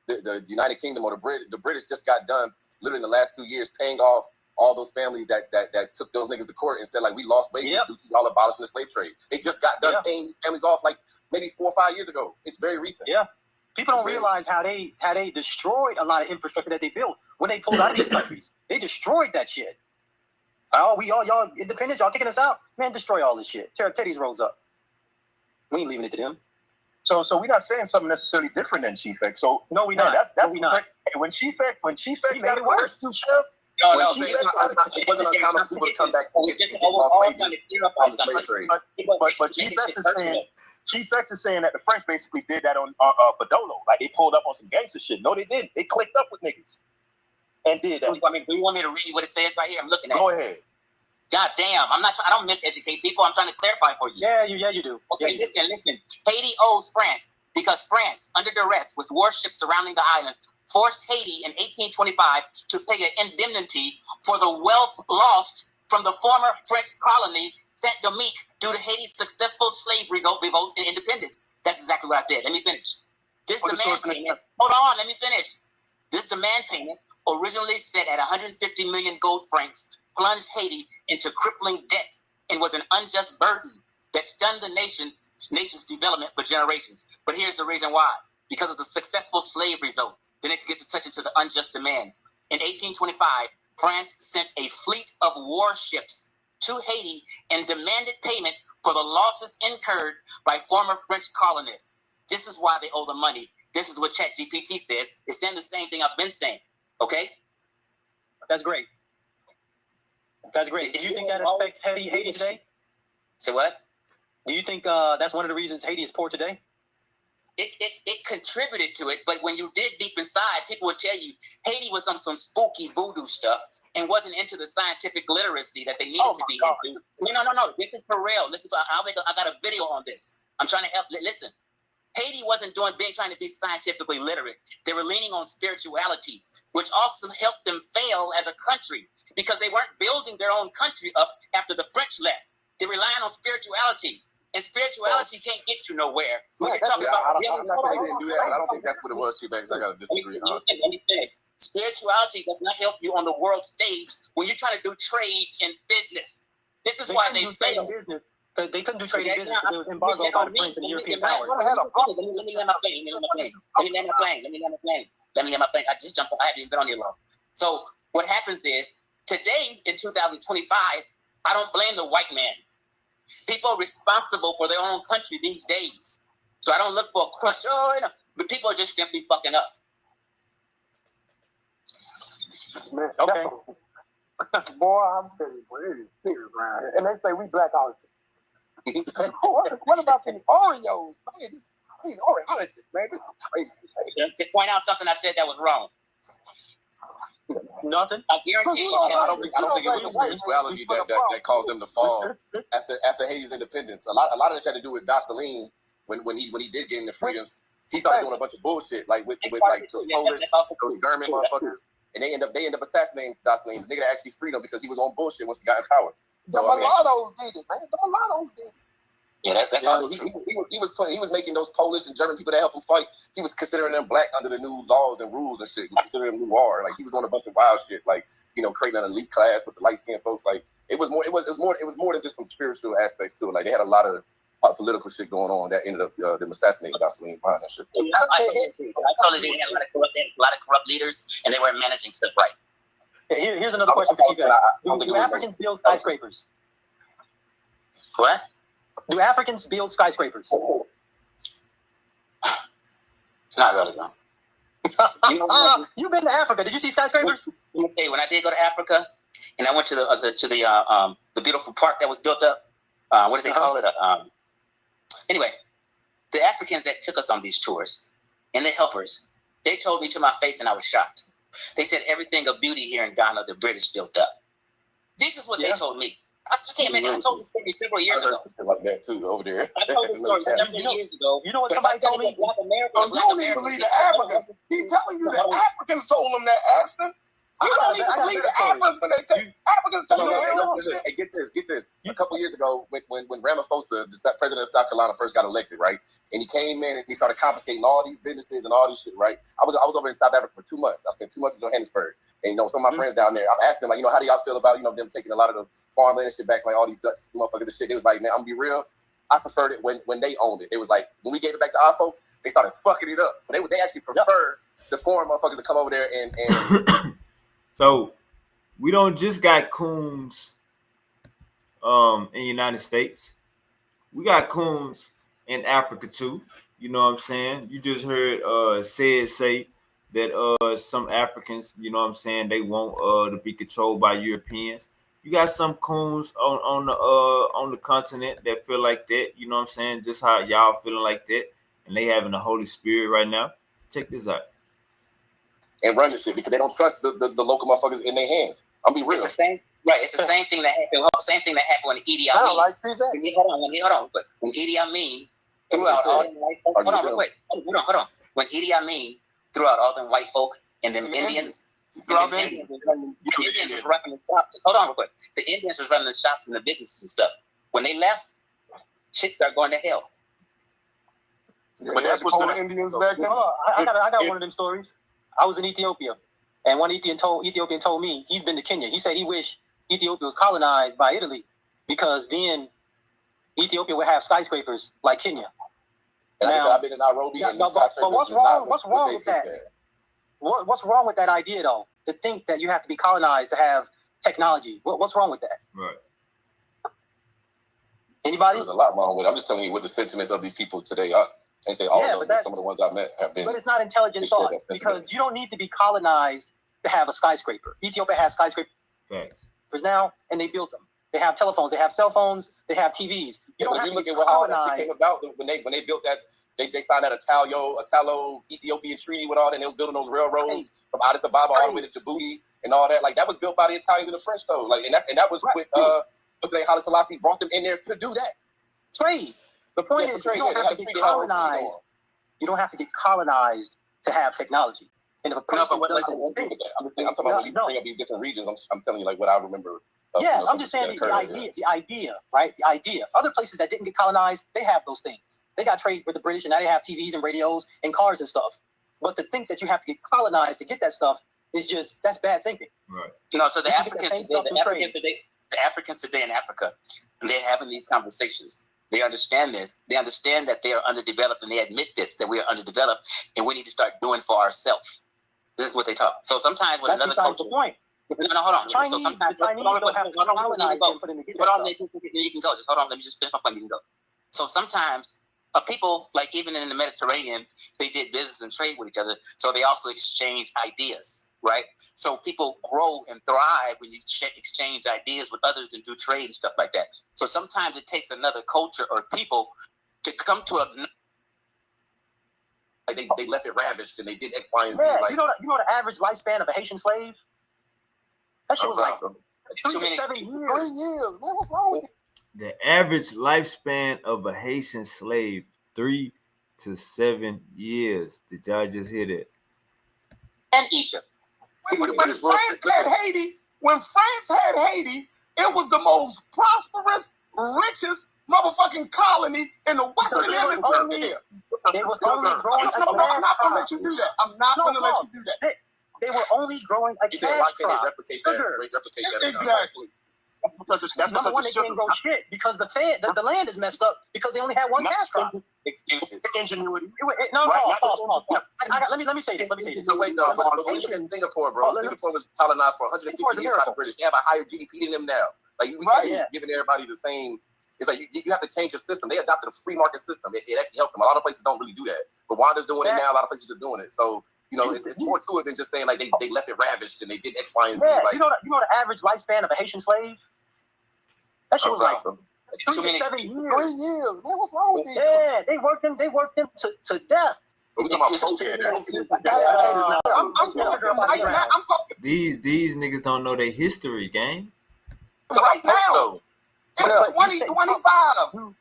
the United Kingdom or the British just got done literally in the last 2 years paying off all those families that took those niggas to court and said like we lost wages due to y'all abolishing the slave trade. They just got done paying these families off like maybe 4 or 5 years ago. It's very recent. Yeah. People don't realize how they destroyed a lot of infrastructure that they built when they pulled out of these countries. They destroyed that shit. Oh, y'all independent, y'all kicking us out? Man, destroy all this shit. Tear Teddy's roads up. We ain't leaving it to them. So we're not saying something necessarily different than Chief X. So no, we not. That's we not. When Chief X got it worse. No, it wasn't uncommon for people to come back and get lost wages on the slave trade. But Chief X is saying that the French basically did that on Badolo. Like they pulled up on some gangster shit. No, they didn't. They clicked up with niggas and did that. I mean, do you want me to read what it says right here? I'm looking at it. Go ahead. God damn, I don't miseducate people. I'm trying to clarify for you. Yeah, you do. Okay, listen. Haiti owes France because France, under duress with warships surrounding the island, forced Haiti in 1825 to pay an indemnity for the wealth lost from the former French colony Saint-Domingue due to Haiti's successful slave revolt and independence. That's exactly what I said. Let me finish. This demand payment. Hold on, let me finish. This demand payment, originally set at 150 million gold francs, plunged Haiti into crippling debt and was an unjust burden that stunned the nation's development for generations. But here's the reason why. Because of the successful slave result, then it gets to touch into the unjust demand. In 1825, France sent a fleet of warships to Haiti and demanded payment for the losses incurred by former French colonists. This is why they owe the money. This is what ChatGPT says. It's saying the same thing I've been saying. Okay? That's great. That's great. Do you think that affects Haiti today? Say what? Do you think that's one of the reasons Haiti is poor today? It contributed to it, but when you dig deep inside, people would tell you Haiti was on some spooky voodoo stuff and wasn't into the scientific literacy that they needed to be into. No. This is for real. Listen, I got a video on this. I'm trying to help. Listen, Haiti wasn't trying to be scientifically literate. They were leaning on spirituality, which also helped them fail as a country because they weren't building their own country up after the French left. They relying on spirituality. And spirituality can't get you nowhere. I'm not saying they didn't do that, but I don't think that's what it was, Chief X. I got to disagree. Let me finish. Spirituality does not help you on the world stage when you're trying to do trade and business. This is why they fail. They couldn't do trade and business because it was embargoed by the French and the European powers. Let me land my plane. I just jumped. I haven't even been on here long. So what happens is today in 2025, I don't blame the white man. People are responsible for their own country these days. So I don't look for a crutch. But people are just simply fucking up. Man, okay. Boy, I'm telling you, boy, it is serious around here. And they say we black out. What about the Oreos? Oreos, man. This is crazy. To point out something I said that was wrong. Nothing. I guarantee you. I don't think it was the spirituality that caused them to fall after Haiti's independence. A lot of this had to do with Dessalines when he did gain the freedoms. he started doing a bunch of bullshit, like with like those Polish, those German motherfuckers, and they end up assassinating Jocelyn. The nigga that actually freed him because he was on bullshit once he got in power. The mulattoes did it, man. The mulattoes did it. Yeah, that's also true. He was making those Polish and German people that helped him fight. He was considering them black under the new laws and rules and shit. He was considering them noir. Like he was on a bunch of wild shit. Like creating an elite class with the light skinned folks. Like it was more than just some spiritual aspects to it. Like they had a lot of political shit going on that ended up them assassinating Jocelyn behind that shit. Yeah, I told you they had a lot of corrupt leaders and they weren't managing stuff right. Here's another question for you guys. Do Africans build skyscrapers? What? Do Africans build skyscrapers? Not really, though. You've been to Africa. Did you see skyscrapers? Let me tell you, when I did go to Africa, and I went to the beautiful park that was built up. What do they call it? Anyway, the Africans that took us on these tours and the helpers, they told me to my face, and I was shocked. They said everything of beauty here in Ghana, the British built up. This is what they told me. I told this story several years ago. Like that too over there. I told this story several years ago. You know what somebody told me? You don't even believe the Africans. He's telling you that Africans told him that, Aston. You don't even believe the Africans when they tell Africans tell you. Hey, get this. A couple years ago, when Ramaphosa, the president of South Carolina, first got elected, right? And he came in and he started confiscating all these businesses and all these shit, right? I was over in South Africa for 2 months. I spent 2 months in Johannesburg. And some of my friends down there, I'm asking them, like, how do y'all feel about, them taking a lot of the farmland and shit back, like all these Dutch motherfuckers and shit. They was like, man, I'm gonna be real. I preferred it when they owned it. It was like when we gave it back to our folks, they started fucking it up. So they actually preferred the foreign motherfuckers to come over there and So we don't just got Coonz in the United States. We got Coonz in Africa too. You know what I'm saying? You just heard say that some Africans, you know what I'm saying, they want to be controlled by Europeans. You got some Coonz on the continent that feel like that, you know what I'm saying? Just how y'all feeling like that, and they having the Holy Spirit right now. Check this out. And run the shit because they don't trust the local motherfuckers in their hands. I'm be real. It's the same, right? It's the same thing that happened. Same thing that happened when Idi Amin. I don't like that. Hold on. But when Idi Amin threw out all them white folk, hold on, real quick. Hold on. When Idi Amin threw out all them white folk and them Indians. The Indians was running the shops. Hold on, real quick. The Indians was running the shops and the businesses and stuff. When they left, shit started going to hell. But that's what's the Indians back then. I got one of them stories. I was in Ethiopia, and one Ethiopian told me he's been to Kenya. He said he wished Ethiopia was colonized by Italy because then Ethiopia would have skyscrapers like Kenya. And now, I've been in Nairobi. But what's wrong with that? What's wrong with that idea, though? To think that you have to be colonized to have technology. What's wrong with that? Right. Anybody? There's a lot wrong with it. I'm just telling you what the sentiments of these people today are. They say all of them, some of the ones I've met have been. But it's not intelligent thought because you don't need to be colonized to have a skyscraper. Ethiopia has skyscrapers now, and they built them. They have telephones, they have cell phones, they have TVs. You don't have to look at how that shit came about when they built that. They signed that Italo-Ethiopian treaty with all that. And they was building those railroads from Addis Ababa all the way to Djibouti and all that. Like that was built by the Italians and the French though. Like and that was with Haile Selassie brought them in there to do that. Trade. The point is, you don't have to get colonized. You don't have to get colonized to have technology. And if a person doesn't think, I'm talking about when you bring up these different regions. I'm telling you like what I remember. Yes, I'm just saying the idea, right? The idea. Other places that didn't get colonized, they have those things. They got trade with the British, and now they have TVs and radios and cars and stuff. But to think that you have to get colonized to get that stuff is that's bad thinking. Right. So the Africans today in Africa, they're having these conversations. They understand this. They understand that they are underdeveloped, and they admit this, that we are underdeveloped, and we need to start doing for ourselves. This is what they talk. So sometimes when another culture... the point. No, hold on. Sometimes don't have to colonize them for them to get that stuff. You can go. Just hold on. Let me just finish my point. You can go. So sometimes people, like even in the Mediterranean, they did business and trade with each other. So they also exchange ideas, right? So people grow and thrive when you exchange ideas with others and do trade and stuff like that. So sometimes it takes another culture or people to come to a... Like they left it ravished and they did X, Y, and Z. Yeah, like, you know the average lifespan of a Haitian slave? That shit was like 3 to 7 years. 3 years. What's wrong with it? The average lifespan of a Haitian slave, 3 to 7 years. Did y'all just hear that? And Egypt. When France had Haiti, it was the most prosperous, richest motherfucking colony in the Western Hemisphere. They was only growing a I'm not gonna let you do that. I'm not gonna let you do that. They were only growing a cash crop. Sugar. Exactly. That's number one, they can't grow shit because the land is messed up because they only had one cash crop. Excuses. Ingenuity. No, pause. Let me say this. So wait, no, but when you look at Singapore, bro, Singapore was colonized for 150 years by the British. They have a higher GDP than them now. Like we can't giving everybody the same. It's like you have to change your system. They adopted a free market system. It actually helped them. A lot of places don't really do that. Rwanda's doing it now. A lot of places are doing it. So it's more to it than just saying like they left it ravished and they did X, Y, and Z. Yeah, like, you know the average lifespan of a Haitian slave. That shit was like 3 to 7 years. 3 years. What's wrong with these? Yeah, they worked them to death. These niggas don't know their history, gang. Right now, it's 2025.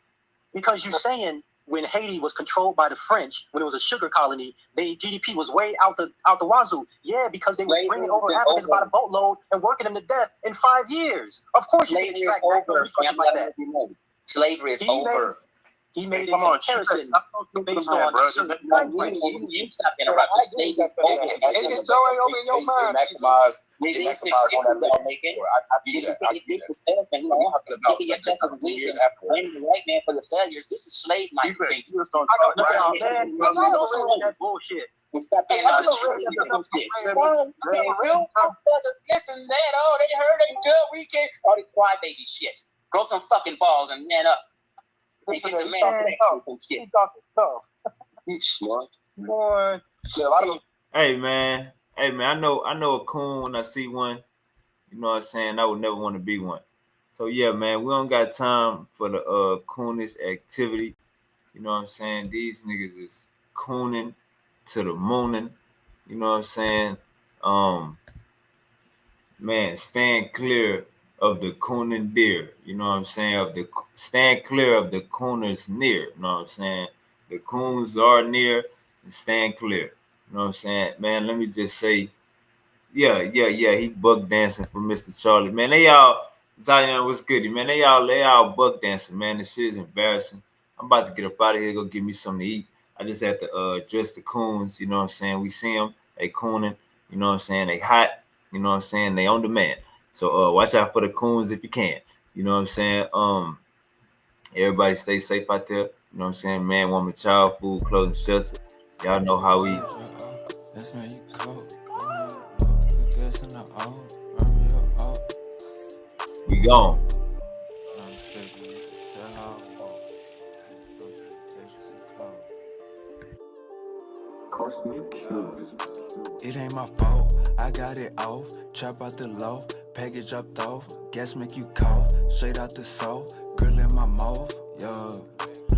Because you're saying when Haiti was controlled by the French, when it was a sugar colony, their GDP was way out the wazoo. Yeah, because they was bringing over Africans by the boatload and working them to death in 5 years. Of course, you can extract natural resources like that. Slavery is over. He made a comparison based on sugar. You stop interrupting. Slavery is over. It's already over in your mind. These excuses y'all making. You get yourself and taking yourself as a reason, blaming the white man for the failures. This is slave-like thing. You was gonna talk about that bullshit. Stop getting out of shit. Listen, they heard they good. We can't. All this crybaby shit. Grow some fucking balls and man up. And get the man some shit. Hey man, I know a coon when I see one. You know what I'm saying? I would never want to be one. So yeah, man, we don't got time for the coonish activity. You know what I'm saying? These niggas is cooning to the mooning. You know what I'm saying? Man, stand clear of the cooning deer. You know what I'm saying? Stand clear of the cooners near. You know what I'm saying? The coons are near and stand clear. You know what I'm saying? Man, let me just say, yeah, he buck dancing for Mr. Charlie. Man, they all, Zion, what's goody, man? They all buck dancing, man. This shit is embarrassing. I'm about to get up out of here, go get me something to eat. I just have to address the coons, you know what I'm saying? We see them, they cooning, you know what I'm saying? They hot, you know what I'm saying? They on demand. So watch out for the coons if you can. You know what I'm saying? Everybody stay safe out there. You know what I'm saying? Man, woman, child, food, clothing, shelter. Y'all know how we. We gone. It ain't my fault, I got it off. Trap out the low, package dropped off. Gas make you cough, straight out the soul. Grill in my mouth, yeah.